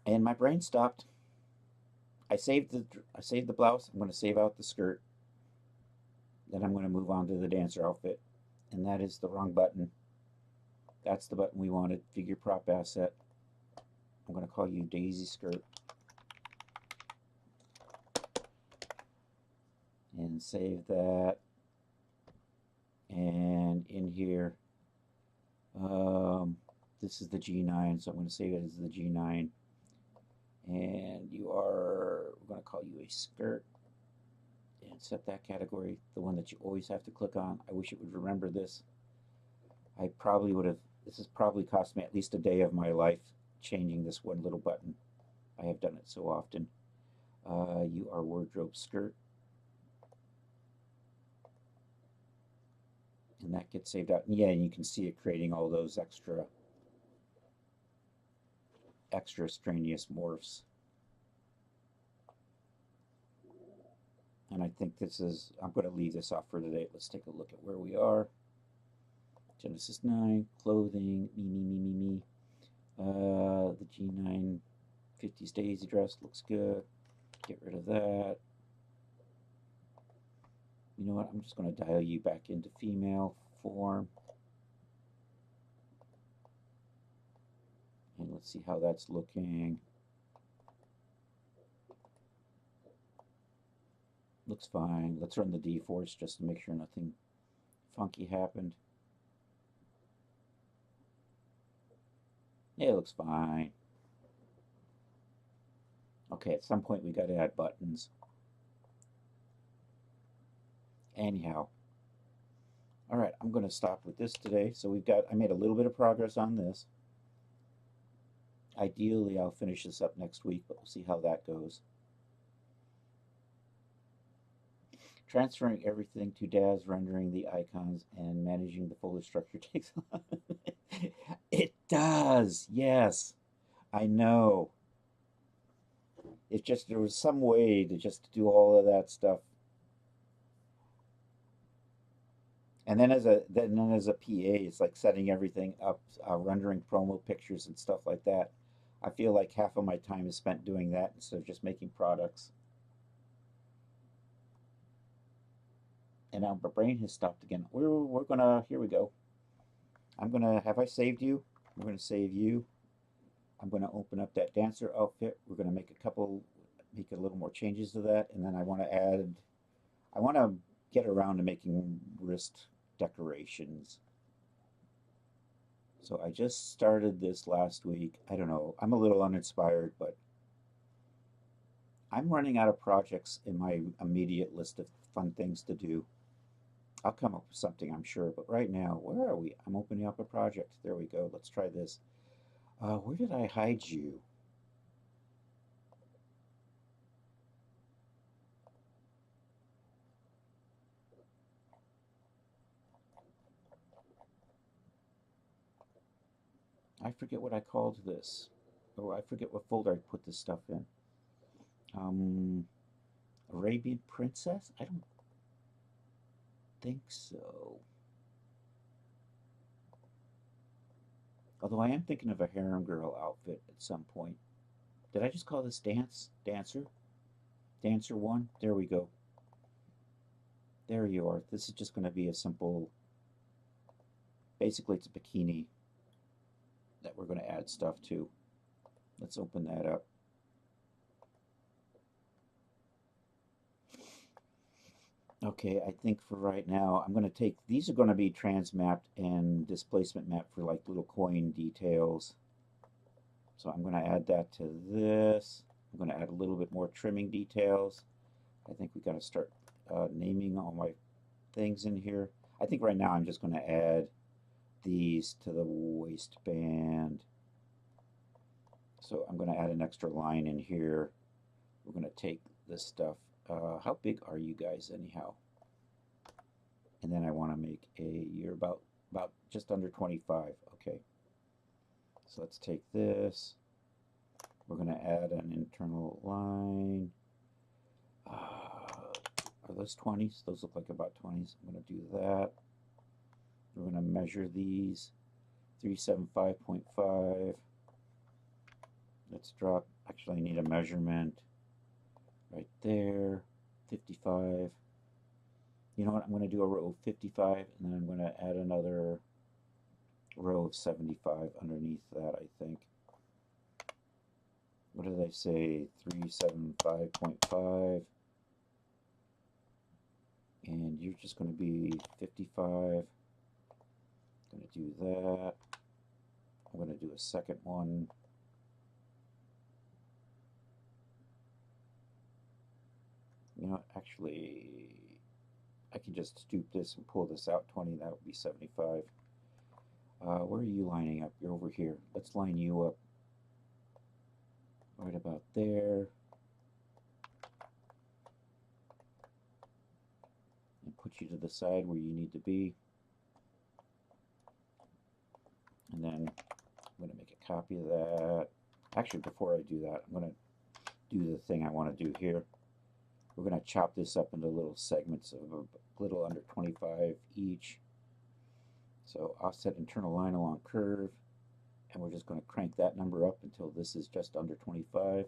And my brain stopped. I saved the blouse. I'm going to save out the skirt. Then I'm going to move on to the dancer outfit. And that is the wrong button. That's the button we wanted. Figure prop asset. I'm going to call you Daisy Skirt. And save that. And in here, this is the G9, so I'm going to save it as the G9. And we're going to call you a skirt. And set that category, the one that you always have to click on. I wish it would remember this. I probably would have, this has probably cost me at least a day of my life changing this one little button. I have done it so often. You are wardrobe skirt. And that gets saved out. And yeah, and you can see it creating all those extra extraneous morphs. And I think I'm going to leave this off for today. Let's take a look at where we are. Genesis 9, clothing, me. The G9 50s Daisy dress looks good. Get rid of that. You know what? I'm just going to dial you back into female form. And let's see how that's looking. Looks fine. Let's run the D-Force just to make sure nothing funky happened. Yeah, it looks fine. Okay, at some point we got to add buttons. Anyhow. All right, I'm going to stop with this today. So I made a little bit of progress on this. Ideally, I'll finish this up next week, but we'll see how that goes. Transferring everything to DAZ, rendering the icons, and managing the folder structure takes on. It does, yes. I know. It's just there was some way to just do all of that stuff. And then as a PA, it's like setting everything up, rendering promo pictures and stuff like that. I feel like half of my time is spent doing that instead of just making products. And now my brain has stopped again. We're gonna, here we go. Have I saved you? We're gonna save you. I'm gonna open up that dancer outfit. We're gonna make a little more changes to that. And then I wanna get around to making wrist decorations. So I just started this last week. I don't know, I'm a little uninspired, but I'm running out of projects in my immediate list of fun things to do. I'll come up with something, I'm sure, but right now, where are we? I'm opening up a project. There we go. Let's try this. Where did I hide you? I forget what I called this. Oh, I forget what folder I put this stuff in. Arabian Princess? I don't think so. Although I am thinking of a harem girl outfit at some point. Did I just call this Dancer? Dancer 1? There we go. There you are. This is just going to be a simple Basically, it's a bikini that we're going to add stuff to. Let's open that up. Okay, I think for right now, I'm going to take, these are going to be transmapped and displacement map for like little coin details. So I'm going to add that to this. I'm going to add a little bit more trimming details. I think we got to start naming all my things in here. I think right now I'm just going to add these to the waistband. So I'm going to add an extra line in here. We're going to take this stuff. How big are you guys anyhow? And then I want to make you're about just under 25. Okay. So let's take this. We're going to add an internal line. Are those 20s? Those look like about 20s. I'm going to do that. We're going to measure these. 375.5. Let's drop. Actually, I need a measurement right there. 55. You know what? I'm going to do a row of 55, and then I'm going to add another row of 75 underneath that, I think. What did I say? 375.5. And you're just going to be 55. Going to do that. I'm going to do a second one. You know, actually, I can just stoop this and pull this out 20. That would be 75. Where are you lining up? You're over here. Let's line you up right about there. And put you to the side where you need to be. And then I'm going to make a copy of that. Actually, before I do that, I'm going to do the thing I want to do here. We're going to chop this up into little segments of a little under 25 each. So offset internal line along curve, and we're just going to crank that number up until this is just under 25.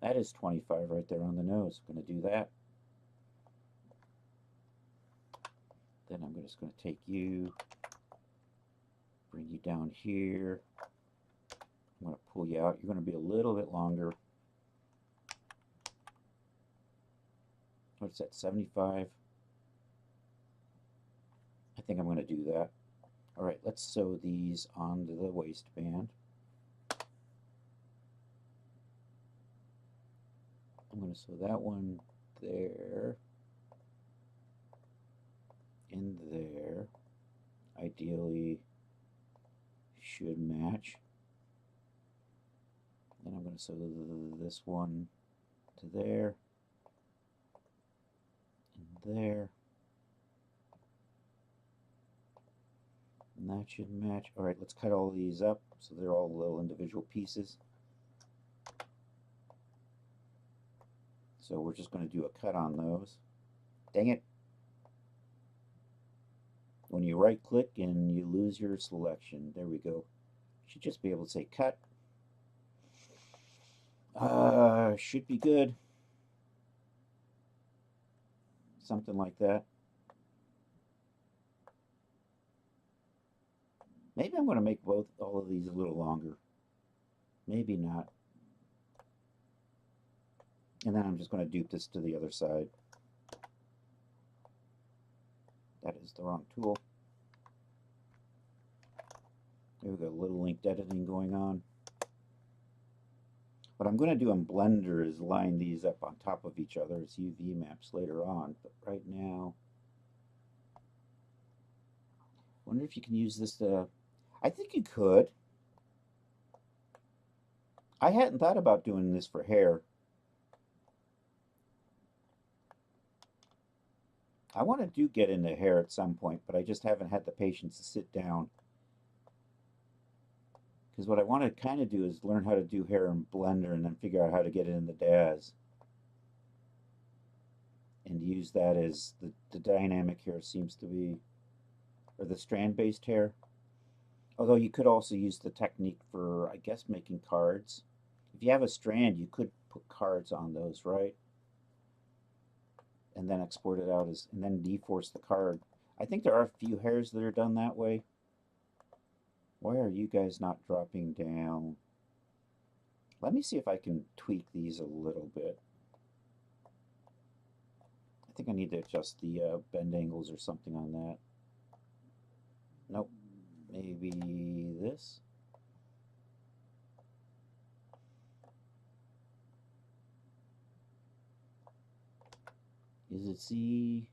That is 25 right there on the nose. I'm going to do that. Then I'm just going to take you, bring you down here. I'm going to pull you out. You're going to be a little bit longer. What's that, 75? I think I'm going to do that. All right, let's sew these onto the waistband. I'm going to sew that one there and there. Ideally should match. Then I'm going to sew this one to there and there. And that should match. All right, let's cut all these up so they're all little individual pieces. So we're just going to do a cut on those. Dang it. When you right click and you lose your selection, there we go. You should just be able to say cut. Should be good. Something like that. Maybe I'm going to make all of these a little longer. Maybe not. And then I'm just going to dupe this to the other side. That is the wrong tool. There we go, a little linked editing going on. What I'm going to do in Blender is line these up on top of each other as UV maps later on. But right now, I wonder if you can use this to... I think you could. I hadn't thought about doing this for hair. I want to get into hair at some point, but I just haven't had the patience to sit down. Because what I want to kind of do is learn how to do hair in Blender and then figure out how to get it in the DAZ. And use that as the dynamic hair seems to be, or the strand-based hair. Although you could also use the technique for, I guess, making cards. If you have a strand, you could put cards on those, right? and then export it out as, and then deforce the card. I think there are a few hairs that are done that way. Why are you guys not dropping down? Let me see if I can tweak these a little bit. I think I need to adjust the bend angles or something on that. Nope. Maybe this. Is it C?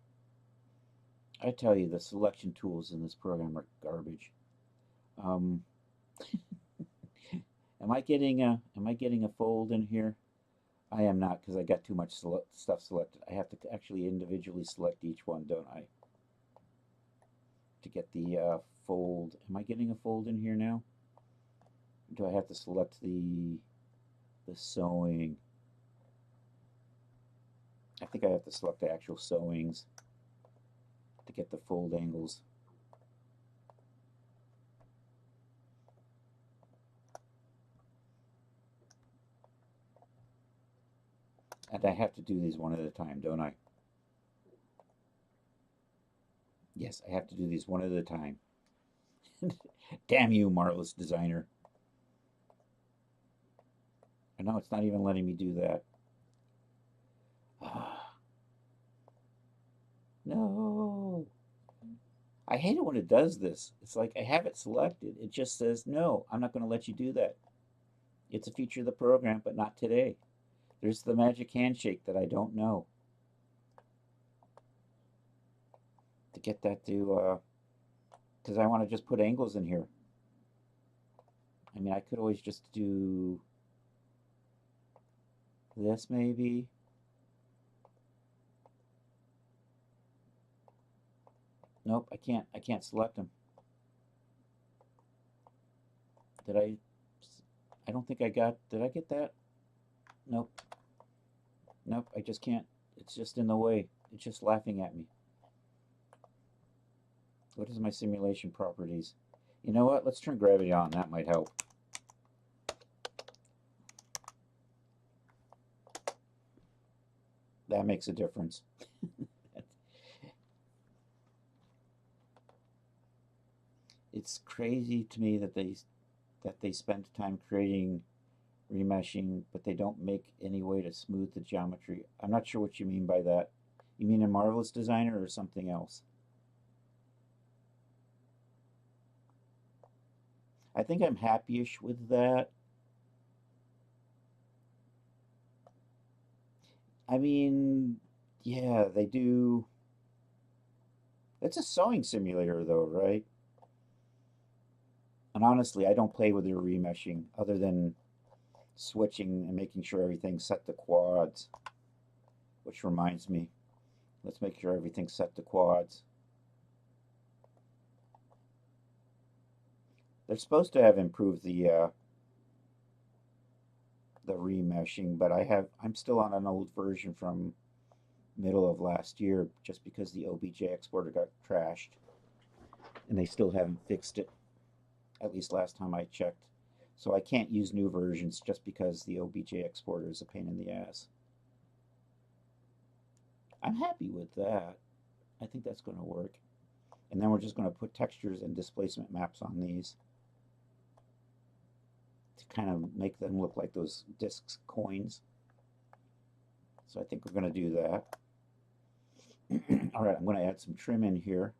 I tell you, the selection tools in this program are garbage. Am I getting a fold in here? I am not, because I got too much stuff selected. I have to actually individually select each one, don't I? To get the fold. Am I getting a fold in here now? Do I have to select the sewing? I think I have to select the actual sewings to get the fold angles. And I have to do these one at a time, don't I? Yes, I have to do these one at a time. Damn you, Marvelous Designer. I know it's not even letting me do that. No. I hate it when it does this. It's like I have it selected. It just says, no, I'm not going to let you do that. It's a feature of the program, but not today. There's the magic handshake that I don't know. To get that to, because I want to just put angles in here. I mean, I could always just do this maybe. Nope, I can't select them. Did I don't think I got, did I get that? Nope. Nope, I just can't. It's just in the way. It's just laughing at me. What is my simulation properties? You know what? Let's turn gravity on. That might help. That makes a difference. It's crazy to me that they spend time creating remeshing, but they don't make any way to smooth the geometry. I'm not sure what you mean by that. You mean in Marvelous Designer or something else? I think I'm happy-ish with that. I mean, yeah, they do. It's a sewing simulator, though, right? And honestly, I don't play with the remeshing other than switching and making sure everything's set to quads. Which reminds me, let's make sure everything's set to quads. They're supposed to have improved the remeshing, but I'm still on an old version from middle of last year just because the OBJ exporter got trashed. And they still haven't fixed it, at least last time I checked. So I can't use new versions just because the OBJ exporter is a pain in the ass. I'm happy with that. I think that's going to work. And then we're just going to put textures and displacement maps on these to kind of make them look like those discs coins. So I think we're going to do that. All right, I'm going to add some trim in here.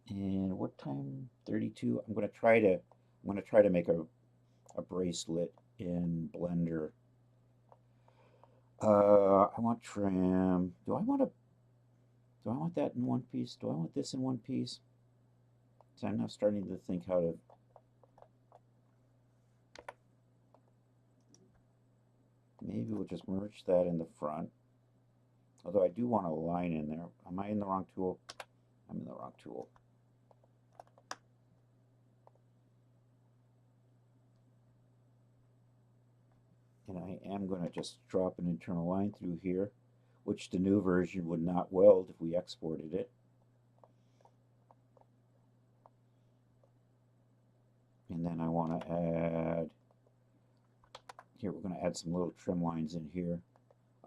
And what time? 32. I'm going to try to make a bracelet in Blender. I want trim. Do I want that in one piece? Do I want this in one piece? So I'm now starting to think how to. Maybe we'll just merge that in the front. Although I do want a line in there. Am I in the wrong tool? I'm in the wrong tool. And I am going to just drop an internal line through here, which the new version would not weld if we exported it. And then I want to add, here we're going to add some little trim lines in here.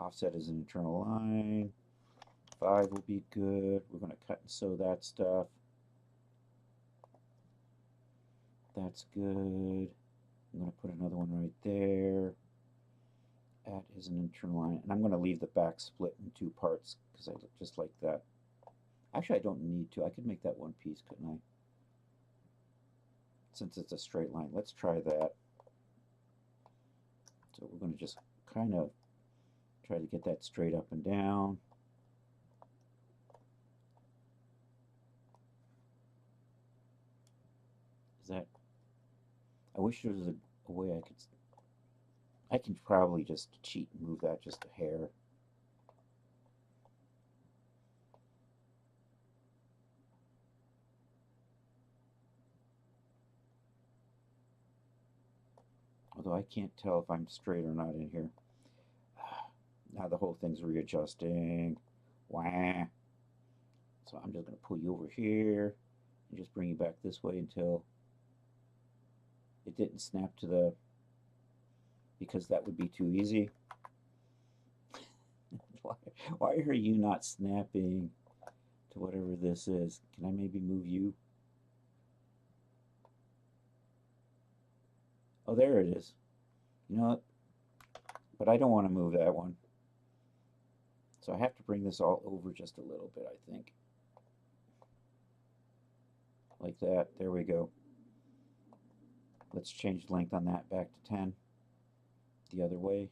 Offset is an internal line. 5 will be good. We're going to cut and sew that stuff. That's good. I'm going to put another one right there. That is an internal line. And I'm going to leave the back split in 2 parts because I look just like that. Actually, I don't need to. I could make that one piece, couldn't I? Since it's a straight line. Let's try that. So we're going to just kind of try to get that straight up and down. Is that... I wish there was a way I can probably just cheat and move that just a hair. Although I can't tell if I'm straight or not in here. Now the whole thing's readjusting. Wah. So I'm just going to pull you over here and just bring you back this way until it didn't snap to the... because that would be too easy. Why are you not snapping to whatever this is? Can I maybe move you? Oh, there it is. You know what? But I don't want to move that one. So I have to bring this all over just a little bit, I think. Like that. There we go. Let's change length on that back to 10. The other way.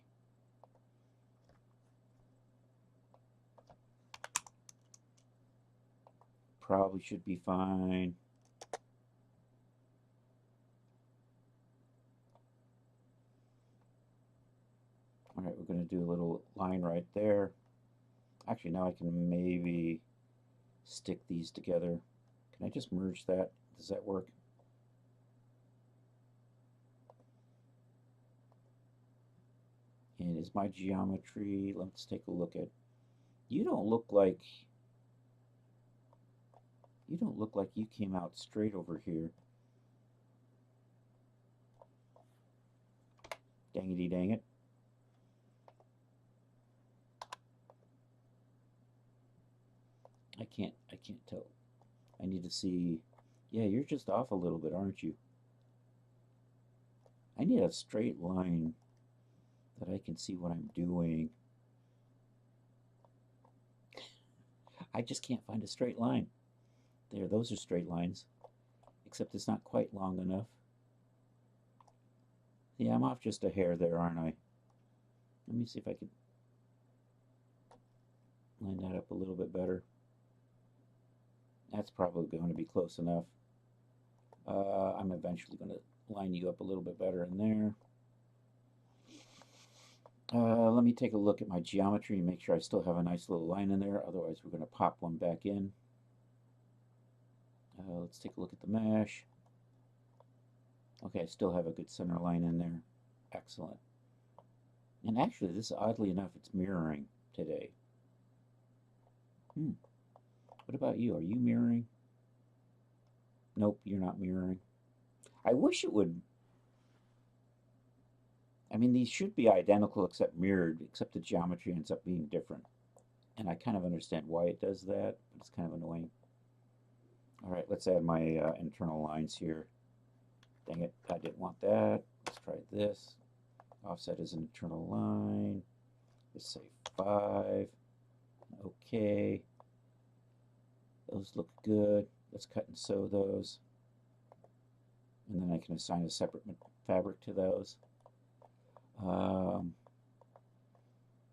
Probably should be fine. All right, we're going to do a little line right there. Actually, now I can maybe stick these together. Can I just merge that? Does that work? And is my geometry, let's take a look at, you don't look like you came out straight over here. Dangity dang it. I can't tell. I need to see. Yeah, you're just off a little bit, aren't you? I need a straight line that I can see what I'm doing. I just can't find a straight line. There, those are straight lines. Except it's not quite long enough. Yeah, I'm off just a hair there, aren't I? Let me see if I can line that up a little bit better. That's probably going to be close enough. I'm eventually going to line you up a little bit better in there. Let me take a look at my geometry and make sure I still have a nice little line in there. Otherwise, we're going to pop one back in. Let's take a look at the mesh. Okay, I still have a good center line in there. Excellent. And actually, this, oddly enough, it's mirroring today. What about you? Are you mirroring? Nope, you're not mirroring. I wish it would. I mean, these should be identical except mirrored, except the geometry ends up being different. And I kind of understand why it does that, but it's kind of annoying. All right, let's add my internal lines here. Dang it, I didn't want that. Let's try this. Offset is an internal line. Let's say 5. Okay. Those look good. Let's cut and sew those. And then I can assign a separate fabric to those.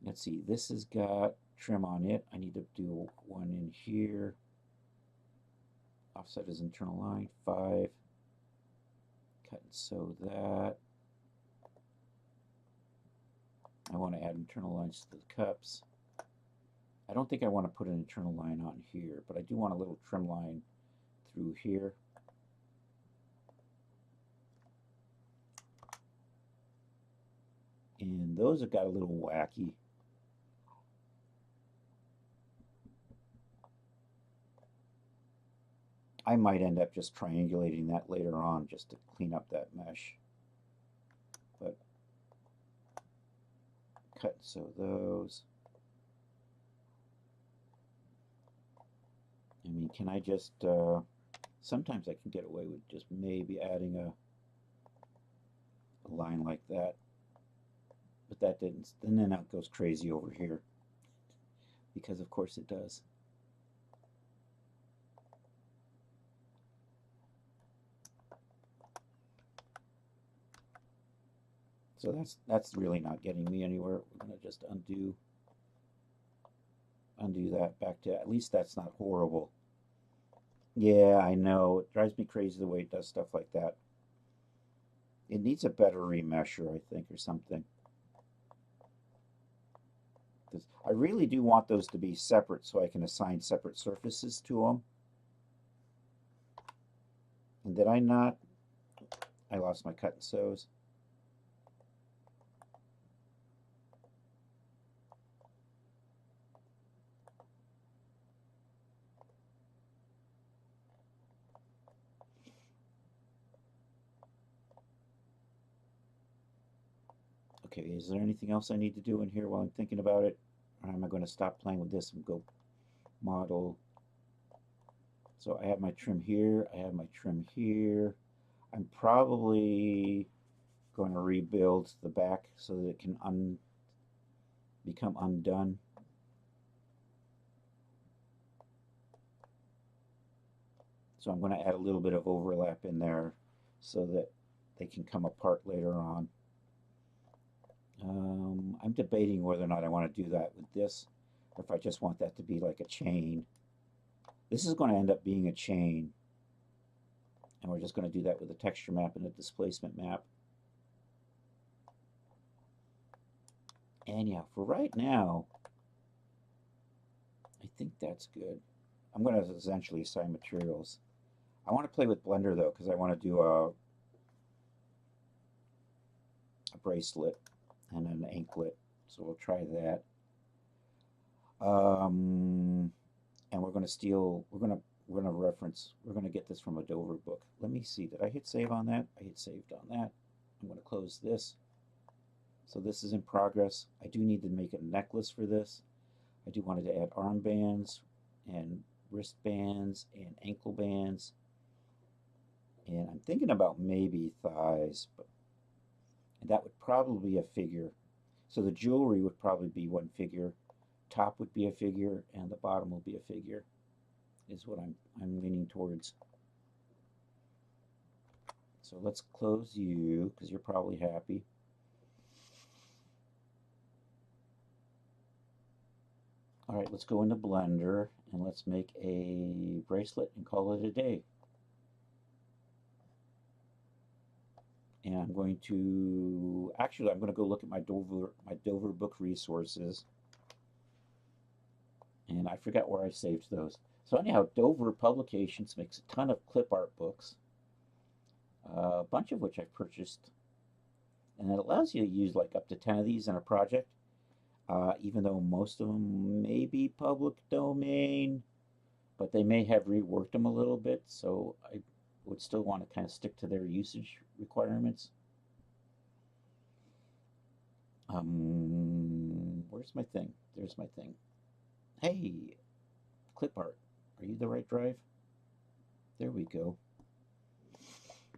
Let's see, this has got trim on it. I need to do one in here. Offset is internal line, 5. Cut and sew that. I want to add internal lines to the cups. I don't think I want to put an internal line on here, but I do want a little trim line through here. And those have got a little wacky. I might end up just triangulating that later on just to clean up that mesh. But cut and sew those. I mean, can I just, sometimes I can get away with just maybe adding a line like that. But that didn't, and then it goes crazy over here. Because of course it does. So that's really not getting me anywhere. We're going to just undo that back to, at least that's not horrible. Yeah, I know. It drives me crazy the way it does stuff like that. It needs a better remesher, I think, or something. Because I really do want those to be separate so I can assign separate surfaces to them. And did I not? I lost my cut and sews. Okay, is there anything else I need to do in here while I'm thinking about it? Or am I going to stop playing with this and go model? So I have my trim here, I have my trim here. I'm probably going to rebuild the back so that it can become undone. So I'm going to add a little bit of overlap in there so that they can come apart later on. I'm debating whether or not I want to do that with this, or if I just want that to be like a chain. This is going to end up being a chain, and we're just going to do that with a texture map and a displacement map. And yeah, for right now, I think that's good. I'm going to essentially assign materials. I want to play with Blender though, because I want to do a bracelet and an anklet. So we'll try that. And we're going to steal, we're going to reference, we're going to get this from a Dover book. Let me see, did I hit save on that? I hit saved on that. I'm going to close this. So this is in progress. I do need to make a necklace for this. I do want to add armbands and wristbands and ankle bands. And I'm thinking about maybe thighs, but and that would probably be a figure. So the jewelry would probably be one figure, top would be a figure, and the bottom will be a figure, is what I'm leaning towards. So let's close you, because you're probably happy. All right, let's go into Blender, and let's make a bracelet and call it a day. And I'm going to, actually, I'm going to go look at my Dover book resources. And I forgot where I saved those. So anyhow, Dover Publications makes a ton of clip art books, a bunch of which I've purchased. And it allows you to use like up to 10 of these in a project, even though most of them may be public domain, but they may have reworked them a little bit. So I would still want to kind of stick to their usage requirements. Where's my thing? There's my thing. Hey, clip art. Are you the right drive? There we go.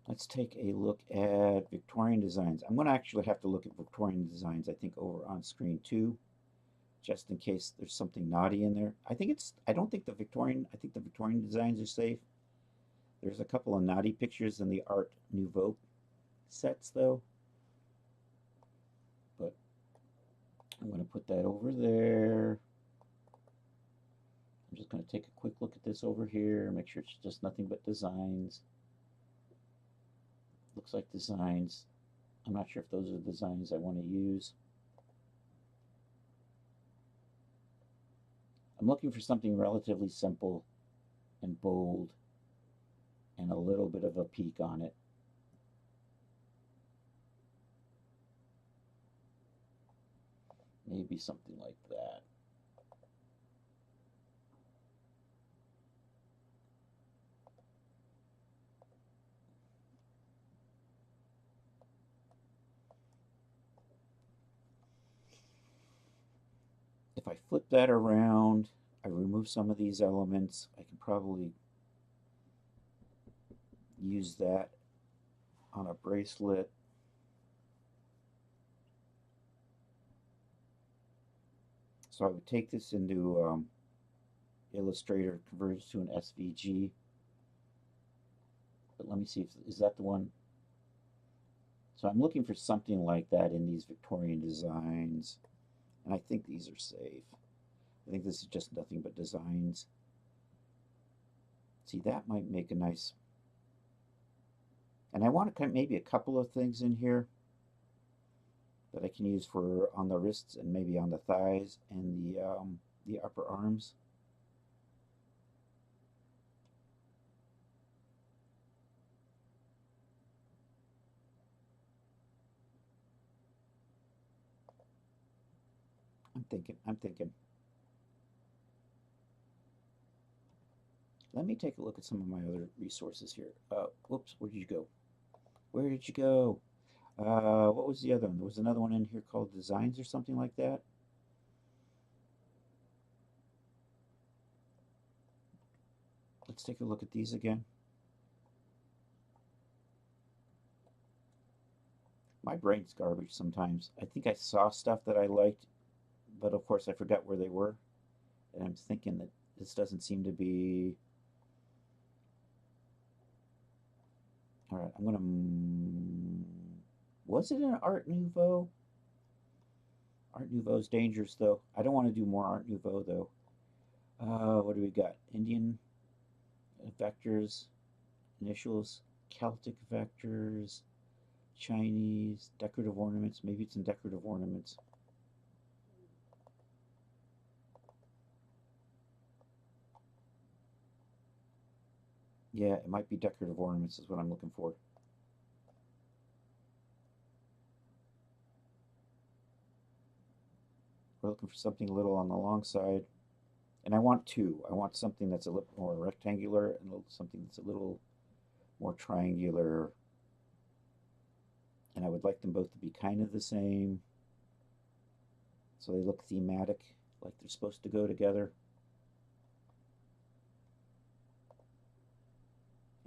Let's take a look at Victorian designs. I'm going to actually have to look at Victorian designs, I think, over on screen too, just in case there's something naughty in there. I think I think the Victorian designs are safe. There's a couple of naughty pictures in the Art Nouveau sets, though. But I'm going to put that over there. I'm just going to take a quick look at this over here, make sure it's just nothing but designs. Looks like designs. I'm not sure if those are the designs I want to use. I'm looking for something relatively simple and bold and a little bit of a peak on it. Maybe something like that. if I flip that around, I remove some of these elements, I can probably use that on a bracelet. So I would take this into Illustrator, convert it to an SVG. But let me see, is that the one? So I'm looking for something like that in these Victorian designs. And I think these are safe. I think this is just nothing but designs. See, that might make a nice... And I want to maybe a couple of things in here that I can use for on the wrists and maybe on the thighs and the upper arms. I'm thinking. Let me take a look at some of my other resources here. Whoops, where did you go? Where did you go? What was the other one? There was another one in here called Designs or something like that. Let's take a look at these again. My brain's garbage sometimes. I think I saw stuff that I liked, but of course I forgot where they were. And I'm thinking that this doesn't seem to be... All right, I'm going to... Was it an Art Nouveau? Art Nouveau's dangerous, though. I don't want to do more Art Nouveau, though. What do we got? Indian vectors, initials, Celtic vectors, Chinese, decorative ornaments. Maybe it's in decorative ornaments. Yeah, it might be decorative ornaments is what I'm looking for. We're looking for something a little on the long side. And I want two. I want something that's a little more rectangular and something that's a little more triangular. And I would like them both to be kind of the same. So they look thematic, like they're supposed to go together.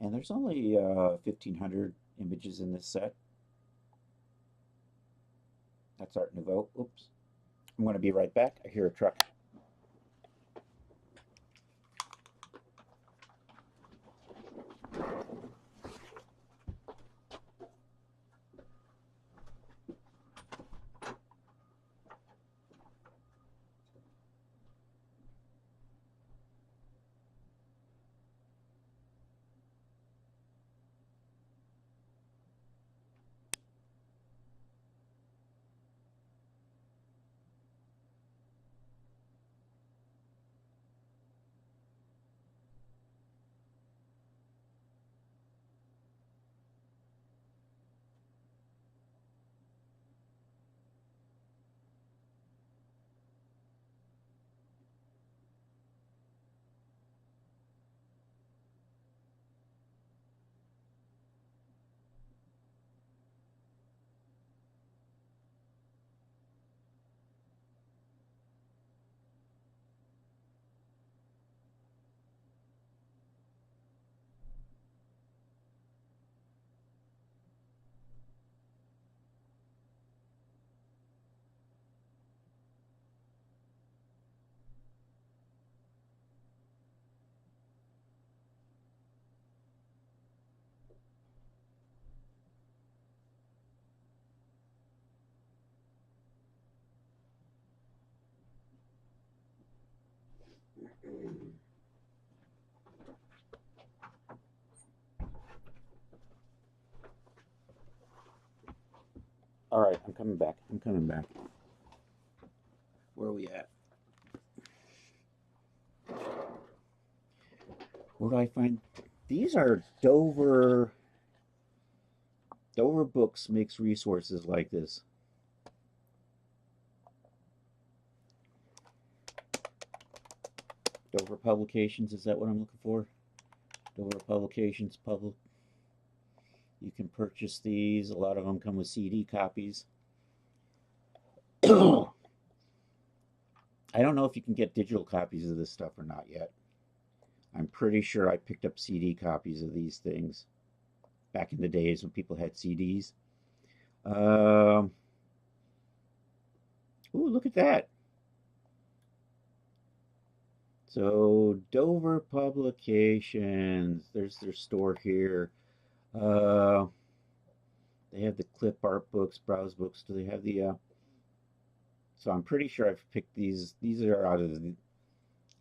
And there's only 1,500 images in this set. That's Art Nouveau. Oops. I'm going to be right back. I hear a truck. All right, I'm coming back. Where are we at? Where do I find? These are Dover. Dover Books makes resources like this. Dover Publications, is that what I'm looking for? Dover Publications, you can purchase these. A lot of them come with CD copies. I don't know if you can get digital copies of this stuff or not yet. I'm pretty sure I picked up CD copies of these things back in the days when people had CDs. Um, Ooh, look at that. So Dover Publications, there's their store here. Uh, they have the clip art books, browse books. Do they have the? So I'm pretty sure I've picked these. These are out of the.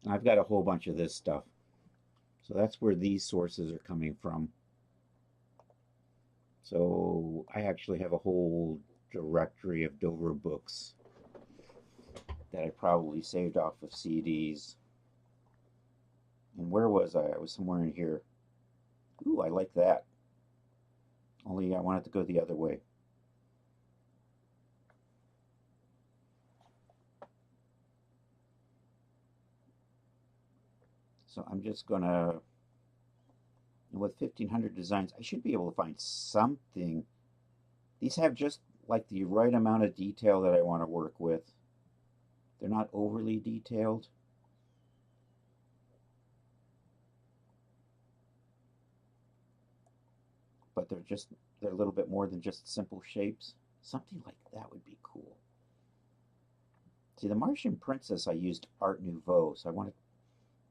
I've got a whole bunch of this stuff. So that's where these sources are coming from. So I actually have a whole directory of Dover books that I probably saved off of CDs. And where was I? I was somewhere in here. Ooh, I like that. Only I wanted to go the other way. So I'm just gonna, with 1500 designs, I should be able to find something. These have just like the right amount of detail that I want to work with. They're not overly detailed. But they're a little bit more than just simple shapes. Something like that would be cool. See, the Martian Princess, I used Art Nouveau, so I want to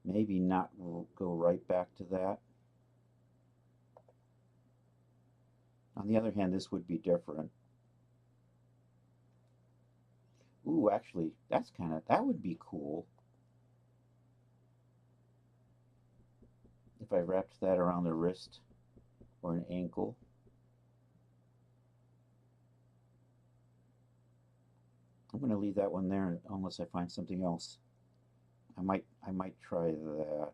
maybe not go right back to that. On the other hand, this would be different. Ooh, actually, that would be cool if I wrapped that around the wrist or an ankle. I'm going to leave that one there unless I find something else. I might try that.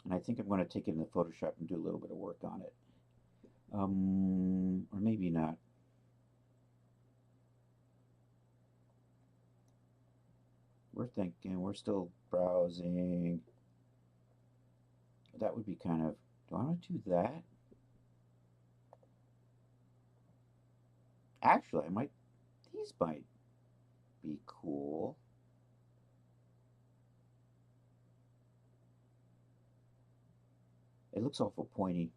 And I think I'm going to take it into Photoshop and do a little bit of work on it. Or maybe not. We're still browsing. That would be kind of, do I want to do that? Actually, these might be cool. It looks awful pointy.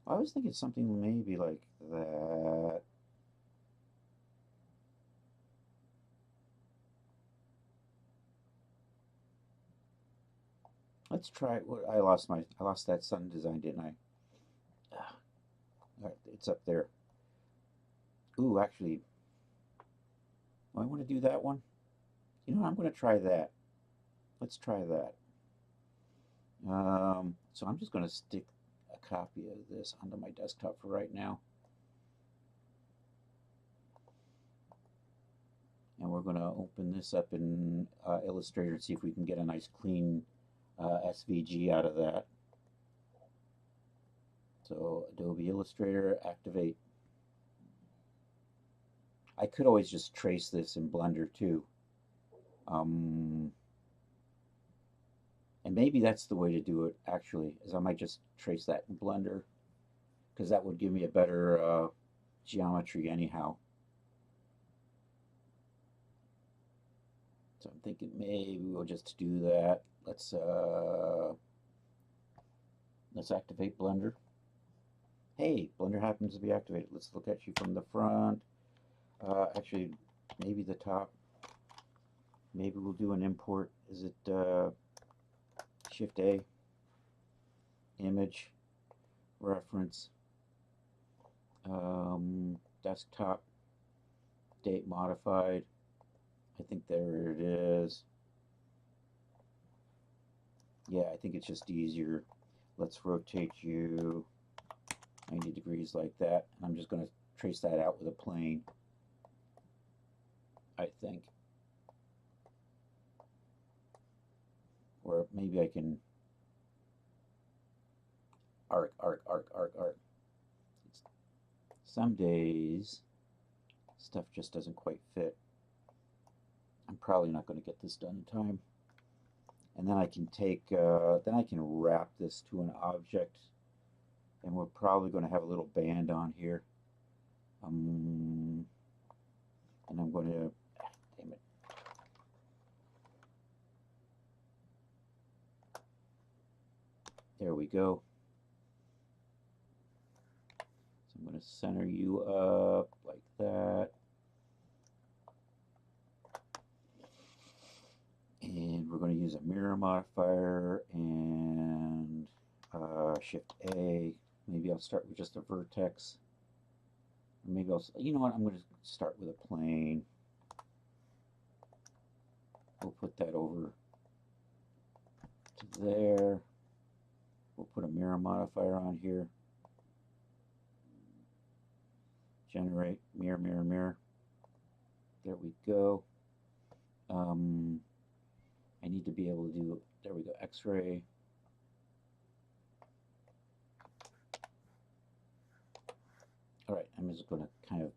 I was thinking something maybe like that. Let's try. I lost that sun design, didn't I? All right, it's up there. Ooh, actually, I want to do that one. You know, I'm going to try that. Let's try that. So I'm just going to stick a copy of this onto my desktop for right now. And we're going to open this up in Illustrator and see if we can get a nice clean SVG out of that. So Adobe Illustrator, activate. I could always just trace this in Blender too. And maybe that's the way to do it actually, is I might just trace that in Blender because that would give me a better geometry anyhow. So I'm thinking maybe we'll just do that. Let's activate Blender. Hey, Blender happens to be activated. Let's look at you from the front. Actually, maybe the top. Maybe we'll do an import. Is it Shift A? Image, reference, desktop, date modified. I think there it is. Yeah, I think it's just easier. Let's rotate you 90 degrees like that. And I'm just going to trace that out with a plane, I think. Or maybe I can arc. Some days stuff just doesn't quite fit. I'm probably not going to get this done in time. And then I can take, then I can wrap this to an object, and we're probably going to have a little band on here. And I'm going to, damn it. There we go. So I'm going to center you up like that. And we're going to use a mirror modifier and Shift A. Maybe I'll start with just a vertex. Or maybe I'll, you know what, I'm going to start with a plane. We'll put that over to there. We'll put a mirror modifier on here. Generate mirror, mirror, mirror. There we go. I need to be able to do, there we go, X-ray. All right, I'm just going to kind of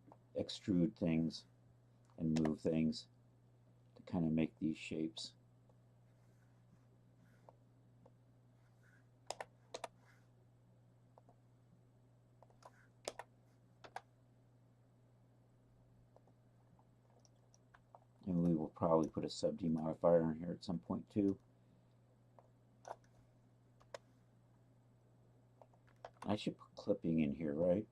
extrude things and move things to kind of make these shapes. And we will probably put a sub D modifier on here at some point too. I should put clipping in here, right?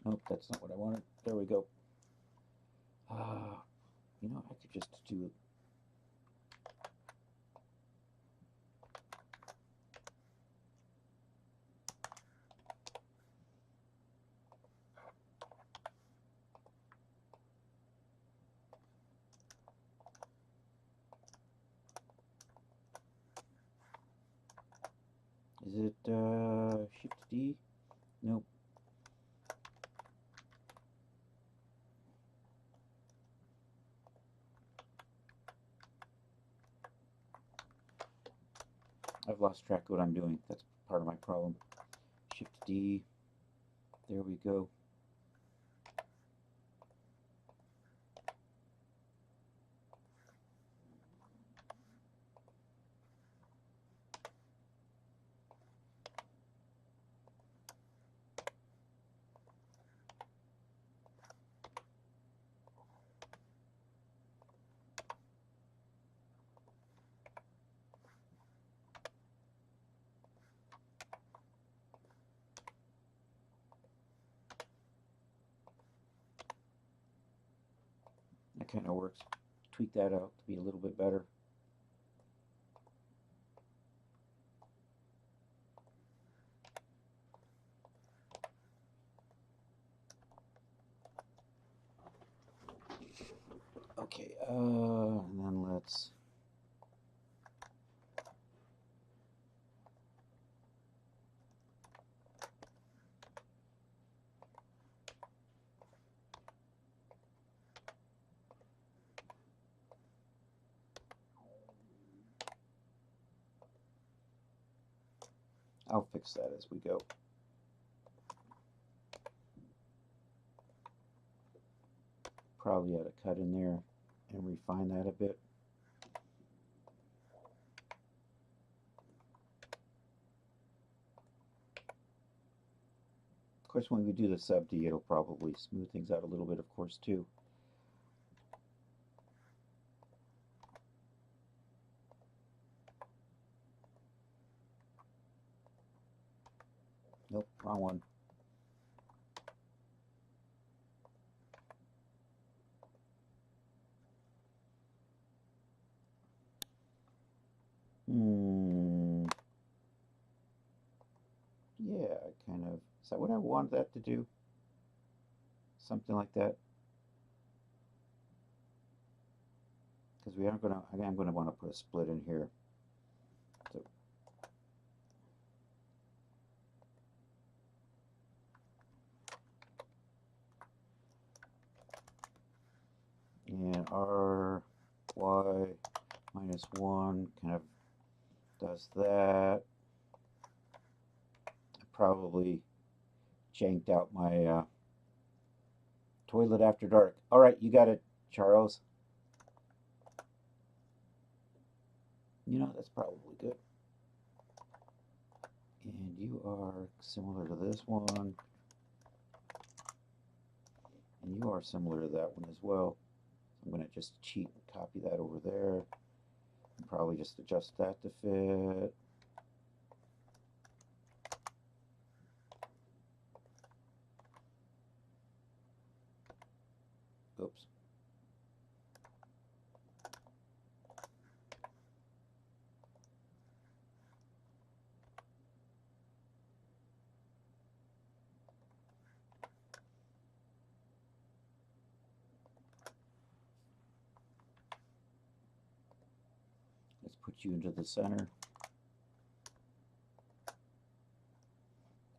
Nope, that's not what I wanted. There we go. You know, I could just do Is it Shift D? Nope. I've lost track of what I'm doing. That's part of my problem. Shift D. There we go. That kind of works. Tweak that out to be a little bit better. Okay, and then let's I'll fix that as we go. Probably ought to cut in there and refine that a bit. Of course, when we do the sub D, it'll probably smooth things out a little bit, of course, too. Nope, wrong one. Yeah, kind of. Is that what I wanted that to do? Something like that. Because we are going to, I'm going to want to put a split in here. then R, Y, minus 1 kind of does that. I probably janked out my toilet after dark. All right, you got it, Charles. You know, that's probably good. And you are similar to this one. And you are similar to that one as well. I'm going to just cheat and copy that over there. And probably just adjust that to fit. Oops. Let's put you into the center.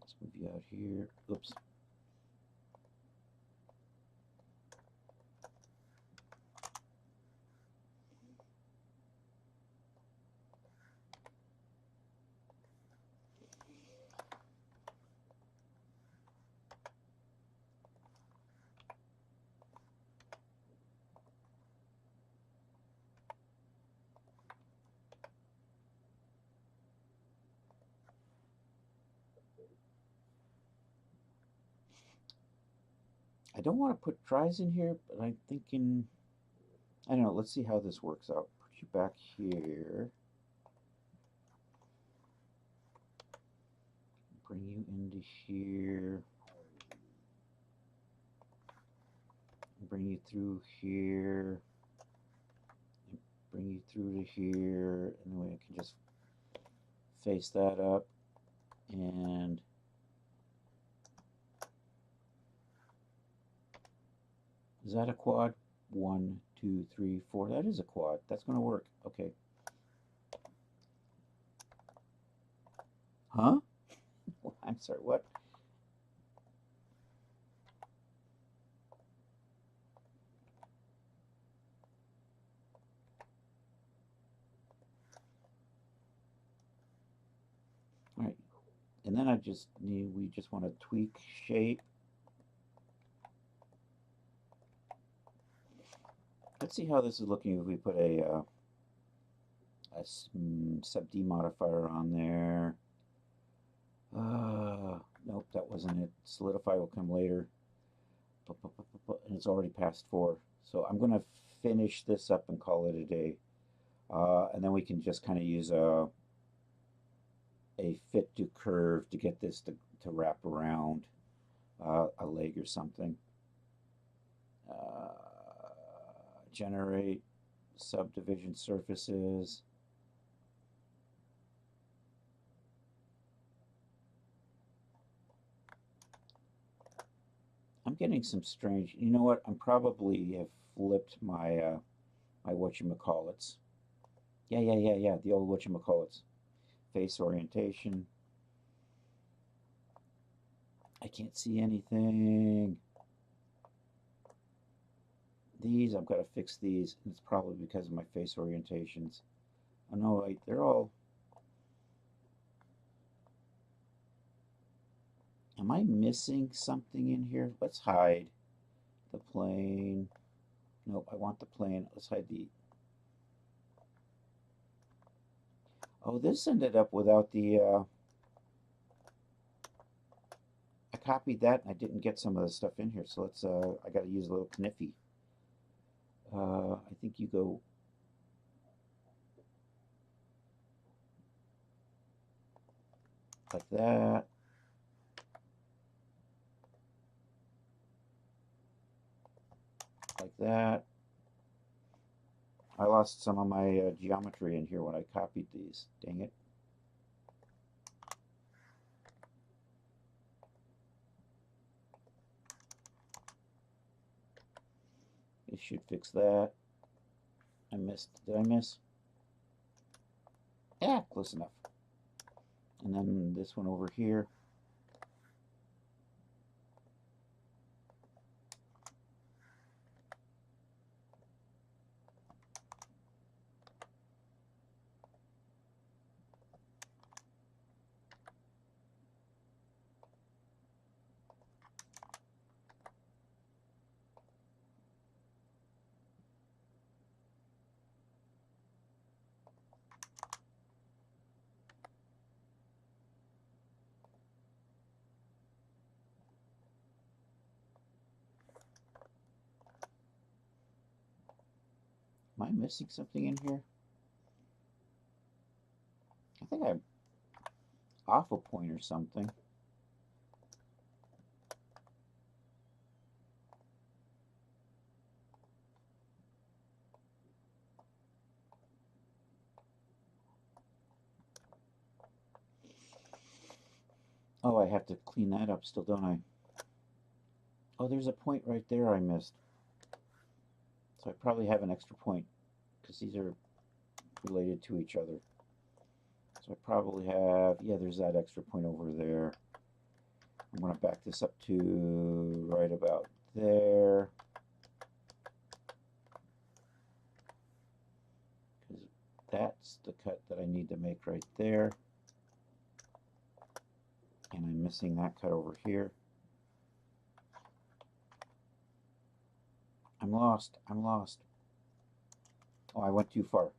Let's move you out here. Oops. I don't want to put tries in here, but I'm thinking, I don't know, let's see how this works out. Put you back here. Bring you into here. Bring you through here. Bring you through to here. And then we can just face that up. And is that a quad? 1, 2, 3, 4. That is a quad. That's going to work. Okay. Huh? I'm sorry, what? All right. And then we just want to tweak shape. Let's see how this is looking if we put a sub D modifier on there. Nope, that wasn't it. Solidify will come later. And it's already past 4. So I'm going to finish this up and call it a day. And then we can just kind of use a fit to curve to get this to wrap around a leg or something. Generate subdivision surfaces. I'm getting some strange, you know what, I'm probably have flipped my my whatchamacallits. Yeah, the old whatchamacallits. Face orientation. I can't see anything. These, I've got to fix these. It's probably because of my face orientations. Oh no, wait, they're all... Am I missing something in here? Let's hide the plane. Nope, I want the plane. Let's hide the... Oh, this ended up without the... I copied that and I didn't get some of the stuff in here, so let's... I got to use a little kniffy. I think you go... like that. Like that. I lost some of my geometry in here when I copied these. Dang it. It should fix that. I missed. Did I miss? Yeah, close enough. And then this one over here. I missing something in here? I think I'm off a point or something. Oh, I have to clean that up still, don't I? Oh, there's a point right there I missed. So I probably have an extra point because these are related to each other. So I probably have, yeah, there's that extra point over there. I'm going to back this up to right about there. Because that's the cut that I need to make right there. And I'm missing that cut over here. I'm lost. I'm lost. Oh, I went too far.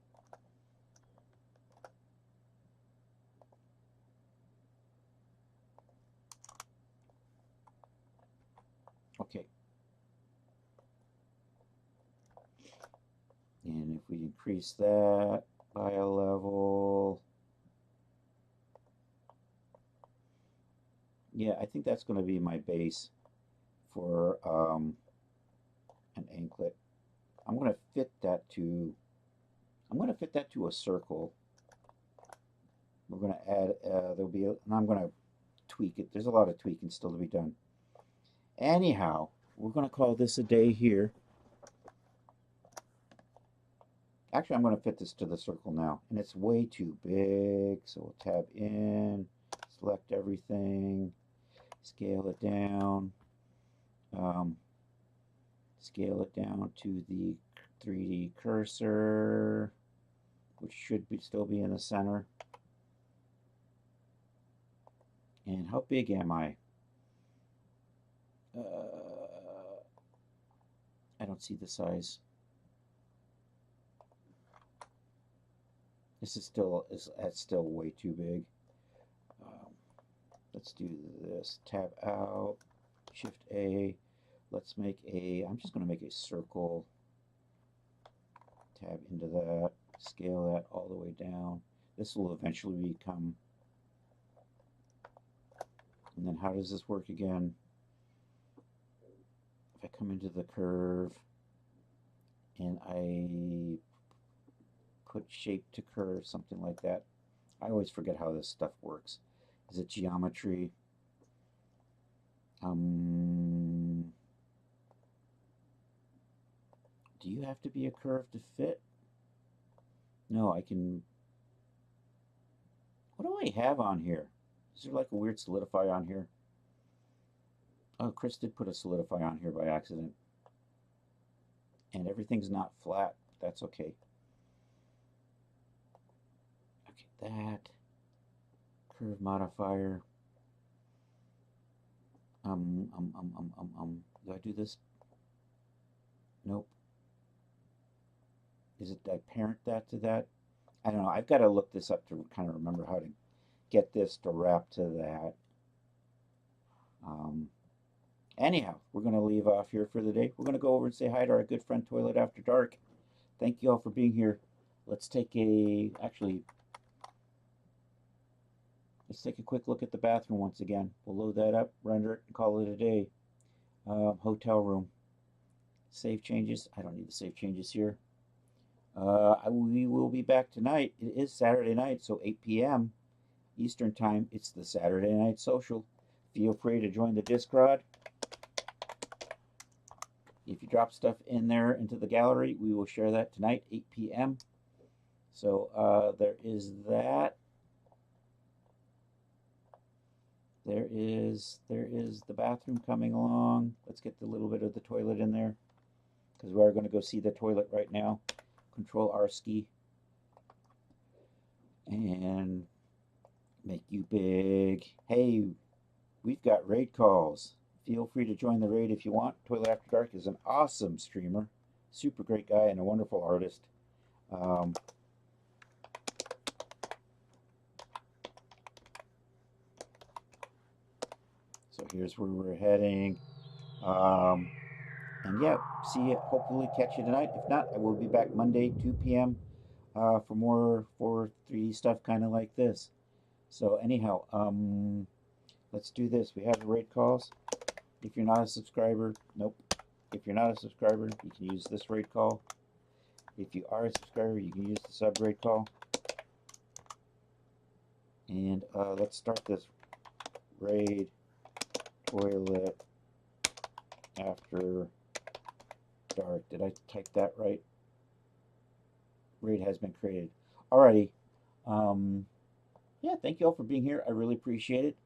Okay. And if we increase that by a level, yeah, I think that's going to be my base for an anklet. I'm going to fit that to a circle. We're going to add, and I'm going to tweak it. There's a lot of tweaking still to be done. Anyhow, we're going to call this a day here. Actually, I'm going to fit this to the circle now, and it's way too big, so we'll tab in, select everything, scale it down, scale it down to the 3D cursor, which should still be in the center. And how big am I? I don't see the size. This is that's still way too big. Let's do this. Tab out, Shift A. Let's make I'm just going to make a circle. Tab into that, scale that all the way down. This will eventually become. And then how does this work again? If I come into the curve and I put shape to curve, something like that. I always forget how this stuff works. Is it geometry? Do you have to be a curve to fit? No, I can. What do I have on here? Is there like a weird solidify on here? Oh, Chris did put a solidify on here by accident. And everything's not flat. That's okay. Okay, that. Curve modifier. Do I do this? Nope. Is it, I parent that to that? I don't know. I've got to look this up to kind of remember how to get this to wrap to that. Anyhow, we're going to leave off here for the day. We're going to go over and say hi to our good friend Toilet After Dark. Thank you all for being here. Let's take a quick look at the bathroom once again. We'll load that up, render it, and call it a day. Hotel room. Save changes. I don't need to save changes here. We will be back tonight. It is Saturday night, so 8 p.m. Eastern Time. It's the Saturday Night Social. Feel free to join the Discord. If you drop stuff in there into the gallery, we will share that tonight, 8 p.m. So there is that. There is the bathroom coming along. Let's get the little bit of the toilet in there, because we are going to go see the toilet right now. Control R ski and make you big. Hey, we've got raid calls. Feel free to join the raid if you want. Toilet After Dark is an awesome streamer, super great guy, and a wonderful artist. So here's where we're heading. And yeah, see you. Hopefully catch you tonight. If not, I will be back Monday, 2 p.m. For more 3D stuff kind of like this. So anyhow, let's do this. We have the raid calls. If you're not a subscriber, nope. If you're not a subscriber, you can use this raid call. If you are a subscriber, you can use the sub raid call. And let's start this raid toilet after dark. Did I type that right? Raid has been created. Alrighty. Yeah, thank you all for being here. I really appreciate it.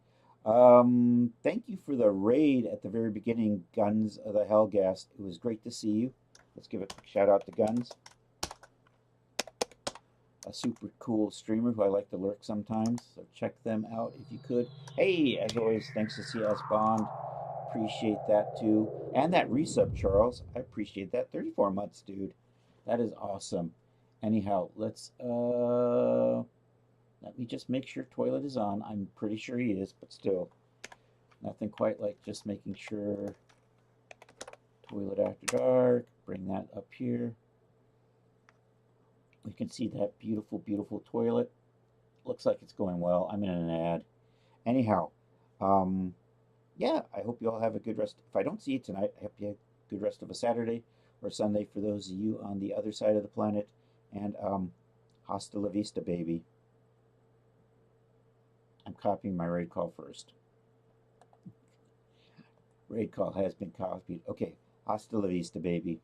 Thank you for the raid at the very beginning, Guns of the Hellgast. It was great to see you. Let's give a quick shout out to Guns. A super cool streamer who I like to lurk sometimes, so check them out if you could. Hey, as always, thanks to CS Bond. Appreciate that too. And that resub, Charles. I appreciate that. 34 months, dude. That is awesome. Anyhow, let's let me just make sure toilet is on. I'm pretty sure he is, but still. Nothing quite like just making sure toilet after dark. Bring that up here. You can see that beautiful, beautiful toilet. Looks like it's going well. I'm in an ad. Anyhow, yeah, I hope you all have a good rest. If I don't see you tonight, I hope you have a good rest of a Saturday or Sunday for those of you on the other side of the planet. And hasta la vista, baby. I'm copying my raid call first. Raid call has been copied. Okay, hasta la vista, baby.